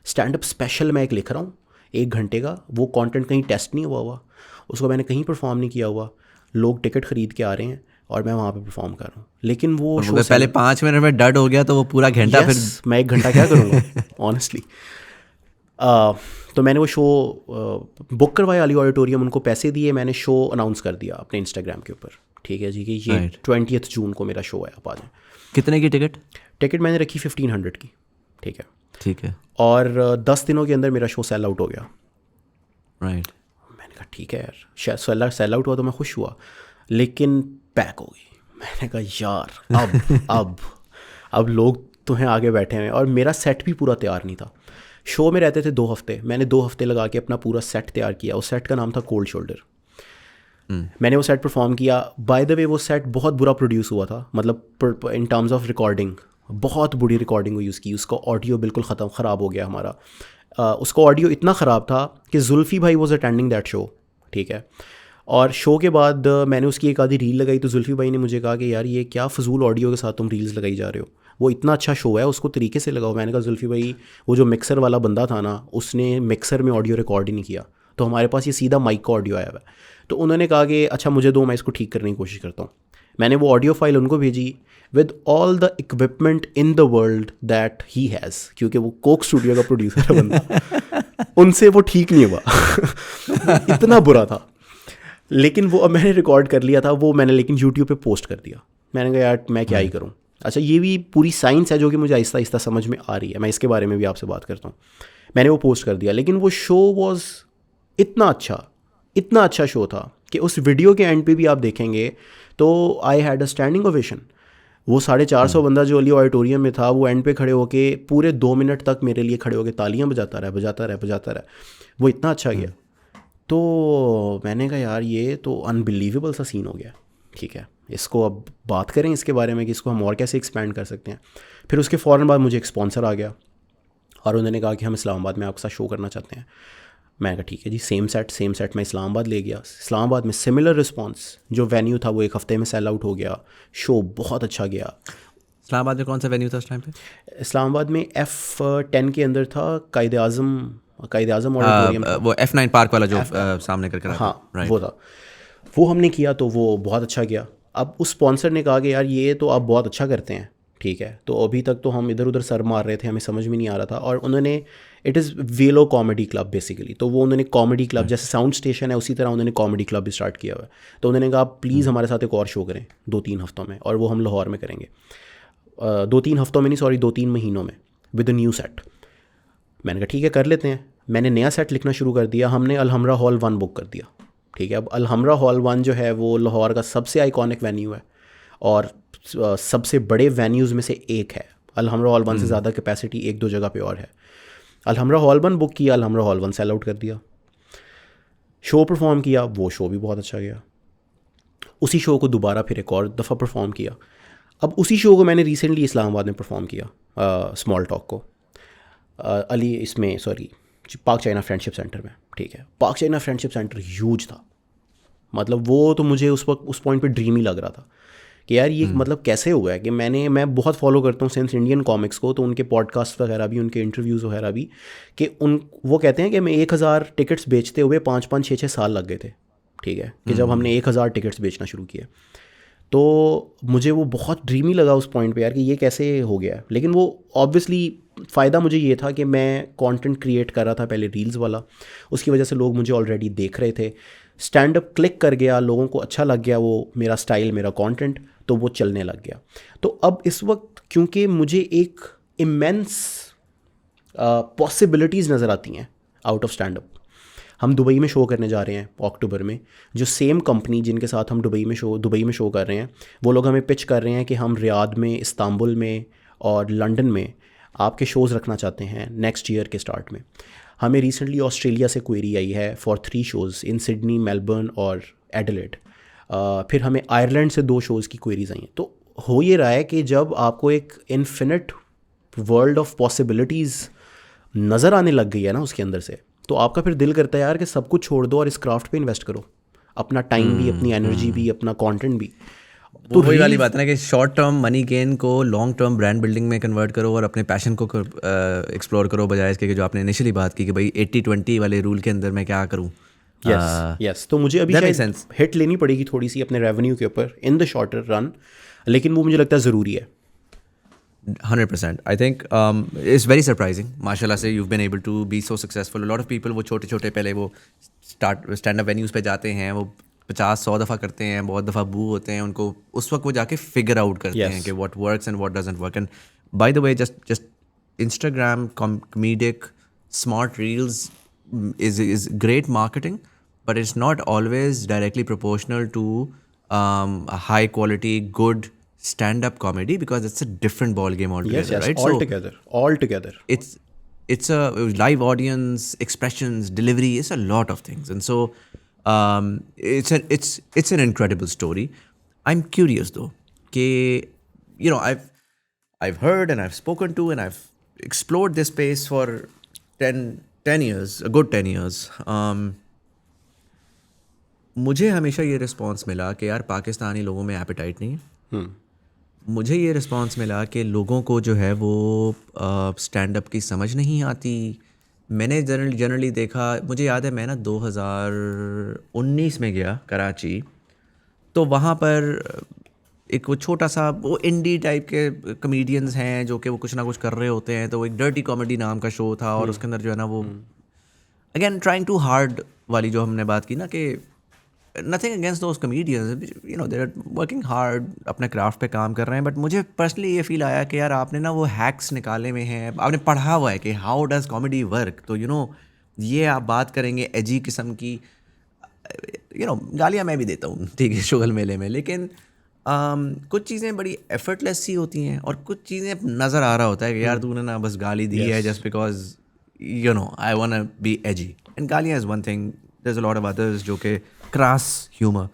स्टैंड अप स्पेशल मैं एक लिख रहा हूँ 1 घंटे का, वो कंटेंट कहीं टेस्ट नहीं हुआ, उसको मैंने कहीं परफॉर्म नहीं किया हुआ. लोग टिकट ख़रीद के आ रहे हैं और मैं वहाँ पे परफॉर्म कर रहा हूँ. लेकिन वो शो पहले 5 मिनट में डड हो गया तो वो पूरा घंटा फिर मैं 1 घंटा क्या करूँगा ऑनेस्टली. तो मैंने वो शो बुक करवाया अली ऑडिटोरियम, उनको पैसे दिए, मैंने शो अनाउंस कर दिया अपने इंस्टाग्राम के ऊपर, ठीक है जी, कि ये 20 जून को मेरा शो है, आप आ जाएं. कितने की टिकट मैंने रखी 1500 की, ठीक है. और 10 दिनों के अंदर मेरा शो सेल आउट हो गया. राइट. मैंने कहा ठीक है यार, शायद सेल आउट हुआ तो मैं खुश हुआ, लेकिन पैक हो गई. मैंने कहा यार अब लोग तो हैं आगे बैठे हैं, और मेरा सेट भी पूरा तैयार नहीं था. शो में रहते थे 2 हफ्ते, मैंने 2 हफ्ते लगा के अपना पूरा सेट तैयार किया. उस सेट का नाम था कोल्ड शोल्डर. मैंने वो सेट परफॉर्म किया. बाय द वे वो सेट बहुत बुरा प्रोड्यूस हुआ था, मतलब इन टर्म्स ऑफ रिकॉर्डिंग बहुत बुरी रिकॉर्डिंग हुई उसकी. उसका ऑडियो बिल्कुल ख़राब हो गया हमारा. उसका ऑडियो इतना ख़राब था कि जुल्फ़ी भाई वॉज अटेंडिंग दैट शो, ठीक है. और शो के बाद मैंने उसकी एक आधी रील लगाई तो जुल्फ़ी भाई ने मुझे कहा कि यार ये क्या फजूल ऑडियो के साथ तुम रील्स लगाई जा रहे हो, वो इतना अच्छा शो है, उसको तरीके से लगाओ. मैंने कहा जुल्फ़ी भाई, वो जो मिक्सर वाला बंदा था ना, उसने मिक्सर में ऑडियो रिकॉर्ड ही नहीं किया, तो हमारे पास ये सीधा माइक का ऑडियो आया हुआ है. तो उन्होंने कहा कि अच्छा मुझे दो, मैं इसको ठीक करने की कोशिश करता हूँ. मैंने वो ऑडियो फाइल उनको भेजी with all the equipment in the world that he has, क्योंकि वो कोक स्टूडियो का प्रोड्यूसर है बंदा. उनसे वो ठीक नहीं हुआ इतना बुरा था. लेकिन वो अब मैंने रिकॉर्ड कर लिया था वो, मैंने लेकिन यूट्यूब पे पोस्ट कर दिया. मैंने कहा यार मैं क्या ही करूँ. अच्छा, ये भी पूरी साइंस है जो कि मुझे आहिस्ता आहिस्ता समझ में आ रही है, मैं इसके बारे में भी आपसे बात करता हूँ. मैंने वो पोस्ट कर दिया, लेकिन वो शो वॉज इतना अच्छा शो था कि उस वीडियो के एंड पे भी आप देखेंगे तो I had a standing ovation. वो 450 बंदा जो अली ऑडिटोरियम में था, वो एंड पे खड़े होके पूरे 2 मिनट तक मेरे लिए खड़े होके तालियां बजाता रहा। वो इतना अच्छा गया। तो मैंने कहा यार ये तो अनबिलीवेबल सा सीन हो गया, ठीक है, इसको अब बात करें इसके बारे में कि इसको हम और कैसे एक्सपैंड कर सकते हैं। फिर उसके फ़ौरन बाद मुझे एक स्पॉन्सर आ गया और उन्होंने कहा कि हम इस्लामाबाद में आपके साथ शो करना चाहते हैं। मैं कहा ठीक है जी, सेम सेट मैं इस्लामाबाद ले गया। इस्लामाबाद में सिमिलर रिस्पांस, जो वेन्यू था वो 1 हफ्ते में सेल आउट हो गया, शो बहुत अच्छा गया। इस्लामाबाद में कौन सा वेन्यू था उस टाइम पे? इस्लामाबाद में F10 के अंदर था कायद आज़म ऑडिटोरियम, वो F9 पार्क वाला जो सामने करके रहा था। हाँ Right. वो था, वो हमने किया तो वो बहुत अच्छा गया। अब उस स्पॉन्सर ने कहा कि यार ये तो आप बहुत अच्छा करते हैं, ठीक है। तो अभी तक तो हम इधर उधर सर मार रहे थे, हमें समझ में नहीं आ रहा था। और उन्होंने, इट इज़ वेलो कॉमेडी क्लब बेसिकली, तो वो उन्होंने कॉमेडी क्लब जैसे साउंड स्टेशन है उसी तरह उन्होंने कॉमेडी क्लब भी स्टार्ट किया हुआ है। तो उन्होंने कहा प्लीज़ हमारे साथ एक और शो करें 2-3 हफ्तों में, और वो हम लाहौर में करेंगे। 2-3 हफ्तों में नहीं, सॉरी 2-3 महीनों में, विद अ न्यू सेट। मैंने कहा ठीक है कर लेते हैं। मैंने नया सेट लिखना शुरू कर दिया। हमने अलहमरा हॉल 1 बुक कर दिया, ठीक है। अब अलहमरा हॉल 1 जो है वो लाहौर का सबसे आइकॉनिक वेन्यू है और सबसे बड़े वेन्यूज़ में से एक है। अलहमरा हॉल 1 से ज़्यादा कैपेसिटी 1-2 जगह पे और है। अलहमरा हॉल 1 बुक किया, अलहमरा हॉल 1 सेल आउट कर दिया। शो परफॉर्म किया, वो शो भी बहुत अच्छा गया। उसी शो को दोबारा फिर एक और दफ़ा परफॉर्म किया। अब उसी शो को मैंने रिसेंटली इस्लामाबाद में परफॉर्म किया, स्मॉल टॉक को पार्क चाइना फ्रेंडशिप सेंटर में, ठीक है। Park China friendship centre huge था, मतलब वो तो मुझे उस वक्त उस पॉइंट पे ड्रीम ही लग रहा था कि यार ये मतलब कैसे हुआ है कि मैं बहुत फॉलो करता हूँ सिंस इंडियन कॉमिक्स को, तो उनके पॉडकास्ट वगैरह भी, उनके इंटरव्यूज़ वगैरह भी, कि वो कहते हैं कि हमें 1000 टिकट्स बेचते हुए 5-5, 6-6 साल लग गए थे, ठीक है, कि जब हमने 1000 टिकट्स बेचना शुरू किया। तो मुझे वो बहुत ड्रीमी लगा उस पॉइंट पे यार कि ये कैसे हो गया। लेकिन वो ऑब्वियसली फ़ायदा मुझे ये था कि मैं कंटेंट क्रिएट कर रहा था पहले रील्स वाला, उसकी वजह से लोग मुझे ऑलरेडी देख रहे थे। स्टैंड अप क्लिक कर गया, लोगों को अच्छा लग गया वो मेरा स्टाइल, मेरा कंटेंट, तो वो चलने लग गया। तो अब इस वक्त क्योंकि मुझे एक इमेंस पॉसिबिलिटीज़ नज़र आती हैं आउट ऑफ स्टैंड अप। हम दुबई में शो करने जा रहे हैं अक्टूबर में, जो सेम कंपनी जिनके साथ हम दुबई में शो कर रहे हैं, वो लोग हमें पिच कर रहे हैं कि हम रियाद में, इस्तांबुल में और लंदन में आपके शोज़ रखना चाहते हैं नेक्स्ट ईयर के स्टार्ट में। हमें रिसेंटली ऑस्ट्रेलिया से क्वेरी आई है for 3 shows in Sydney, Melbourne और एडिलेड। फिर हमें आयरलैंड से 2 शोज़ की क्वेरीज आई हैं। तो हो ये रहा है कि जब आपको एक इन्फिनिट वर्ल्ड ऑफ पॉसिबिलिटीज़ नज़र आने लग गई है ना उसके अंदर से, तो आपका फिर दिल करता है यार कि सब कुछ छोड़ दो और इस क्राफ्ट पे इन्वेस्ट करो, अपना टाइम भी, अपनी एनर्जी भी, अपना कंटेंट भी। तो वही वाली बात है ना कि शॉर्ट टर्म मनी गेन को लॉन्ग टर्म ब्रांड बिल्डिंग में कन्वर्ट करो और अपने पैशन को एक्सप्लोर करो, बजाय इसके कि जो आपने इनिशियली बात की कि भाई 80-20 वाले रूल के अंदर मैं क्या करूँ। यस तो मुझे अभी शायद हिट लेनी पड़ेगी थोड़ी सी अपने रेवेन्यू के ऊपर इन द शॉर्टर रन, लेकिन वो मुझे लगता है ज़रूरी है। 100%. I think it's very surprising. माशाल्लाह से you've been able to be so successful. A lot of people वो छोटे पहले वो stand up venues पे जाते हैं, वो 50-100 दफ़ा करते हैं, बहुत दफ़ा बू होते हैं, उनको उस वक्त वो जाके फिगर आउट करते हैं कि what works and what doesn't work. And by the way, just Instagram comedic smart reels is great marketing, but it's not always directly proportional to a high quality good stand-up comedy, because it's a different ball game altogether. Yes, right? Altogether. It's a live audience, expressions, delivery, it's a lot of things, and so it's an incredible story. I'm curious though, कि I've heard and I've spoken to and I've explored this space for 10 years, a good 10 years. मुझे हमेशा ये रिस्पॉन्स मिला कि यार पाकिस्तानी लोगों में एपेटाइट नहीं है। मुझे ये रिस्पॉन्स मिला कि लोगों को जो है वो स्टैंड अप की समझ नहीं आती। मैंने जनरली देखा, मुझे याद है मैं ना 2019 में गया कराची, तो वहाँ पर एक वो छोटा सा वो इंडी टाइप के कमेडियंस हैं जो कि वो कुछ ना कुछ कर रहे होते हैं, तो वो एक डर्टी कॉमेडी नाम का शो था और उसके अंदर जो है ना वो अगेन ट्राइंग टू हार्ड वाली जो हमने बात की ना कि nothing against those comedians, they are working hard, अपने क्राफ्ट पे काम कर रहे हैं, बट मुझे पर्सनली ये फील आया कि यार आपने ना वो हैक्स निकाले में हैं, आपने पढ़ा हुआ है कि हाउ डज कॉमेडी वर्क, तो ये आप बात करेंगे एजी किस्म की, गालियाँ मैं भी देता हूँ, ठीक है, शुगल मेले में, लेकिन कुछ चीज़ें बड़ी एफर्टलेस सी होती हैं और कुछ चीज़ें नज़र आ रहा होता है कि यार तूने ना बस गाली दी है just because you know I want to be edgy, and गालियाँ is one thing, there is a lot of others जो कि क्रास ह्यूमर.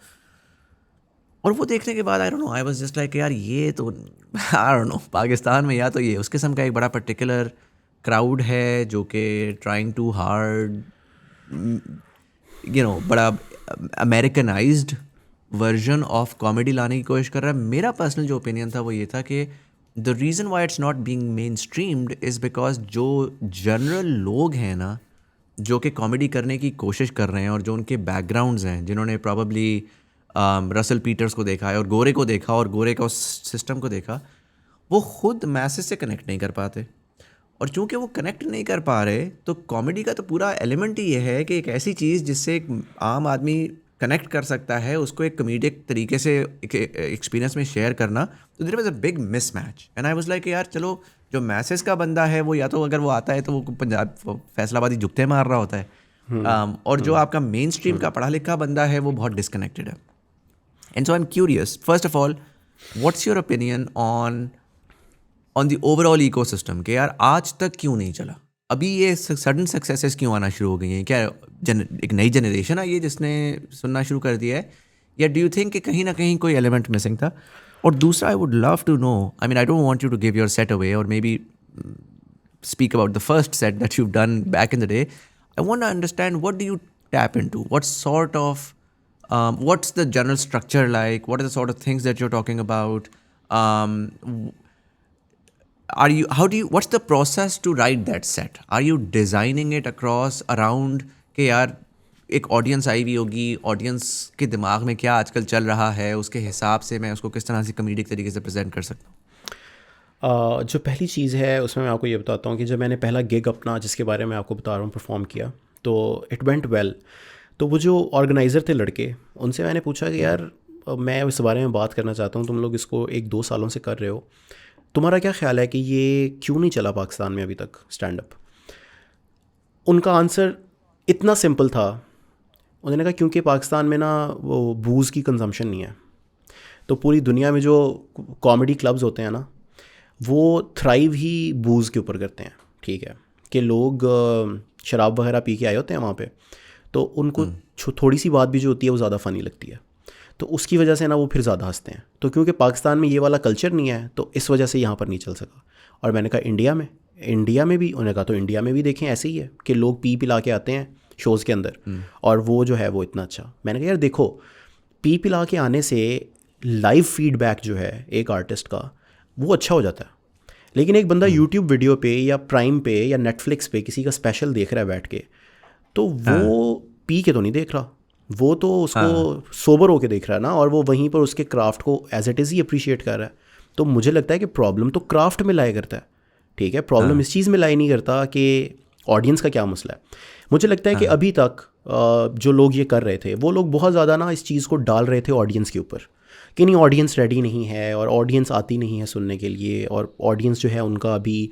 और वो देखने के बाद I don't know, I was just like यार ये तो आई डोंट नो, पाकिस्तान में या तो ये उस किस्म का एक बड़ा पर्टिकुलर क्राउड है जो कि trying too hard you know बड़ा अमेरिकनाइज्ड वर्जन ऑफ कॉमेडी लाने की कोशिश कर रहा है. मेरा पर्सनल जो ओपिनियन था वो ये था कि the reason why it's not being main streamed is because जो जनरल लोग हैं ना जो कि कॉमेडी करने की कोशिश कर रहे हैं और जो उनके बैकग्राउंड्स हैं, जिन्होंने प्रॉबली रसल पीटर्स को देखा है और गोरे को देखा और गोरे का उस सिस्टम को देखा, वो खुद मैसेज से कनेक्ट नहीं कर पाते. और चूंकि वो कनेक्ट नहीं कर पा रहे तो कॉमेडी का तो पूरा एलिमेंट ही ये है कि एक ऐसी चीज़ जिससे एक आम आदमी कनेक्ट कर सकता है उसको एक कॉमेडिक तरीके से एक्सपीरियंस में शेयर करना. तो there was a big mismatch and I was like यार चलो जो मैसेज का बंदा है वो या तो अगर वो आता है तो वो पंजाब फैसलाबादी जुगते मार रहा होता है और जो आपका मेन स्ट्रीम का पढ़ा लिखा बंदा है वो बहुत डिस्कनेक्टेड है. And so I am curious, first of all what's your opinion on the overall ecosystem कि यार आज तक क्यों नहीं चला? अभी ये सडन सक्सेसेस क्यों आना शुरू हो गई हैं? क्या एक नई जनरेशन आई है जिसने सुनना शुरू कर दिया है, या डू यू थिंक कि कहीं ना कहीं कोई एलिमेंट मिसिंग था? और दूसरा, I would love to know, I mean I don't want you to give your set away और maybe speak about the first set that you've done back in the day. I want to understand, what do you tap into? What sort of what's the general structure like? What are the sort of things that you're talking about? What's the process to write that set? Are you designing it across around कि यार एक ऑडियंस आई हुई होगी, ऑडियंस के दिमाग में क्या आजकल चल रहा है, उसके हिसाब से मैं उसको किस तरह से कॉमेडिक तरीके से प्रेजेंट कर सकता हूँ? जो पहली चीज़ है उसमें मैं आपको ये बताता हूँ कि जब मैंने पहला गिग अपना, जिसके बारे में आपको बता रहा हूँ, परफॉर्म किया तो इट वेंट वेल. तो वो जो ऑर्गेनाइज़र थे लड़के, उनसे मैंने पूछा कि यार मैं इस बारे में बात करना चाहता हूँ, तुम लोग इसको 1-2 सालों से कर रहे हो, तुम्हारा क्या ख्याल है कि ये क्यों नहीं चला पाकिस्तान में अभी तक स्टैंड अप? उनका आंसर इतना सिंपल था, उन्होंने कहा क्योंकि पाकिस्तान में ना वो बूज़ की कंजम्पशन नहीं है. तो पूरी दुनिया में जो कॉमेडी क्लब्स होते हैं ना वो थ्राइव ही बूज़ के ऊपर करते हैं. ठीक है कि लोग शराब वगैरह पी के आए होते हैं वहाँ पे, तो उनको थोड़ी सी बात भी जो होती है वो ज़्यादा फ़नी लगती है, तो उसकी वजह से ना वो फिर ज़्यादा हंसते हैं. तो क्योंकि पाकिस्तान में ये वाला कल्चर नहीं है तो इस वजह से यहाँ पर नहीं चल सका. और मैंने कहा इंडिया में भी, उन्होंने कहा तो इंडिया में भी देखें ऐसे ही है कि लोग पी पिला के आते हैं शोज़ के अंदर और वो जो है वो इतना अच्छा. मैंने कहा यार देखो, पी पिला के आने से लाइव फीडबैक जो है एक आर्टिस्ट का वो अच्छा हो जाता है. लेकिन एक बंदा यूट्यूब वीडियो पे या प्राइम पे या नेटफ्लिक्स पे किसी का स्पेशल देख रहा है बैठ के, तो वो पी के तो नहीं देख रहा, वो तो उसको सोबर होके देख रहा है ना, और वो वहीं पर उसके क्राफ्ट को एज इट इज़ ही अप्रिशिएट कर रहा है. तो मुझे लगता है कि प्रॉब्लम तो क्राफ्ट में लाया करता है. ठीक है, प्रॉब्लम इस चीज़ में लाई नहीं करता कि ऑडियंस का क्या मसला है. मुझे लगता है कि अभी तक जो लोग ये कर रहे थे वो लोग बहुत ज़्यादा ना इस चीज़ को डाल रहे थे ऑडियंस के ऊपर कि नहीं ऑडियंस रेडी नहीं है और ऑडियंस आती नहीं है सुनने के लिए, और ऑडियंस जो है उनका अभी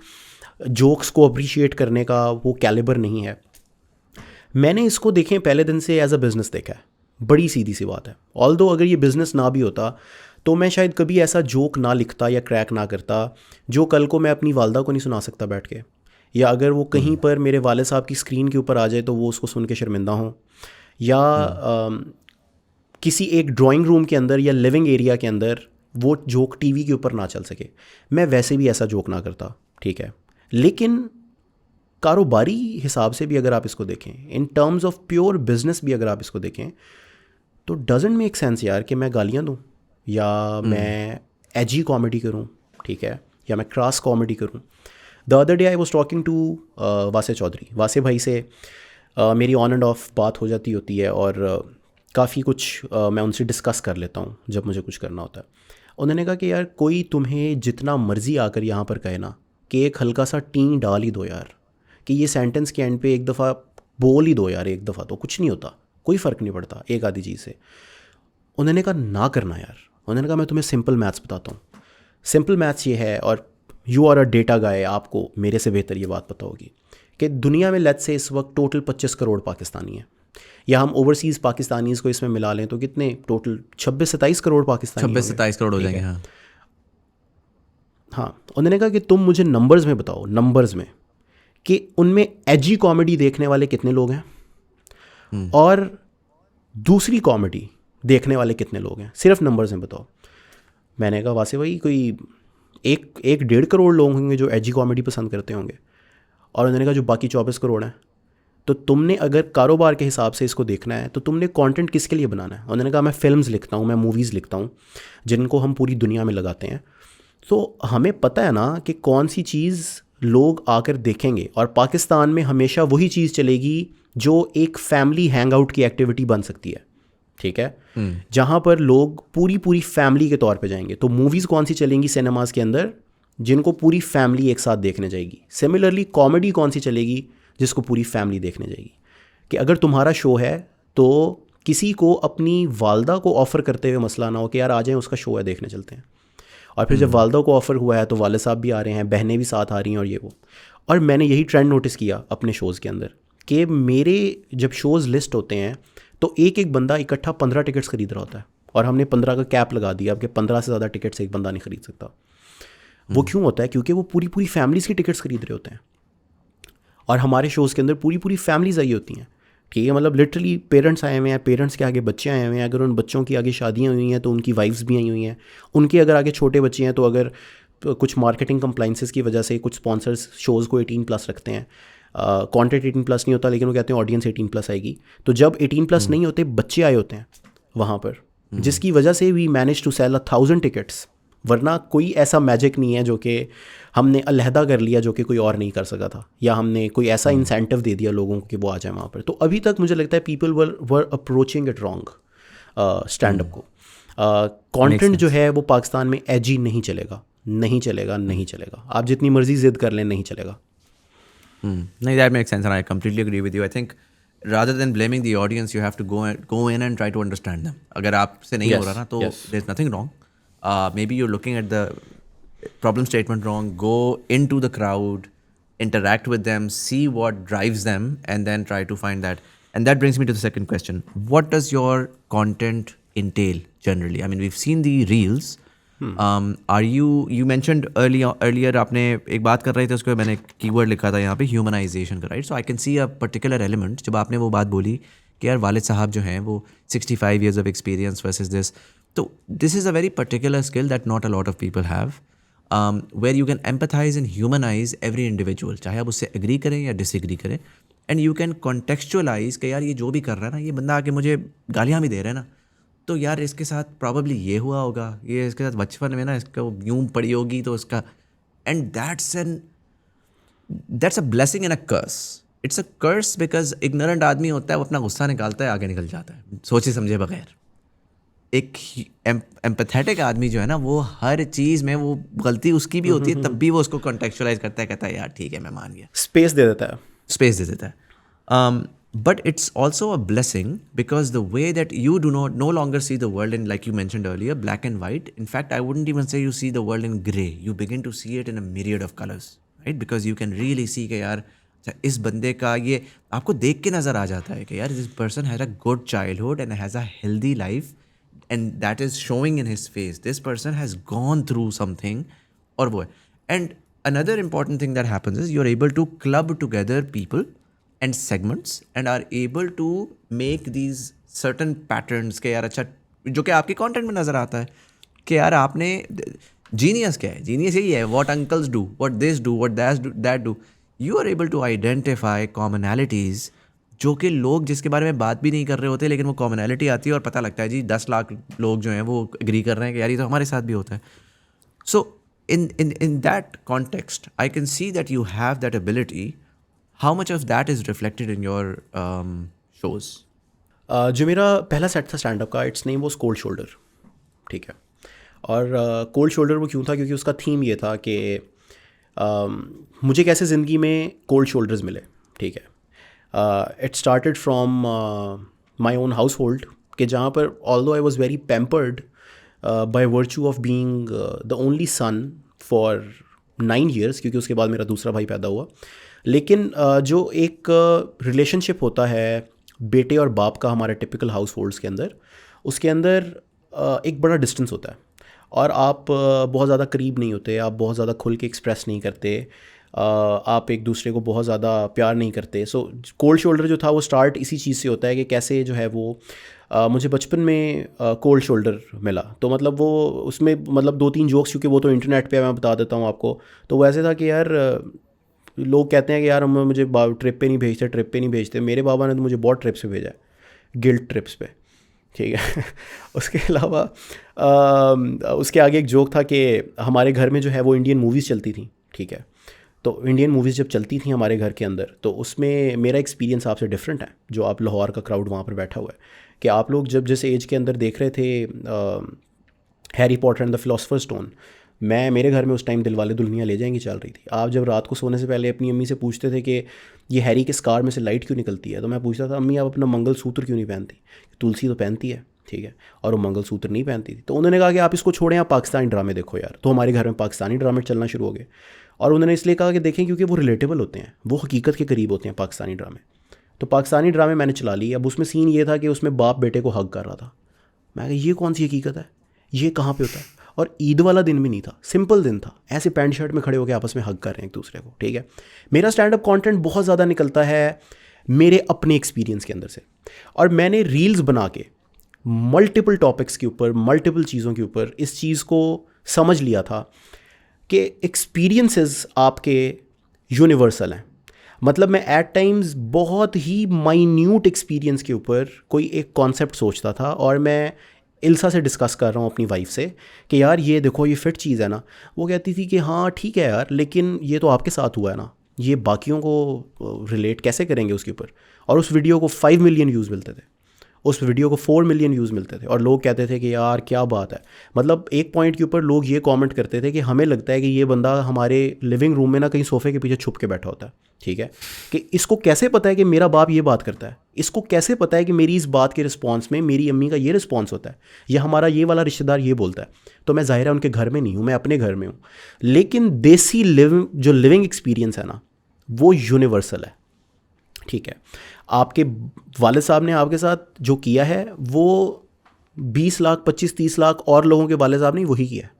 जोक्स को अप्रिशिएट करने का वो कैलिबर नहीं है. मैंने इसको देखें पहले दिन से एज अ बिज़नेस देखा है. बड़ी सीधी सी बात है. ऑल्दो अगर ये बिज़नेस ना भी होता तो मैं शायद कभी ऐसा जोक ना लिखता या क्रैक ना करता जो कल को मैं अपनी वालदा को नहीं सुना सकता बैठ के, या अगर वो कहीं पर मेरे वालिद साहब की स्क्रीन के ऊपर आ जाए तो वो उसको सुन के शर्मिंदा हों, या किसी एक ड्राइंग रूम के अंदर या लिविंग एरिया के अंदर वो जोक टीवी के ऊपर ना चल सके. मैं वैसे भी ऐसा जोक ना करता. ठीक है, लेकिन कारोबारी हिसाब से भी अगर आप इसको देखें, इन टर्म्स ऑफ प्योर बिजनेस भी अगर आप इसको देखें, तो डजंट मेक सेंस यार कि मैं गालियाँ दूँ या मैं एजी कॉमेडी करूँ. ठीक है, या मैं क्रॉस कॉमेडी करूँ. The other day I was talking to Wase Chaudhry. Wase भाई से मेरी ऑन एंड ऑफ बात हो जाती होती है और काफ़ी कुछ मैं उनसे डिस्कस कर लेता हूँ जब मुझे कुछ करना होता है. उन्होंने कहा कि यार कोई तुम्हें जितना मर्ज़ी आकर यहाँ पर कहे ना कि एक हल्का सा टी डाल ही दो यार, कि ये सेंटेंस के एंड पे एक दफ़ा बोल ही दो यार, एक दफ़ा तो कुछ नहीं होता, कोई फ़र्क नहीं पड़ता एक आधी चीज़ से. उन्होंने कहा ना करना यार. उन्होंने कहा मैं तुम्हें सिंपल मैथ्स बताता हूँ. सिंपल मैथ्स ये है, और यू आर अ डेटा गाय, आपको मेरे से बेहतर ये बात पता होगी कि दुनिया में लेट्स से इस वक्त टोटल 25 करोड़ पाकिस्तानी हैं. या हम ओवरसीज़ पाकिस्तानीज़ को इसमें मिला लें तो कितने टोटल 26-27 करोड़ पाकिस्तानी 26-27 करोड़ हो जाएंगे। हाँ, हाँ, उन्होंने कहा कि तुम मुझे नंबर्स में बताओ, नंबर्स में, कि उनमें एजी कॉमेडी देखने वाले कितने लोग हैं और दूसरी कॉमेडी देखने वाले कितने लोग हैं, सिर्फ नंबर्स में बताओ। मैंने कहा वासे भाई कोई 1-1.5 करोड़ लोग होंगे जो एजी कॉमेडी पसंद करते होंगे। और उन्होंने कहा जो बाकी 24 करोड़ हैं, तो तुमने अगर कारोबार के हिसाब से इसको देखना है तो तुमने कंटेंट किसके लिए बनाना है। उन्होंने कहा मैं फिल्म्स लिखता हूँ, मैं मूवीज़ लिखता हूँ जिनको हम पूरी दुनिया में लगाते हैं, तो हमें पता है ना कि कौन सी चीज़ लोग आकर देखेंगे। और पाकिस्तान में हमेशा वही चीज़ चलेगी जो एक फैमिली हैंग आउट की एक्टिविटी बन सकती है, ठीक है, जहाँ पर लोग पूरी फैमिली के तौर पे जाएंगे। तो मूवीज़ कौन सी चलेंगी सिनेमाज़ के अंदर जिनको पूरी फैमिली एक साथ देखने जाएगी। सिमिलरली कॉमेडी कौन सी चलेगी जिसको पूरी फैमिली देखने जाएगी। कि अगर तुम्हारा शो है तो किसी को अपनी वालदा को ऑफ़र करते हुए मसला ना हो कि यार आ जाएं, उसका शो है, देखने चलते हैं। और फिर जब वालदा को ऑफ़र हुआ है तो वाले साहब भी आ रहे हैं, बहनें भी साथ आ रही हैं और ये वो। और मैंने यही ट्रेंड नोटिस किया अपने शोज़ के अंदर कि मेरे जब शोज़ लिस्ट होते हैं तो एक बंदा इकट्ठा 15 टिकट्स खरीद रहा होता है, और हमने 15 का कैप लगा दिया अब कि 15 से ज़्यादा टिकट्स एक बंदा नहीं खरीद सकता। वो क्यों होता है? क्योंकि वो पूरी फैमिलीज़ की टिकट्स खरीद रहे होते हैं। और हमारे शोज़ के अंदर पूरी फैमिलीज़ आई होती हैं, ठीक है, मतलब लिटरली पेरेंट्स आए हुए हैं, पेरेंट्स के आगे बच्चे आए हुए हैं, अगर उन बच्चों की आगे शादियाँ हुई हैं तो उनकी वाइफ्स भी आई हुई हैं, उनके अगर आगे छोटे बच्चे हैं तो अगर कुछ मार्केटिंग कंप्लाइंसेस की वजह से कुछ स्पॉन्सर्स शोज़ को 18+ रखते हैं। कंटेंट 18+ नहीं होता लेकिन वो कहते हैं ऑडियंस 18+ आएगी। तो जब 18+ नहीं होते, बच्चे आए होते हैं वहाँ पर, जिसकी वजह से we manage to sell 1000 tickets. वरना कोई ऐसा मैजिक नहीं है जो कि हमने अलहदा कर लिया जो कि कोई और नहीं कर सका था, या हमने कोई ऐसा इंसेंटिव दे दिया लोगों को कि वो आ जाए वहाँ पर। तो अभी तक मुझे लगता है people were approaching it wrong stand up को। कंटेंट जो है वो पाकिस्तान में एजी नहीं चलेगा, नहीं चलेगा। आप जितनी मर्जी जिद कर लें, नहीं चलेगा। नहीं, that makes sense and I completely agree with you. I think rather than blaming the audience, you have to go in and try to understand them. अगर आपसे नहीं हो रहा ना तो there's nothing wrong. Maybe you're looking at the problem statement wrong. Go into the crowd, interact with them, see what drives them, and then try to find that. And that brings me to the second question. What does your content entail generally? I mean, we've seen the reels. Are you mentioned earlier आपने एक बात कर रहे थे, उसको मैंने कीवर्ड लिखा था यहाँ पे, ह्यूमनाइजेशन का, right? So I can see a particular element जब आपने वो बात बोली कि यार वालिद साहब जो हैं वो 65 years of experience versus this. तो this is a very particular skill that not a lot of people have, where you can empathize and humanize every individual, चाहे आप उससे agree करें या disagree करें, and you can contextualize कि यार ये जो भी कर रहा है ना, ये बंदा आके मुझे गालियाँ भी दे रहा है ना, तो यार इसके साथ प्रॉबली ये हुआ होगा, ये इसके साथ बचपन में ना इसका यूं पड़ी होगी तो इसका, and that's a blessing and a curse. It's a curse because ignorant आदमी होता है, वो अपना गुस्सा निकालता है, आगे निकल जाता है सोचे समझे बगैर. एक एम्पैथेटिक आदमी जो है ना, वो हर चीज़ में वो गलती उसकी भी होती है तब भी वो उसको कॉन्टेक्चुअलाइज करता है, कहता है यार ठीक है मैं मान गया, स्पेस दे देता है. But it's also a blessing because the way that you do no longer see the world in, like you mentioned earlier, black and white. In fact, I wouldn't even say you see the world in gray. You begin to see it in a myriad of colors, right? Because you can really see कि यार इस बंदे का ये आपको देख के नज़र आ जाता है कि यार this person had a good childhood and has a healthy life and that is showing in his face. This person has gone through something और वो है. And another important thing that happens is you're able to club together people and segments and are able to make these certain patterns के यार अच्छा जो कि आपके कंटेंट में नज़र आता है कि यार आपने जीनियस क्या है, जीनियस यही है, what uncles do, what this do, what that do. You are able to identify commonalities जो कि लोग जिसके बारे में बात भी नहीं कर रहे होते, लेकिन वो कॉमनैलिटी आती है और पता लगता है जी 10 लाख लोग जो हैं वो एग्री कर रहे हैं कि यार ये तो हमारे साथ भी होता है. सो in that context I can see that you have that ability. How much of that is reflected in your shows? जो मेरा पहला सेट था स्टैंड अप का, it's name was cold shoulder, ठीक है. और कोल्ड शोल्डर वो क्यों था? क्योंकि उसका थीम ये था कि मुझे कैसे ज़िंदगी में कोल्ड शोल्डर्स मिले, ठीक है. It started from my own house hold कि जहाँ पर although I was very pampered by virtue of being the only son for 9 years, क्योंकि उसके बाद मेरा दूसरा भाई पैदा हुआ. लेकिन जो एक रिलेशनशिप होता है बेटे और बाप का हमारे टिपिकल हाउस होल्ड्स के अंदर, उसके अंदर एक बड़ा डिस्टेंस होता है और आप बहुत ज़्यादा करीब नहीं होते, आप बहुत ज़्यादा खुल के एक्सप्रेस नहीं करते, आप एक दूसरे को बहुत ज़्यादा प्यार नहीं करते. सो कोल्ड शोल्डर जो था वो स्टार्ट इसी चीज़ से होता है कि कैसे जो है वो मुझे बचपन में कोल्ड शोल्डर मिला. तो मतलब वो उसमें मतलब 2-3 जोक्स, क्योंकि वो तो इंटरनेट पे मैं बता देता हूँ आपको. तो वो ऐसे था कि यार लोग कहते हैं कि यार मुझे ट्रिप पे नहीं भेजते. मेरे बाबा ने तो मुझे बहुत ट्रिप्स पे भेजा है, गिल्ट ट्रिप्स पे, ठीक है. उसके अलावा उसके आगे एक जोक था कि हमारे घर में जो है वो इंडियन मूवीज़ चलती थी, ठीक है. तो इंडियन मूवीज़ जब चलती थी हमारे घर के अंदर, तो उसमें मेरा एक्सपीरियंस आपसे डिफरेंट है, जो आप लाहौर का क्राउड वहाँ पर बैठा हुआ है, कि आप लोग जब जिस एज के अंदर देख रहे थे Harry Potter and the philosopher stone, मेरे घर में उस टाइम दिलवाले दुल्हनियाँ ले जाएंगी चल रही थी. आप जब रात को सोने से पहले अपनी अम्मी से पूछते थे कि ये हैरी के स्कार में से लाइट क्यों निकलती है, तो मैं पूछता था अम्मी आप अपना मंगलसूत्र क्यों नहीं पहनती. तुलसी तो पहनती है, ठीक है, और वो मंगलसूत्र नहीं पहनती थी. तो उन्होंने कहा कि आप इसको छोड़ें, आप पाकिस्तानी ड्रामे देखो यार. तो हमारे घर में पाकिस्तानी ड्रामे चलना शुरू हो गए. और उन्होंने इसलिए कहा कि देखें क्योंकि वो रिलेटेबल होते हैं, वो हकीकत के करीब होते हैं पाकिस्तानी ड्रामे. तो पाकिस्तानी ड्रामे मैंने चला ली. अब उसमें सीन ये था कि उसमें बाप बेटे को हक कर रहा था. मैं कहा ये कौन सी हकीकत है, ये कहाँ पे होता है. और ईद वाला दिन भी नहीं था, सिंपल दिन था, ऐसे पैंट शर्ट में खड़े होकर आपस में हक कर रहे हैं एक दूसरे को, ठीक है. मेरा स्टैंड अप कंटेंट बहुत ज़्यादा निकलता है मेरे अपने एक्सपीरियंस के अंदर से. और मैंने रील्स बना के मल्टीपल टॉपिक्स के ऊपर, मल्टीपल चीज़ों के ऊपर इस चीज़ को समझ लिया था कि एक्सपीरियंसेस आपके यूनिवर्सल हैं. मतलब मैं एट टाइम्स बहुत ही माइन्यूट एक्सपीरियंस के ऊपर कोई एक कॉन्सेप्ट सोचता था, और मैं इल्सा से डिस्कस कर रहा हूँ अपनी वाइफ से कि यार ये देखो ये फिट चीज़ है ना. वो कहती थी कि हाँ ठीक है यार, लेकिन ये तो आपके साथ हुआ है ना, ये बाकियों को रिलेट कैसे करेंगे उसके ऊपर. और उस वीडियो को 5 मिलियन व्यूज़ मिलते थे, उस वीडियो को 4 मिलियन व्यूज़ मिलते थे, और लोग कहते थे कि यार क्या बात है. मतलब एक पॉइंट के ऊपर लोग ये कमेंट करते थे कि हमें लगता है कि ये बंदा हमारे लिविंग रूम में ना कहीं सोफे के पीछे छुप के बैठा होता है, ठीक है, कि इसको कैसे पता है कि मेरा बाप ये बात करता है, इसको कैसे पता है कि मेरी इस बात के रिस्पॉन्स में मेरी अम्मी का ये रिस्पॉन्स होता है, या हमारा ये वाला रिश्तेदार ये बोलता है. तो मैं ज़ाहिर है उनके घर में नहीं हूँ, मैं अपने घर में हूँ, लेकिन देसी जो लिविंग एक्सपीरियंस है ना वो यूनिवर्सल है, ठीक है. आपके वालिद साहब ने आपके साथ जो किया है वो 20 लाख 25-30 लाख और लोगों के वालिद साहब ने वही किया है,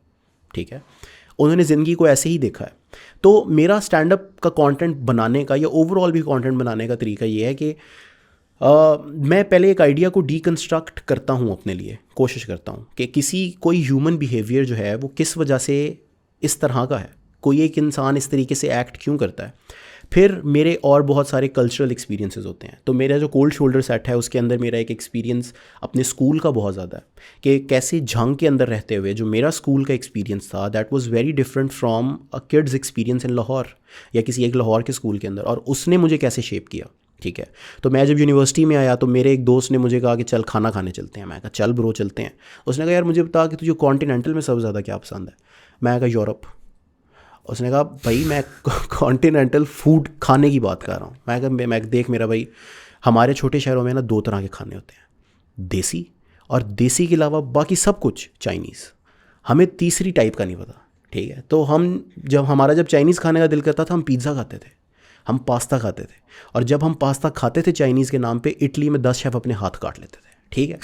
ठीक है. उन्होंने ज़िंदगी को ऐसे ही देखा है. तो मेरा स्टैंड अप का कंटेंट बनाने का या ओवरऑल भी कंटेंट बनाने का तरीका ये है कि मैं पहले एक आइडिया को डीकंस्ट्रक्ट करता हूँ अपने लिए, कोशिश करता हूँ कि कोई ह्यूमन बिहेवियर जो है वो किस वजह से इस तरह का है, कोई एक इंसान इस तरीके से एक्ट क्यों करता है. फिर मेरे और बहुत सारे कल्चरल एक्सपीरियंसेस होते हैं. तो मेरा जो कोल्ड शोल्डर सेट है उसके अंदर मेरा एक एक्सपीरियंस अपने स्कूल का बहुत ज़्यादा है कि कैसे झंग के अंदर रहते हुए जो मेरा स्कूल का एक्सपीरियंस था that was very different from a kids experience in Lahore या किसी एक लाहौर के स्कूल के अंदर, और उसने मुझे कैसे शेप किया, ठीक है. तो मैं जब यूनिवर्सिटी में आया तो मेरे एक दोस्त ने मुझे कहा कि चल खाना खाने चलते हैं. मैं कहा चल ब्रो चलते हैं. उसने कहा यार मुझे बता कि तुझे कॉन्टिनेंटल में सबसे ज़्यादा क्या पसंद है. मैं कहा यूरोप. उसने कहा भाई मैं कॉन्टिनेंटल फूड खाने की बात कर रहा हूँ. मैं कहा मैं देख मेरा भाई, हमारे छोटे शहरों में ना 2 तरह के खाने होते हैं, देसी, और देसी के अलावा बाकी सब कुछ चाइनीज़. हमें तीसरी टाइप का नहीं पता, ठीक है. तो जब चाइनीज़ खाने का दिल करता था हम पिज़्ज़ा खाते थे, हम पास्ता खाते थे, और जब हम पास्ता खाते थे चाइनीज़ के नाम पे इटली में 10 शेफ़ अपने हाथ काट लेते थे, ठीक है.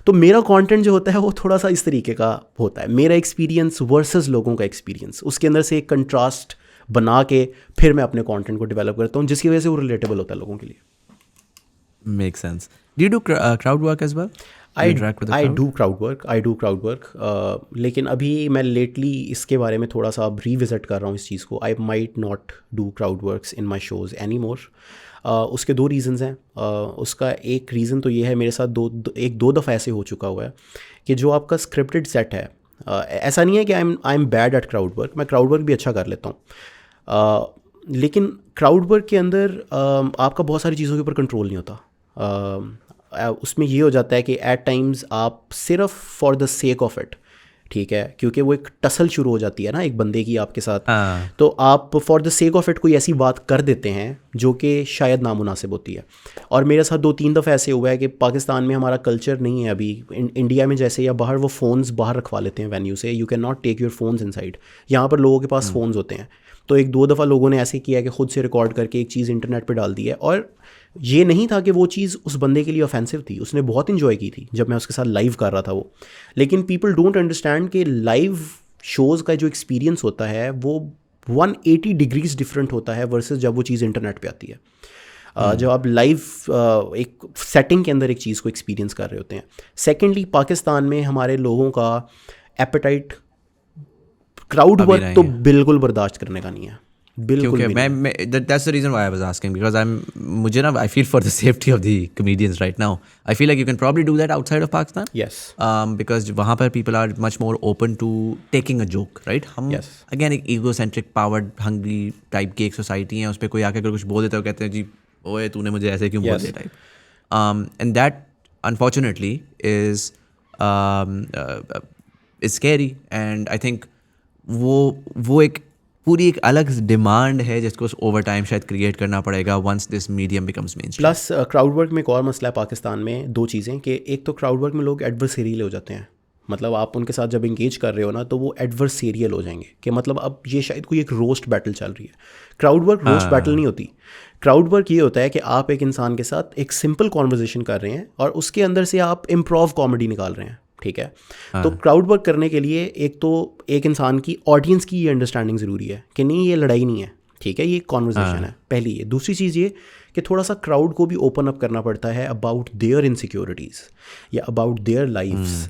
तो मेरा कंटेंट जो होता है वो थोड़ा सा इस तरीके का होता है, मेरा एक्सपीरियंस वर्सेस लोगों का एक्सपीरियंस, उसके अंदर से एक कंट्रास्ट बना के फिर मैं अपने कंटेंट को डेवलप करता हूँ जिसकी वजह से वो रिलेटेबल होता है लोगों के लिए. Make sense. Do you do crowd work as well? I do crowd work. लेकिन अभी मैं लेटली इसके बारे में थोड़ा सा अब रिविज़िट कर रहा हूँ इस चीज़ को. आई might not do crowd works in my shows any more. उसके 2 रीज़न्स हैं. उसका एक रीज़न तो ये है, मेरे साथ दो दफ़ा ऐसे हो चुका हुआ है कि जो आपका स्क्रिप्टेड सेट है, ऐसा नहीं है कि I am bad at crowd work, मैं क्राउड वर्क भी अच्छा कर लेता हूँ, लेकिन क्राउड वर्क के अंदर आपका बहुत सारी चीज़ों के ऊपर कंट्रोल नहीं होता. उसमें ये हो जाता है कि एट टाइम्स आप सिर्फ for the sake of it, ठीक है, क्योंकि वो एक टसल शुरू हो जाती है ना एक बंदे की आपके साथ, तो आप for the sake of it कोई ऐसी बात कर देते हैं जो कि शायद नामुनासिब होती है. और मेरे साथ 2-3 दफ़ा ऐसे हुआ है कि पाकिस्तान में हमारा कल्चर नहीं है अभी, इंडिया में जैसे या बाहर वो फ़ोन्स बाहर रखवा लेते हैं वेन्यू से, you can not take your phones inside. यहाँ पर लोगों के पास फ़ोन्स होते हैं. तो 1-2 दफ़ा लोगों ने ऐसे किया कि ख़ुद से रिकॉर्ड करके एक चीज़ इंटरनेट पर डाल दी है, और ये नहीं था कि वो चीज़ उस बंदे के लिए ऑफेंसिव थी, उसने बहुत इन्जॉय की थी जब मैं उसके साथ लाइव कर रहा था वो। लेकिन पीपल डोंट अंडरस्टैंड कि लाइव शोज़ का जो एक्सपीरियंस होता है वो 180 डिग्रीज डिफरेंट होता है वर्सेस जब वो चीज़ इंटरनेट पे आती है। जब आप लाइव एक सेटिंग के अंदर एक चीज़ को एक्सपीरियंस कर रहे होते हैं। सेकेंडली, पाकिस्तान में हमारे लोगों का एपेटाइट क्राउड अभी वर्क नहीं तो है। बिल्कुल बर्दाश्त करने का नहीं है, बिल्कुल क्योंकि भी नहीं। that's the reason why I was asking, because मुझे ना I feel for the safety of the comedians right now. I feel like you can probably do that outside of Pakistan. Yes. Because वहाँ पर people are much more open to taking a joke, right? हम Yes. again एक egocentric, powered, hungry type की एक society है, उस पर कोई आके अगर कुछ बोल देता है कहते हैं जी ओए तूने मुझे ऐसे क्यों बोल Yes. दिया type. And that unfortunately is scary, and I think वो एक पूरी एक अलग डिमांड है जिसको ओवर टाइम शायद क्रिएट करना पड़ेगा once this medium becomes mainstream. Plus crowd work में एक और मसला है पाकिस्तान में, दो चीज़ें कि एक तो क्राउड वर्क में लोग एडवर्सेरियल हो जाते हैं। मतलब आप उनके साथ जब इंगेज कर रहे हो ना तो वो एडवर्सेरियल हो जाएंगे कि मतलब अब ये शायद कोई एक रोस्ट बैटल चल रही है। क्राउड वर्क रोस्ट बैटल नहीं होती। क्राउड वर्क ये होता है कि आप एक इंसान के साथ एक सिंपल कॉन्वर्जेशन कर रहे हैं और उसके अंदर से आप इम्प्रोव कॉमेडी निकाल रहे हैं, ठीक है। तो क्राउड वर्क करने के लिए एक तो एक इंसान की ऑडियंस की ये अंडरस्टैंडिंग ज़रूरी है कि नहीं ये लड़ाई नहीं है, ठीक है, ये कॉन्वर्जेशन है, पहली ये। दूसरी चीज़ ये कि थोड़ा सा क्राउड को भी ओपन अप करना पड़ता है अबाउट देयर इनसिक्योरिटीज़ या अबाउट देयर लाइफ्स,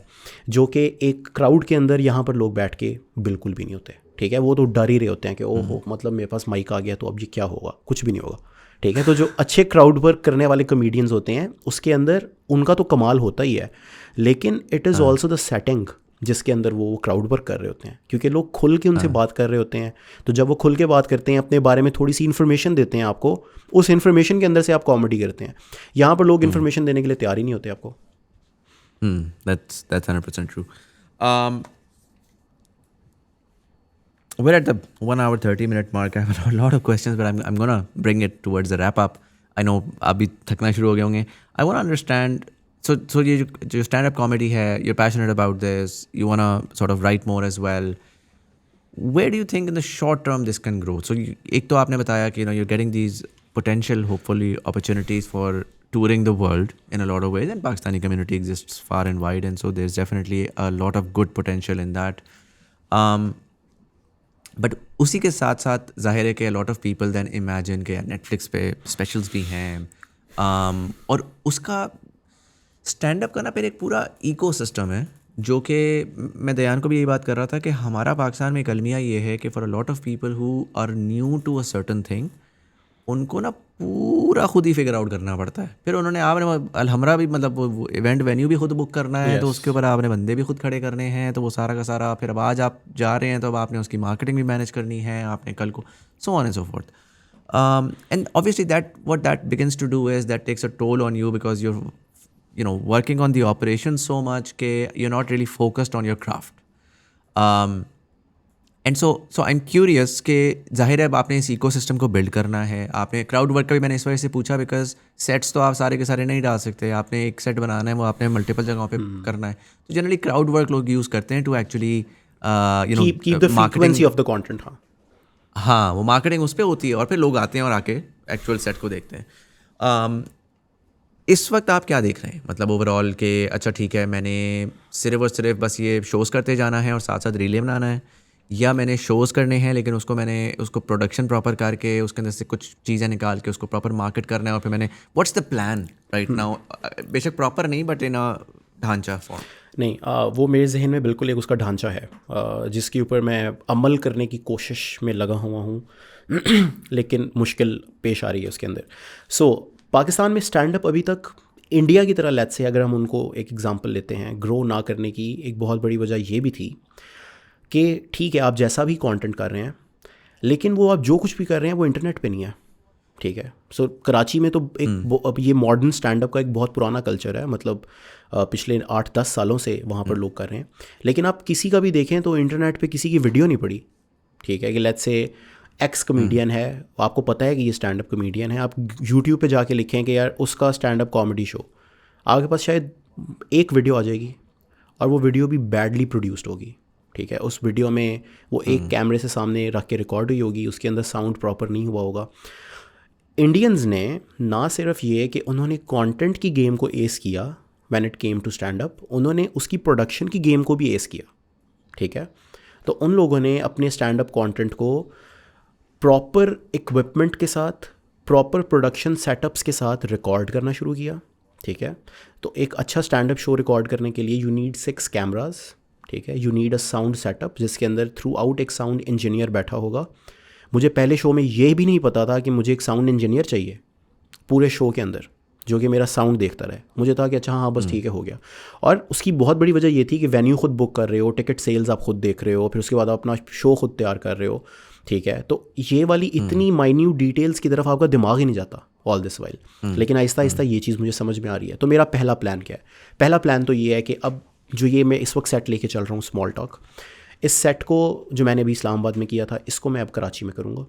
जो कि एक क्राउड के अंदर यहाँ पर लोग बैठ के बिल्कुल भी नहीं होते, ठीक है। वो तो डर ही रहे होते हैं कि ओहो मतलब मेरे पास माइक आ गया तो अब ये क्या होगा, कुछ भी नहीं होगा, ठीक है। तो जो अच्छे क्राउड वर्क करने वाले कॉमेडियंस होते हैं उसके अंदर उनका तो कमाल होता ही है, लेकिन it is also the setting जिसके अंदर वो क्राउड वर्क कर रहे होते हैं, क्योंकि लोग खुल के उनसे बात कर रहे होते हैं। तो जब वो खुल के बात करते हैं, अपने बारे में थोड़ी सी इन्फॉर्मेशन देते हैं आपको, उस इन्फॉर्मेशन के अंदर से आप कॉमेडी करते हैं। यहाँ पर लोग इन्फॉर्मेशन देने के लिए तैयार ही नहीं होते आपको। That's 100% true. We're at the 1 hour 30-minute mark. I have a lot of questions, but I'm gonna bring it towards the wrap up. I know आप भी थकना शुरू हो गए होंगे. I want to understand. So ये जो stand-up comedy है, you're passionate about this. You wanna sort of write more as well. Where do you think in the short term this can grow? So एक तो आपने बताया कि you're getting these potential, hopefully, opportunities for touring the world in a lot of ways, and Pakistani community exists far and wide, and so there's definitely a lot of good potential in that. But उसी के साथ साथ जाहिर है कि lot of people than imagine के नेटफ्लिक्स पे स्पेशल्स भी हैं, और उसका स्टैंड अप का ना फिर एक पूरा इको सिस्टम है, जो कि मैं दयान को भी यही बात कर रहा था कि हमारा पाकिस्तान में एक अलमिया ये है कि for a lot of people who are new to a certain thing, उनको ना पूरा खुद ही फिगर आउट करना पड़ता है। फिर उन्होंने आपने अलहमरा भी मतलब वो इवेंट वेन्यू भी खुद बुक करना है, तो उसके ऊपर आपने बंदे भी खुद खड़े करने हैं, तो वो सारा का सारा फिर अब आज आप जा रहे हैं तो अब आपने उसकी मार्केटिंग भी मैनेज करनी है, आपने कल को so on and so forth. And obviously that begins to do is that takes a toll on you, because you're working on the operation so much कि you're not really focused on your craft. And so I am curious कि जाहिर है अब आपने इस इकोसिस्टम को बिल्ड करना है। आपने क्राउड वर्क का भी मैंने इस वजह से पूछा बिकॉज सेट्स तो आप सारे के सारे नहीं डाल सकते, आपने एक सेट बनाना है, वो आपने मल्टीपल जगहों पे करना है। तो जनरली क्राउड वर्क लोग यूज़ करते हैं to actually keep the frequency of the content। हाँ, वो मार्केटिंग उस पर होती है और फिर लोग आते हैं और आके एक्चुअल सेट को देखते हैं। इस वक्त आप क्या देख रहे हैं, मतलब ओवरऑल के अच्छा ठीक है मैंने सिर्फ और सिर्फ बस ये शोज़ करते जाना है और साथ साथ रीलें बनाना है, या मैंने शोज़ करने हैं लेकिन उसको प्रोडक्शन प्रॉपर करके उसके अंदर से कुछ चीज़ें निकाल के उसको प्रॉपर मार्केट करना है, और फिर मैंने what's the plan right now, बेशक प्रॉपर नहीं बट इन अ ढांचा फॉर्म। नहीं, वो मेरे जहन में बिल्कुल एक उसका ढांचा है जिसके ऊपर मैं अमल करने की कोशिश में लगा हुआ हूँ लेकिन मुश्किल पेश आ रही है उसके अंदर। सो पाकिस्तान में स्टैंड अप अभी तक इंडिया की तरह लेट्स से अगर हम उनको एक एग्जांपल लेते हैं, ग्रो ना करने की एक बहुत बड़ी वजह ये भी थी कि ठीक है आप जैसा भी कंटेंट कर रहे हैं लेकिन वो आप जो कुछ भी कर रहे हैं वो इंटरनेट पे नहीं है, ठीक है। सो कराची में तो एक ये मॉडर्न स्टैंड अप का एक बहुत पुराना कल्चर है, मतलब पिछले 8-10 सालों से वहाँ पर लोग कर रहे हैं, लेकिन आप किसी का भी देखें तो इंटरनेट पे किसी की वीडियो नहीं पड़ी, ठीक है, कि लेट्स से एक्स कमेडियन है, आपको पता है कि ये स्टैंड अप कमेडियन है, आप यूट्यूब पे जाके लिखें कि यार उसका स्टैंड अप कॉमेडी शो, आपके पास शायद एक वीडियो आ जाएगी और वो वीडियो भी बैडली प्रोड्यूस्ड होगी, ठीक है। उस वीडियो में वो एक कैमरे से सामने रख के रिकॉर्ड हुई होगी, उसके अंदर साउंड प्रॉपर नहीं हुआ होगा। इंडियंस ने ना सिर्फ ये कि उन्होंने कंटेंट की गेम को एस किया when it came to stand up, उन्होंने उसकी प्रोडक्शन की गेम को भी एस किया, ठीक है। तो उन लोगों ने अपने स्टैंड अप कंटेंट को प्रॉपर इक्विपमेंट के साथ, प्रॉपर प्रोडक्शन सेटअप्स के साथ रिकॉर्ड करना शुरू किया, ठीक है। तो एक अच्छा स्टैंड अप शो रिकॉर्ड करने के लिए यू नीड 6 कैमराज, ठीक है। You need a sound setup जिसके अंदर थ्रू आउट एक साउंड इंजीनियर बैठा होगा। मुझे पहले शो में ये भी नहीं पता था कि मुझे एक साउंड इंजीनियर चाहिए पूरे शो के अंदर जो कि मेरा साउंड देखता रहे। मुझे था कि अच्छा हाँ बस ठीक है, हो गया। और उसकी बहुत बड़ी वजह ये थी कि वेन्यू खुद बुक कर रहे हो, टिकट सेल्स आप खुद देख रहे हो, फिर उसके बाद आप अपना शो खुद तैयार कर रहे हो, ठीक है। तो ये वाली इतनी माइन्यूट डिटेल्स की तरफ आपका दिमाग ही नहीं जाता ऑल दिस वाइल। लेकिन आहिस्ता आहिस्ता ये चीज़ मुझे समझ में आ रही है। तो मेरा पहला प्लान क्या है? पहला प्लान तो ये है कि अब जो ये मैं इस वक्त सेट लेके चल रहा हूँ स्मॉल टॉक, इस सेट को जो मैंने अभी इस्लामाबाद में किया था इसको मैं अब कराची में करूँगा।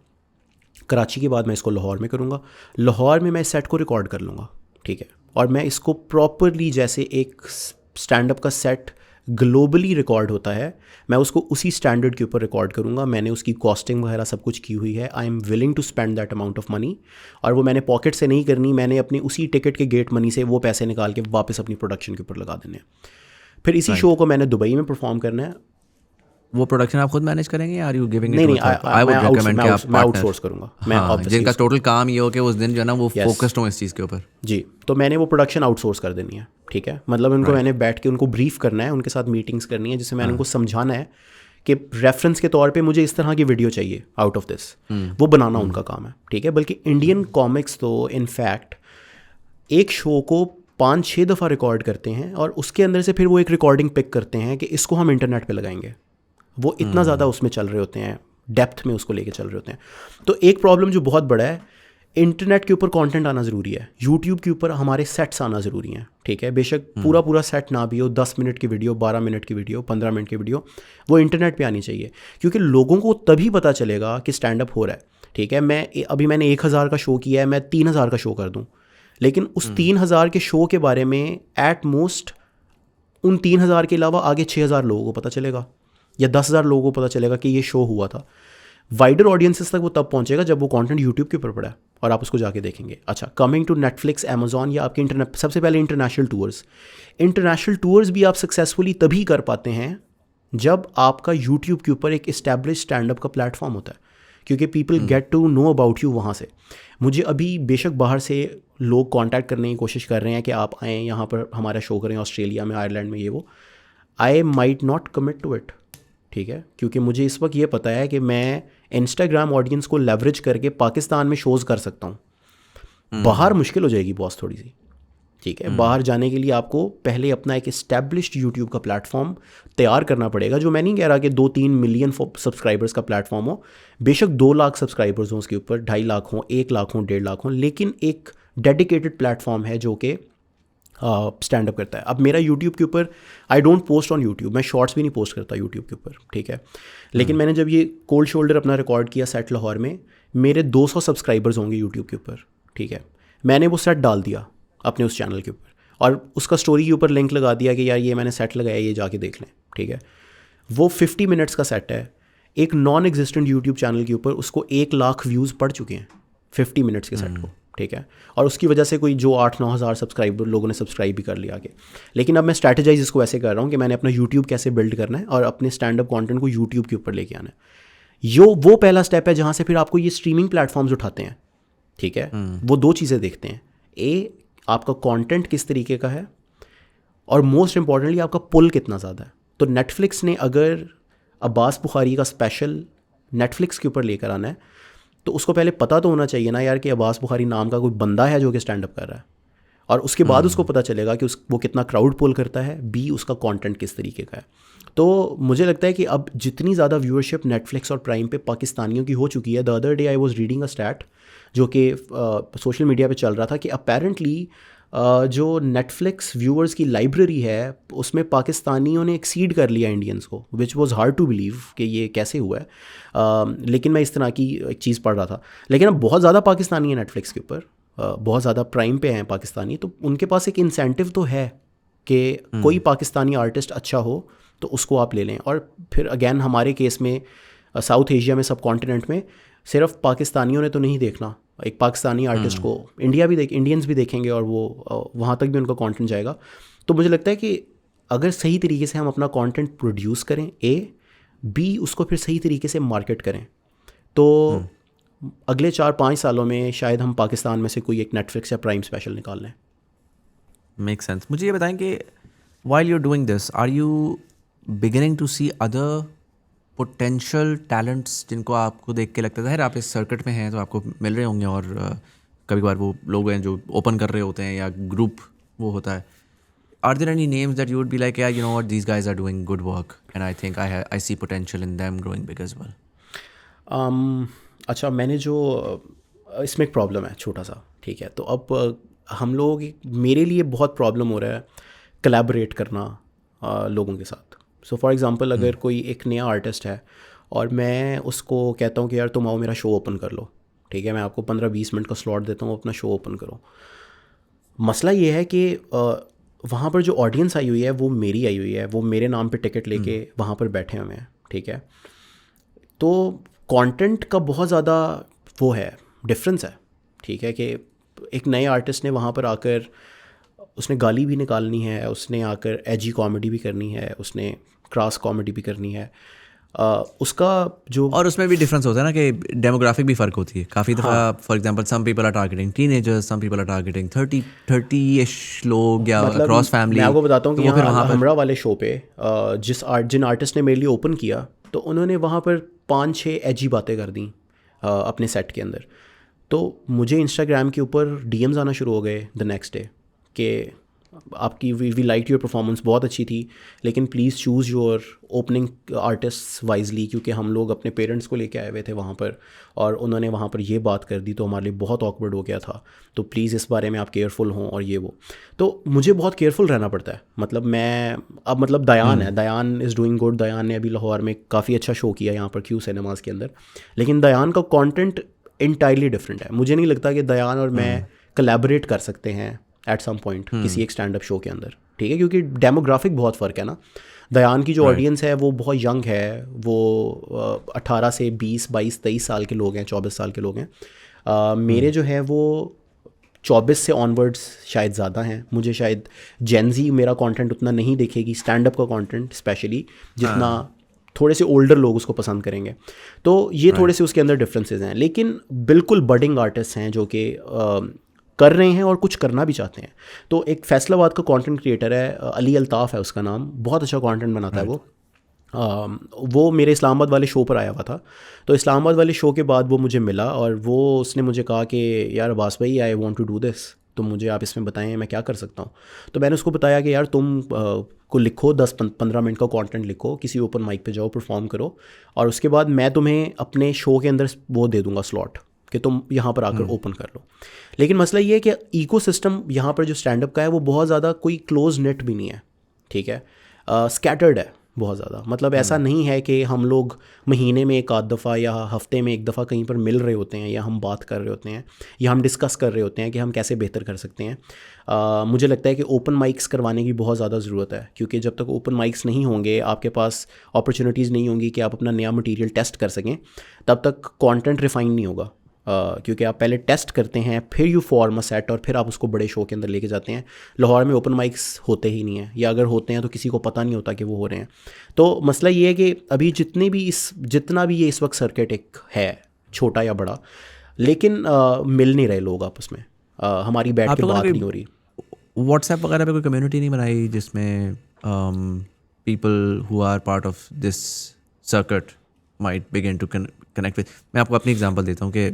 कराची के बाद मैं इसको लाहौर में करूँगा। लाहौर में मैं इस सेट को रिकॉर्ड कर लूँगा, ठीक है। और मैं इसको प्रॉपरली जैसे एक स्टैंड अप का सेट ग्लोबली रिकॉर्ड होता है, मैं उसको उसी स्टैंडर्ड के ऊपर रिकॉर्ड करूँगा। मैंने उसकी कॉस्टिंग वगैरह सब कुछ की हुई है। I am willing to spend that amount of money. और वो मैंने पॉकेट से नहीं करनी, मैंने अपनी उसी टिकट के गेट मनी से वो पैसे निकाल के वापस अपनी प्रोडक्शन के ऊपर लगा देने हैं। फिर इसी शो को मैंने दुबई में परफॉर्म करना है। वो प्रोडक्शन आप खुद मैनेज करेंगे या आर यू गिविंग नहीं, आई वुड रिकमेंड कि आप मैं आउटसोर्स करूँगा। मैं जिनका टोटल काम ये हो कि उस दिन जो है ना वो फोकस्ड हो इस चीज़ के ऊपर। जी, तो मैंने वो प्रोडक्शन आउटसोर्स कर देनी है, ठीक है। मतलब उनको मैंने बैठ के उनको ब्रीफ करना है, उनके साथ मीटिंग्स करनी है, जिससे मैंने उनको समझाना है कि रेफरेंस के तौर पे मुझे इस तरह की वीडियो चाहिए आउट ऑफ दिस, वो बनाना उनका काम है, ठीक है। बल्कि इंडियन कॉमिक्स तो इनफैक्ट एक शो को 5-6 दफ़ा रिकॉर्ड करते हैं और उसके अंदर से फिर वो एक रिकॉर्डिंग पिक करते हैं कि इसको हम इंटरनेट पे लगाएंगे। वो इतना ज़्यादा उसमें चल रहे होते हैं, डेप्थ में उसको लेके चल रहे होते हैं। तो एक प्रॉब्लम जो बहुत बड़ा है, इंटरनेट के ऊपर कंटेंट आना ज़रूरी है, यूट्यूब के ऊपर हमारे सेट्स आना ज़रूरी हैं, ठीक है। बेशक पूरा सेट ना भी हो, 10 मिनट की वीडियो, 12 मिनट की वीडियो, 15 मिनट की वीडियो, वो इंटरनेट पे आनी चाहिए। क्योंकि लोगों को तभी पता चलेगा कि स्टैंड अप हो रहा है, ठीक है। मैंने 1000 का शो किया है, मैं 3000 का शो कर दूँ, लेकिन उस 3000 के शो के बारे में एट मोस्ट उन 3000 के अलावा आगे 6000 लोगों को पता चलेगा या 10,000 लोगों को पता चलेगा कि ये शो हुआ था। वाइडर ऑडियंसेस तक वो तब पहुंचेगा जब वो कंटेंट यूट्यूब के ऊपर पड़ा है और आप उसको जाके देखेंगे। अच्छा, कमिंग टू नेटफ्लिक्स, अमेजॉन या आपके सबसे पहले इंटरनेशनल टूर्स भी आप सक्सेसफुली तभी कर पाते हैं जब आपका यूट्यूब के ऊपर एक इस्टेब्लिश स्टैंड अप का प्लेटफॉर्म होता है, क्योंकि people get to know about you वहाँ से। मुझे अभी बेशक बाहर से लोग कांटेक्ट करने की कोशिश कर रहे हैं कि आप आएँ यहाँ पर हमारा शो करें, ऑस्ट्रेलिया में, आयरलैंड में, ये वो। I might not commit to it, ठीक है, क्योंकि मुझे इस वक्त ये पता है कि मैं इंस्टाग्राम ऑडियंस को लेवरेज करके पाकिस्तान में शोज़ कर सकता हूँ। बाहर मुश्किल हो जाएगी बॉस थोड़ी सी, ठीक है। बाहर जाने के लिए आपको पहले अपना एक इस्टेब्लिश्ड यूट्यूब का प्लेटफॉर्म तैयार करना पड़ेगा, जो मैं नहीं कह रहा कि 2-3 मिलियन सब्सक्राइबर्स का प्लेटफॉर्म हो। बेशक 2 लाख सब्सक्राइबर्स हों उसके ऊपर, 2.5 लाख हों, 1 लाख हों, 1.5 लाख हों, लेकिन एक डेडिकेटेड प्लेटफॉर्म है जो कि स्टैंड अप करता है। अब मेरा यूट्यूब के ऊपर, I don't post on YouTube, मैं शॉर्ट्स भी नहीं पोस्ट करता यूट्यूब के ऊपर, ठीक है। लेकिन मैंने जब ये कोल्ड शोल्डर अपना रिकॉर्ड किया सेट लाहौर में, मेरे 200 सब्सक्राइबर्स होंगे यूट्यूब के ऊपर, ठीक है। मैंने वो सेट डाल दिया अपने उस चैनल के ऊपर और उसका स्टोरी के ऊपर लिंक लगा दिया कि यार ये मैंने सेट लगाया, ये जाके देख लें, ठीक है। वो 50 मिनट्स का सेट है। एक नॉन एग्जिस्टेंट यूट्यूब चैनल के ऊपर उसको 1 लाख व्यूज़ पड़ चुके हैं 50 मिनट्स के सेट को, ठीक है। और उसकी वजह से कोई जो 8-9 हज़ार सब्सक्राइबर लोगों ने सब्सक्राइब भी कर लिया आगे। लेकिन अब मैं स्ट्रैटेजाइज इसको ऐसे कर रहा हूँ कि मैंने अपना यूट्यूब कैसे बिल्ड करना है और अपने स्टैंड अप कंटेंट को यूट्यूब के ऊपर लेके आना है। वो पहला स्टेप है जहाँ से फिर आपको ये स्ट्रीमिंग प्लेटफॉर्म्स उठाते हैं, ठीक है। वो 2 चीज़ें देखते हैं, आपका कंटेंट किस तरीके का है और मोस्ट इंपॉर्टेंटली आपका पुल कितना ज़्यादा है। तो नेटफ्लिक्स ने अगर अब्बास बुखारी का स्पेशल नेटफ्लिक्स के ऊपर लेकर आना है तो उसको पहले पता तो होना चाहिए ना यार कि अब्बास बुखारी नाम का कोई बंदा है जो कि स्टैंड अप कर रहा है, और उसके बाद उसको पता चलेगा कि वो कितना क्राउड पुल करता है, बी उसका कंटेंट किस तरीके का है। तो मुझे लगता है कि अब जितनी ज़्यादा व्यूअरशिप नेटफ्लिक्स और प्राइम पे पाकिस्तानियों की हो चुकी है, the other day I was reading a stat जो कि सोशल मीडिया पे चल रहा था कि अपेरेंटली जो नेटफ्लिक्स व्यूअर्स की लाइब्रेरी है उसमें पाकिस्तानियों ने एक्सीड कर लिया इंडियंस को, which was hard to believe कि ये कैसे हुआ है। लेकिन मैं इस तरह की एक चीज़ पढ़ रहा था। लेकिन अब बहुत ज़्यादा पाकिस्तानी है नेटफ्लिक्स के ऊपर, बहुत ज़्यादा प्राइम पे हैं पाकिस्तानी, तो उनके पास एक इंसेंटिव तो है कि कोई पाकिस्तानी आर्टिस्ट अच्छा हो तो उसको आप ले लें। और फिर अगेन हमारे केस में साउथ एशिया में, सब कॉन्टिनेंट में सिर्फ पाकिस्तानियों ने तो नहीं देखना, एक पाकिस्तानी आर्टिस्ट को इंडियंस भी देखेंगे और वो वहाँ तक भी उनका कंटेंट जाएगा। तो मुझे लगता है कि अगर सही तरीके से हम अपना कंटेंट प्रोड्यूस करें बी उसको फिर सही तरीके से मार्केट करें, तो अगले 4-5 सालों में शायद हम पाकिस्तान में से कोई एक नेटफ्लिक्स या प्राइम स्पेशल निकाल लें। Make sense. मुझे ये बताएं कि while you're doing this, are you beginning to see other potential talents जिनको आपको देख के लगता है आप इस सर्किट में हैं तो आपको मिल रहे होंगे, और कभी कभार वो लोग हैं जो ओपन कर रहे होते हैं या ग्रुप वो होता है, are there any names that you would be like, yeah, you know what, these guys are doing good work and I think I see potential in them growing big as well? अच्छा, मैंने जो इसमें एक प्रॉब्लम है छोटा सा, ठीक है, तो अब हम लोग मेरे लिए बहुत प्रॉब्लम हो रहा है कोलैबोरेट करना लोगों के साथ। सो फॉर एग्जांपल अगर कोई एक नया आर्टिस्ट है और मैं उसको कहता हूँ कि यार तुम आओ मेरा शो ओपन कर लो, ठीक है, मैं आपको 15-20 मिनट का स्लॉट देता हूँ, अपना शो ओपन करो। मसला ये है कि वहाँ पर जो ऑडियंस आई हुई है वो मेरी आई हुई है, वो मेरे नाम पे टिकट लेके वहाँ पर बैठे हुए हैं, ठीक है, तो कंटेंट का बहुत ज़्यादा वो है, डिफरेंस है, ठीक है, कि एक नए आर्टिस्ट ने वहाँ पर आकर उसने गाली भी निकालनी है, उसने आकर एजी कॉमेडी भी करनी है, उसने क्रॉस कॉमेडी भी करनी है, उसका जो और उसमें भी डिफरेंस होता है ना कि डेमोग्राफिक भी फ़र्क होती है काफ़ी दफ़ा। For example some people are targeting teenagers, some people are targeting 30-ish लोग या क्रॉस फैमिली। मैं आपको बताता हूँ कि फिर यहाँ हमरा वाले शो पे जिन आर्टिस्ट ने मेरे लिए ओपन किया तो उन्होंने वहाँ पर 5-6 एजी बातें कर दी अपने सेट के अंदर, तो मुझे इंस्टाग्राम के ऊपर डीएम्स आना शुरू हो गए द नेक्स्ट डे कि आपकी वी लाइक योर परफॉर्मेंस, बहुत अच्छी थी, लेकिन please choose your opening artist wisely, क्योंकि हम लोग अपने पेरेंट्स को लेके आए हुए थे वहाँ पर और उन्होंने वहाँ पर ये बात कर दी तो हमारे लिए बहुत ऑकवर्ड हो गया था, तो प्लीज़ इस बारे में आप केयरफुल हों और ये वो। तो मुझे बहुत केयरफुल रहना पड़ता है। मतलब दयान है, दयान इज़ डूइंग गुड, दयान ने अभी लाहौर में काफ़ी अच्छा शो किया यहाँ पर क्यू सिनेमाज़ के अंदर, लेकिन दयान का कॉन्टेंट इंटायरली डिफरेंट है। मुझे नहीं लगता कि दयान और मैं कोलैबोरेट कर सकते हैं एट सम पॉइंट किसी एक स्टैंड अप शो के अंदर, ठीक है, क्योंकि डेमोग्राफिक बहुत फ़र्क है ना। दयान की जो ऑडियंस है वो बहुत यंग है, वो 18 से 20, 22, 23 साल के लोग हैं, 24 साल के लोग हैं। मेरे जो है वो 24 से ऑनवर्ड्स शायद ज़्यादा हैं। मुझे शायद जेनजी मेरा कंटेंट उतना नहीं देखेगी, स्टैंड अप का कंटेंट स्पेशली, जितना थोड़े से ओल्डर लोग उसको पसंद करेंगे। तो ये थोड़े से उसके अंदर डिफरेंसेस हैं, लेकिन बिल्कुल बडिंग आर्टिस्ट हैं जो कि कर रहे हैं और कुछ करना भी चाहते हैं। तो एक फैसलाबाद का कंटेंट क्रिएटर है, अली अल्ताफ़ है उसका नाम, बहुत अच्छा कंटेंट बनाता है वो मेरे इस्लामाबाद वाले शो पर आया हुआ था। तो इस्लामाबाद वाले शो के बाद वो मुझे मिला और उसने मुझे कहा कि यार अब्बास भाई, I want to do this, तो मुझे आप इसमें बताएं मैं क्या कर सकता हूँ। तो मैंने उसको बताया कि यार तुम को लिखो, 10-15 मिनट का कंटेंट लिखो, किसी ओपन माइक पे जाओ, परफॉर्म करो, और उसके बाद मैं तुम्हें अपने शो के अंदर वो दे दूँगा स्लॉट कि तुम यहाँ पर आकर ओपन कर लो। लेकिन मसला ये है कि इकोसिस्टम यहाँ पर जो स्टैंड अप का है वो बहुत ज़्यादा कोई क्लोज नेट भी नहीं है, ठीक है, स्कैटर्ड है बहुत ज़्यादा। मतलब ऐसा नहीं है कि हम लोग महीने में एक आध दफ़ा या हफ्ते में एक दफ़ा कहीं पर मिल रहे होते हैं या हम बात कर रहे होते हैं या हम डिस्कस कर रहे होते हैं कि हम कैसे बेहतर कर सकते हैं। मुझे लगता है कि ओपन माइक्स करवाने की बहुत ज़्यादा ज़रूरत है, क्योंकि जब तक ओपन माइक्स नहीं होंगे, आपके पास अपॉर्चुनिटीज़ नहीं होंगी कि आप अपना नया मटीरियल टेस्ट कर सकें, तब तक कंटेंट रिफाइन नहीं होगा। क्योंकि आप पहले टेस्ट करते हैं, फिर यू फॉर्म अ सेट और फिर आप उसको बड़े शो के अंदर लेके जाते हैं। लाहौर में ओपन माइक्स होते ही नहीं हैं, या अगर होते हैं तो किसी को पता नहीं होता कि वो हो रहे हैं। तो मसला ये है कि अभी जितना भी ये इस वक्त सर्किट एक है, छोटा या बड़ा, लेकिन मिल नहीं रहे लोग आपस में, हमारी बैठ के बात नहीं हो रही। व्हाट्सएप वगैरह पे कोई कम्युनिटी नहीं बनाई जिसमें people who are part of this circuit might begin to connect with? मैं आपको अपनी एग्जांपल देता हूँ कि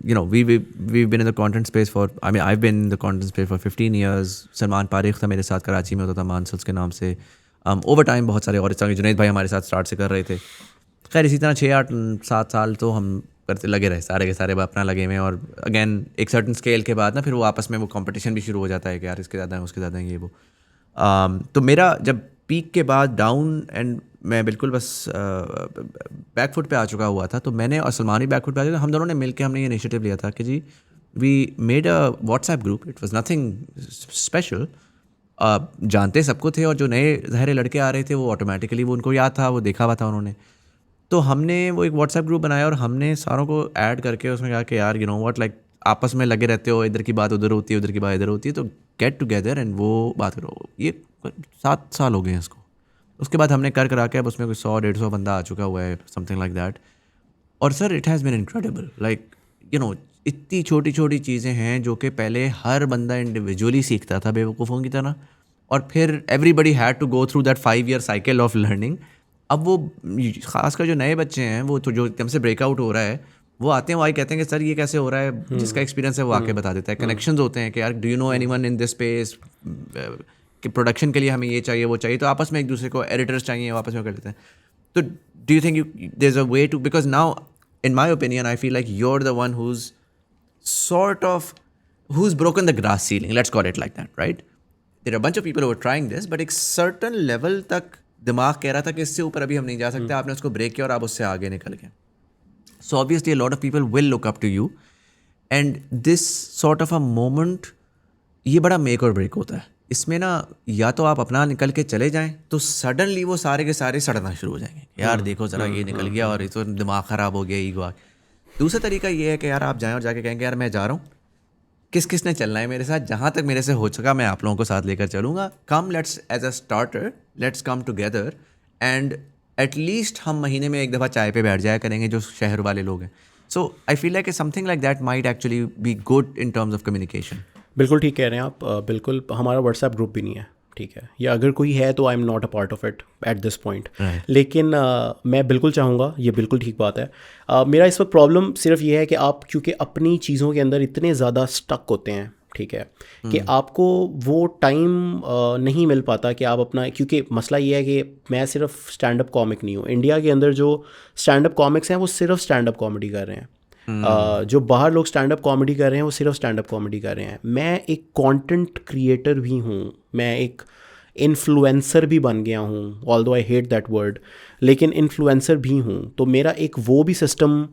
you know we've been in the content space for, I mean I've been in the content space for 15 years. Salman Pareek था मेरे साथ, कराची में होता था मानसल्स के नाम से। ओवर टाइम बहुत सारे और इस तरह के जुनैद भाई हमारे साथ स्टार्ट से कर रहे थे। खैर इसी तरह 6-8-7 साल तो हम करते लगे रहे, सारे के सारे अपना लगे हुए। और अगेन एक सर्टन स्केल के बाद ना फिर वो आपस में वो कंपटीशन भी शुरू हो जाता है कि यार इसके ज़्यादा है, उसके ज़्यादा है, ये वो। तो मेरा जब पीक के बाद डाउन एंड मैं बिल्कुल बस बैकफुट पे आ चुका हुआ था, तो मैंने और सलमान भी बैकफुट पे आ चुका, हम दोनों ने मिलकर हमने ये इनिशिएटिव लिया था कि जी we made a WhatsApp group. It was nothing special, जानते सबको थे, और जो नए ज़ाहिर लड़के आ रहे थे वो ऑटोमेटिकली वो उनको याद था, वो देखा हुआ था उन्होंने। तो हमने वो एक व्हाट्सएप ग्रुप बनाया और हमने सारों को ऐड करके उसमें कहा कि यार यू नो व्हाट, लाइक आपस में लगे रहते हो, इधर की बात उधर होती है, उधर की बात इधर होती है, तो गेट टुगेदर एंड वो बात करो। ये 7 साल हो गए हैं इसको। उसके बाद हमने कर करा के अब उसमें कोई 100-150 बंदा आ चुका हुआ है, समथिंग लाइक दैट। और sir it has been incredible, like you know इतनी छोटी छोटी चीज़ें हैं जो कि पहले हर बंदा इंडिविजुअली सीखता था बेवकूफ़ों की तरह, और फिर everybody had to go through that 5 year cycle of learning. अब वो खासकर जो नए बच्चे हैं वो तो जो एकदम से ब्रेकआउट हो रहा है, वो आते हैं वही कहते हैं कि सर ये कैसे हो रहा है, जिसका एक्सपीरियंस है वो आके बता देता है। कनेक्शंस होते हैं कि यार do you know anyone in this space, कि प्रोडक्शन के लिए हमें ये चाहिए वो चाहिए, तो आपस में एक दूसरे को एडिटर्स चाहिए, आपस में कर लेते हैं। तो do you think there is a way to, because now in my opinion I feel like you are the one who's sort of who's broken the glass ceiling, let's call it like that, right? There are a bunch of people who are trying this, but एक certain level तक दिमाग कह रहा था कि इससे ऊपर अभी हम नहीं जा सकते, आपने उसको ब्रेक किया और आप उससे आगे निकल गए। So obviously a lot of people will look up to you, and this sort of a moment, ये बड़ा मेक और ब्रेक होता है। इसमें ना या तो आप अपना निकल के चले जाएं तो सडनली वो सारे के सारे सड़ना शुरू हो जाएंगे, यार देखो ज़रा ये निकल गया और ये तो दिमाग ख़राब हो गया, ईगो। दूसरा तरीका ये है कि यार आप जाएं और जाके कहेंगे यार मैं जा रहा हूँ, किसने चलना है मेरे साथ, जहाँ तक मेरे से हो सका मैं आप लोगों को साथ लेकर चलूँगा, come let's as a starter, let's come together and at least हम महीने में एक दफ़ा चाय पे बैठ जाया करेंगे जो शहर वाले लोग हैं। So I feel like something like that might actually be good in terms of communication. बिल्कुल ठीक कह रहे हैं आप। बिल्कुल हमारा व्हाट्सएप ग्रुप भी नहीं है, ठीक है, या अगर कोई है तो I am not a part of it at this point. लेकिन मैं बिल्कुल चाहूँगा, ये बिल्कुल ठीक बात है। मेरा इस वक्त प्रॉब्लम सिर्फ ये है कि आप क्योंकि अपनी चीज़ों के अंदर इतने ज़्यादा स्टक होते हैं, ठीक है, कि आपको वो टाइम नहीं मिल पाता कि आप अपना, क्योंकि मसला ये है कि मैं सिर्फ स्टैंड अप कॉमिक नहीं हूँ। इंडिया के अंदर जो स्टैंड अप कॉमिक्स हैं वो सिर्फ स्टैंड अप कॉमेडी कर रहे हैं। जो बाहर लोग स्टैंड अप कॉमेडी कर रहे हैं वो सिर्फ स्टैंड अप कॉमेडी कर रहे हैं। मैं एक कंटेंट क्रिएटर भी हूँ, मैं एक इन्फ्लुएंसर भी बन गया हूँ, although I hate that word, लेकिन इन्फ्लुएंसर भी हूँ। तो मेरा एक वो भी सिस्टम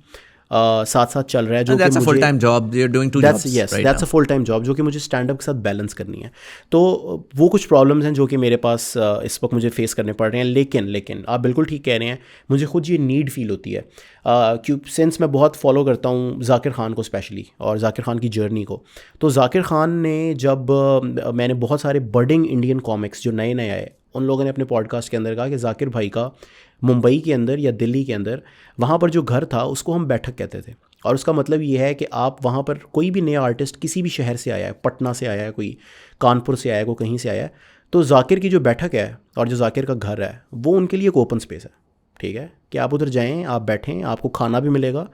साथ साथ चल रहा है जो that's a full time job, you're doing 2 jobs yes, right that's now. a full time job जो कि मुझे स्टैंड अप के साथ बैलेंस करनी है। तो वो कुछ प्रॉब्लम्स हैं जो कि मेरे पास इस वक्त मुझे फेस करने पड़ रहे हैं। लेकिन आप बिल्कुल ठीक कह रहे हैं, मुझे खुद ये नीड फील होती है क्यों, सिंस मैं बहुत फॉलो करता हूँ जाकिर ख़ान को स्पेशली, और जाकिर ख़ान की जर्नी को। तो जाकिर ख़ान ने जब मैंने बहुत सारे बडिंग इंडियन कॉमिक्स जो नए नए आए, उन लोगों ने अपने पॉडकास्ट के अंदर कहा कि जाकिर भाई का मुंबई के अंदर या दिल्ली के अंदर वहाँ पर जो घर था उसको हम बैठक कहते थे। और उसका मतलब ये है कि आप वहाँ पर कोई भी नया आर्टिस्ट किसी भी शहर से आया है, पटना से आया है, कोई कानपुर से आया है, कोई कहीं से आया है, तो जाकिर की जो बैठक है और जो जाकिर का घर है वो उनके लिए एक ओपन स्पेस है, ठीक है, कि आप उधर जाएं, आप बैठें, आपको खाना भी मिलेगा,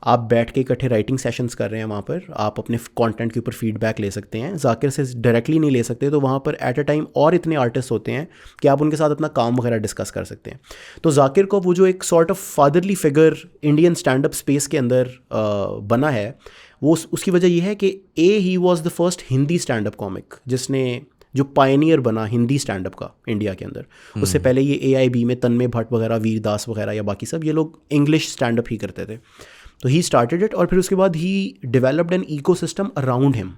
आप बैठ के इकट्ठे राइटिंग सेशंस कर रहे हैं वहाँ पर, आप अपने कंटेंट के ऊपर फीडबैक ले सकते हैं। जाकिर से डायरेक्टली नहीं ले सकते, तो वहाँ पर एट अ टाइम और इतने आर्टिस्ट होते हैं कि आप उनके साथ अपना काम वगैरह डिस्कस कर सकते हैं। तो जाकिर को वो जो एक sort of fatherly figure Indian stand up space के अंदर बना है, वो उसकी वजह यह है कि he was the first Hindi stand up comic जिसने जो पायनियर बना हिंदी स्टैंड अप का इंडिया के अंदर। उससे पहले ये AIB में तन्मय भट्ट वगैरह, वीर दास वगैरह या बाकी सब ये लोग इंग्लिश स्टैंड अप ही करते थे। तो ही स्टार्टेड इट, और फिर उसके बाद ही developed an ecosystem around him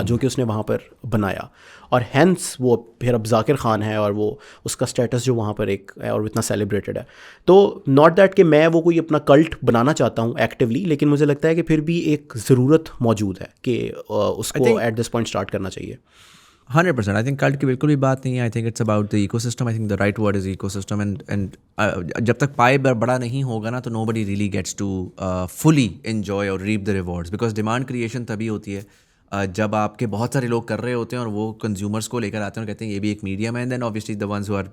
जो कि उसने वहाँ पर बनाया, और हैंस वो फिर अब जाकिर ख़ान है और वो उसका स्टेटस जो वहाँ पर एक है और इतना सेलिब्रेटेड है। तो नॉट दैट कि मैं वो कोई अपना कल्ट बनाना चाहता हूँ एक्टिवली, लेकिन मुझे लगता है कि फिर भी एक ज़रूरत मौजूद है कि उसको एट दिस पॉइंट स्टार्ट करना चाहिए। 100%. I think कल्ट की बिल्कुल भी बात नहीं है. I think it's about the ecosystem. I think the right word is ecosystem. And जब तक पाए बड़ा नहीं होगा ना, तो nobody really gets to fully enjoy or reap the rewards, because demand creation तभी होती है जब आपके बहुत सारे लोग कर रहे होते हैं और वो कंज्यूमर्स को लेकर आते हैं और कहते हैं ये भी एक मीडियम है, and then obviously the ones who are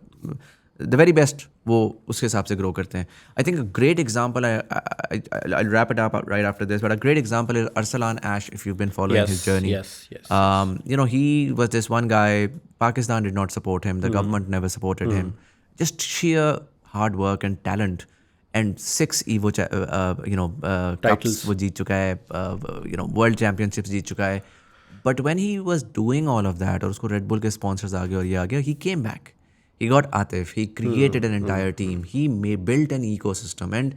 the very best वो उसके हिसाब से ग्रो करते हैं. I think a great example, I wrap it up right after this, but a great example is Arsalan Ash, if you've been following his journey. Yes. You know, he was this one guy, Pakistan did not support him, the government never supported him. Just sheer hard work and talent. And 6 Evo cups वो जीत चुका है, वर्ल्ड चैम्पियनशिप्स जीत चुका है. But when he was doing all of that और उसको रेड बुल के स्पॉन्सर्स आ गए और ये आ गया, he came back, he got Atif, he created an entire team, he built an ecosystem, and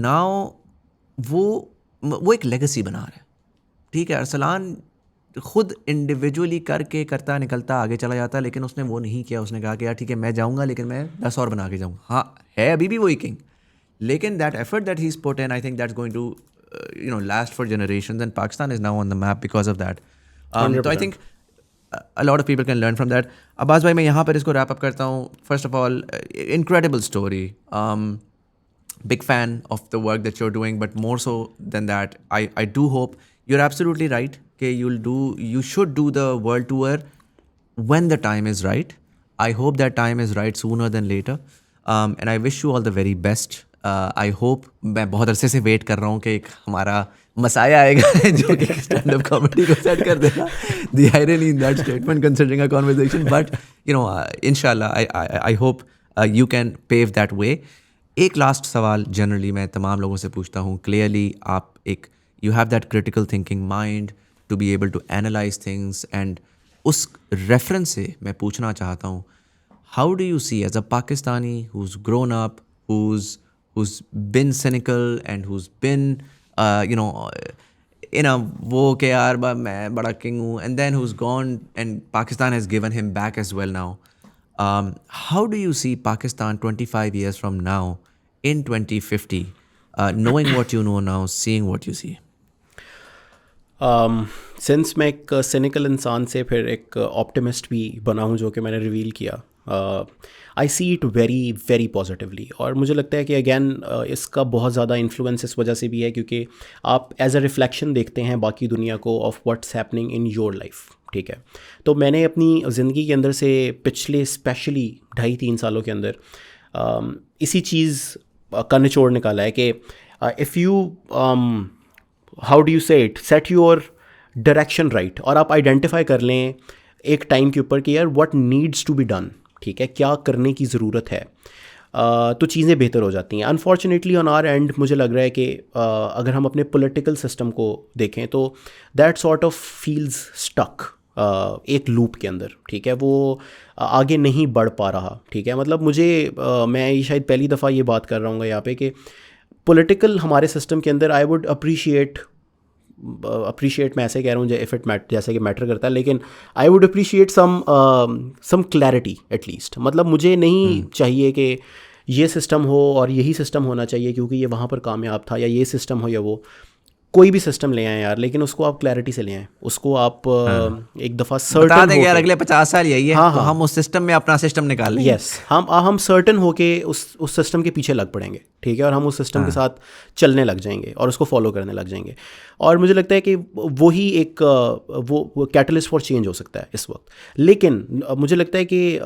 now वो एक लेगेसी बना रहा है. ठीक है, अरसलान खुद इंडिविजुअली करता निकलता आगे चला जाता, लेकिन उसने वो नहीं किया. उसने कहा कि यार ठीक है मैं जाऊँगा, लेकिन मैं 10 और बना के जाऊँगा. हाँ, है अभी भी वही किंग, लेकिन that effort that he's put in, I think that's going to last for generations, and Pakistan is now on the map because of that. So I think a lot of people can learn from that. Abbas भाई, मैं यहाँ पर इसको wrap up करता हूँ. First of all, incredible story. Big fan of the work that you're doing, but more so than that, I do hope you're absolutely right. Okay, you should do the world tour when the time is right. I hope that time is right sooner than later. And I wish you all the very best. I hope, मैं बहुत अरसे से वेट कर रहा हूँ कि एक हमारा मसाया आएगा जो कि स्टैंड अप कॉमेडी को सेट कर देगा. The irony in that statement considering our conversation, but inshallah I hope you can pave that way. एक लास्ट सवाल जनरली मैं तमाम लोगों से पूछता हूँ. क्लियरली आप एक you have that critical thinking mind to be able to analyze things, and उस रेफरेंस से मैं पूछना चाहता हूँ, how do you see as a Pakistani who's grown up, who's been cynical and who's been वो कि यार मैं बड़ा किंग हूँ, and then who's gone and Pakistan has given him back as well now. How do you see Pakistan 25 years from now in 2050, knowing what you know now, seeing what you see? Since मैं एक सिनिकल इंसान से फिर एक ऑप्टिमिस्ट भी बना हूँ, जो कि मैंने रिवील किया, I see it very very positively. और मुझे लगता है कि अगेन इसका बहुत ज़्यादा इन्फ्लुएंस इस वजह से भी है क्योंकि आप एज अ रिफ्लेक्शन देखते हैं बाकी दुनिया को of what's happening in your life. ठीक है, तो मैंने अपनी ज़िंदगी के अंदर से पिछले स्पेशली 2.5-3 सालों के अंदर इसी चीज़ का निचोड़ निकाला है कि if you how do you say it, set your direction right, और आप आइडेंटिफाई कर लें एक टाइम के ऊपर कि यार what needs to be done. ठीक है, क्या करने की ज़रूरत है, तो चीज़ें बेहतर हो जाती हैं. अनफॉर्चुनेटली ऑन आवर एंड मुझे लग रहा है कि अगर हम अपने पॉलिटिकल सिस्टम को देखें तो that sort of feels stuck एक लूप के अंदर. ठीक है, वो आगे नहीं बढ़ पा रहा. ठीक है, मतलब मुझे मैं ये शायद पहली दफ़ा ये बात कर रहा हूँ यहाँ पे कि पॉलिटिकल हमारे सिस्टम के अंदर आई वुड अप्रिशिएट मैं ऐसे कह रहा हूँ इफ़ इट जैसे कि मैटर करता है, लेकिन I would appreciate some clarity at least. मतलब मुझे नहीं चाहिए कि ये सिस्टम हो और यही सिस्टम होना चाहिए क्योंकि ये वहाँ पर कामयाब था, या ये सिस्टम हो या वो कोई भी सिस्टम ले आए यार, लेकिन उसको आप क्लैरिटी से ले आएँ, उसको आप एक दफ़ा सर्टन देंगे यार अगले 50 साल यही है. हाँ, तो हम उस सिस्टम में अपना सिस्टम निकाल लेंगे. यस, हम सर्टन होके उस सिस्टम के पीछे लग पड़ेंगे. ठीक है, और हम उस सिस्टम के साथ चलने लग जाएंगे और उसको फॉलो करने लग जाएंगे. और मुझे लगता है कि वही एक वो कैटलिस्ट फॉर चेंज हो सकता है इस वक्त. लेकिन मुझे लगता है कि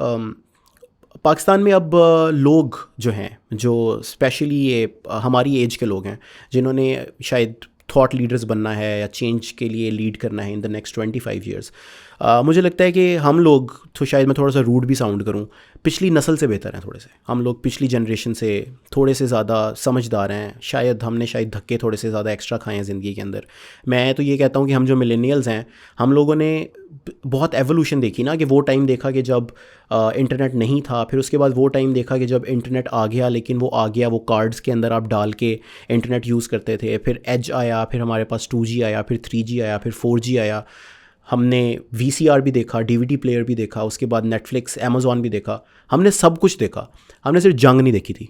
पाकिस्तान में अब लोग जो हैं, जो स्पेशली ये हमारी एज के लोग हैं, जिन्होंने शायद थॉट लीडर्स बनना है या चेंज के लिए लीड करना है इन द नेक्स्ट 25 ईयर्स, मुझे लगता है कि हम लोग, तो शायद मैं थोड़ा सा रूड भी साउंड करूं, पिछली नस्ल से बेहतर हैं थोड़े से. हम लोग पिछली जनरेशन से थोड़े से ज़्यादा समझदार हैं. हमने शायद धक्के थोड़े से ज़्यादा एक्स्ट्रा खाए हैं ज़िंदगी के अंदर. मैं तो ये कहता हूँ कि हम जो मिलेनियल्स हैं, हम लोगों ने बहुत एवोल्यूशन देखी ना, कि वो टाइम देखा कि जब इंटरनेट नहीं था, फिर उसके बाद वो टाइम देखा कि जब इंटरनेट आ गया, लेकिन वो आ गया वो कार्ड्स के अंदर आप डाल के इंटरनेट यूज़ करते थे. फिर एज आया, फिर हमारे पास 2G आया, फिर 3G आया, फिर 4G आया. हमने VCR भी देखा, DVD प्लेयर भी देखा, उसके बाद नेटफ्लिक्स, अमेज़ॉन भी देखा. हमने सब कुछ देखा, हमने सिर्फ जंग नहीं देखी थी.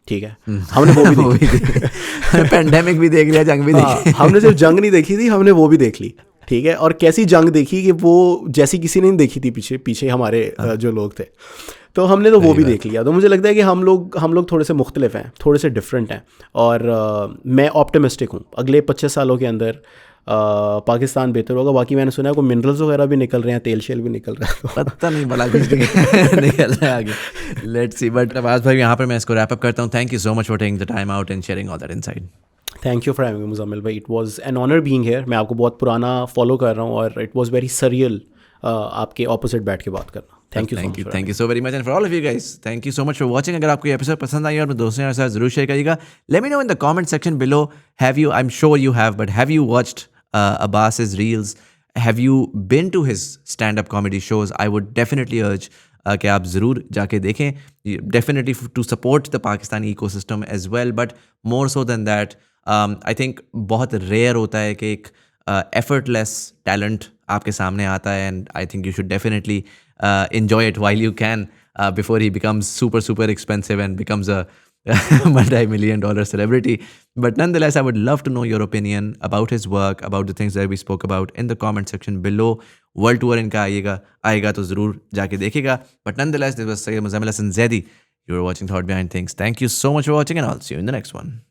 ठीक है, हमने वो भी देखी. पेंडेमिक भी देख लिया, जंग भी देखी. हमने सिर्फ जंग नहीं देखी थी, हमने वो भी देख ली. ठीक है, और कैसी जंग देखी कि वो जैसी किसी ने नहीं देखी थी पीछे हमारे जो लोग थे. तो हमने तो वो भी देख लिया. तो मुझे लगता है कि हम लोग थोड़े से मुख्तलिफ हैं, थोड़े से डिफरेंट हैं. और मैं ऑप्टिमिस्टिक हूँ अगले 25 सालों के अंदर पाकिस्तान बेहतर होगा. बाकी मैंने सुना है कोई मिनरल्स वगैरह भी निकल रहे हैं, तेल शेल भी निकल रहा है. पता नहीं बड़ा कुछ निकल रहा है आगे. Let's see. बट अब्बास भाई, यहाँ पर मैं इसको रैप अप करता हूँ. Thank you so much for taking the time out and sharing all that insight. Thank you for having me Muzammil भाई. It was an honour being here. मैं आपको बहुत पुराना फॉलो कर रहा हूँ और इट वाज वेरी सरियल आपके ऑपोजिट बैठ के बात करना. Thank you so very much. And for all of you guys, thank you so much for watching. अगर आपको ये एपिसोड पसंद आई और अपने दोस्तों के साथ जरूर शेयर करिएगा. Let me know in the comment section below, have you, I am sure you have, but have you watched Abbas's reels? Have you been to his stand-up comedy shows? I would definitely urge कि आप ज़रूर जाके देखें. Definitely to support the Pakistani ecosystem as well, but more so than that, I think बहुत rare होता है कि एक effortless talent आपके सामने आता है, and I think you should definitely enjoy it while you can before he becomes super expensive and becomes a multi-million-dollar celebrity. But nonetheless, I would love to know your opinion about his work, about the things that we spoke about in the comment section below. World tour इनका आएगा तो ज़रूर जाके देखेगा. But nonetheless, this was Sayyid Muzammil Hasan Zaidi. You were watching Thought Behind Things. Thank you so much for watching, and I'll see you in the next one.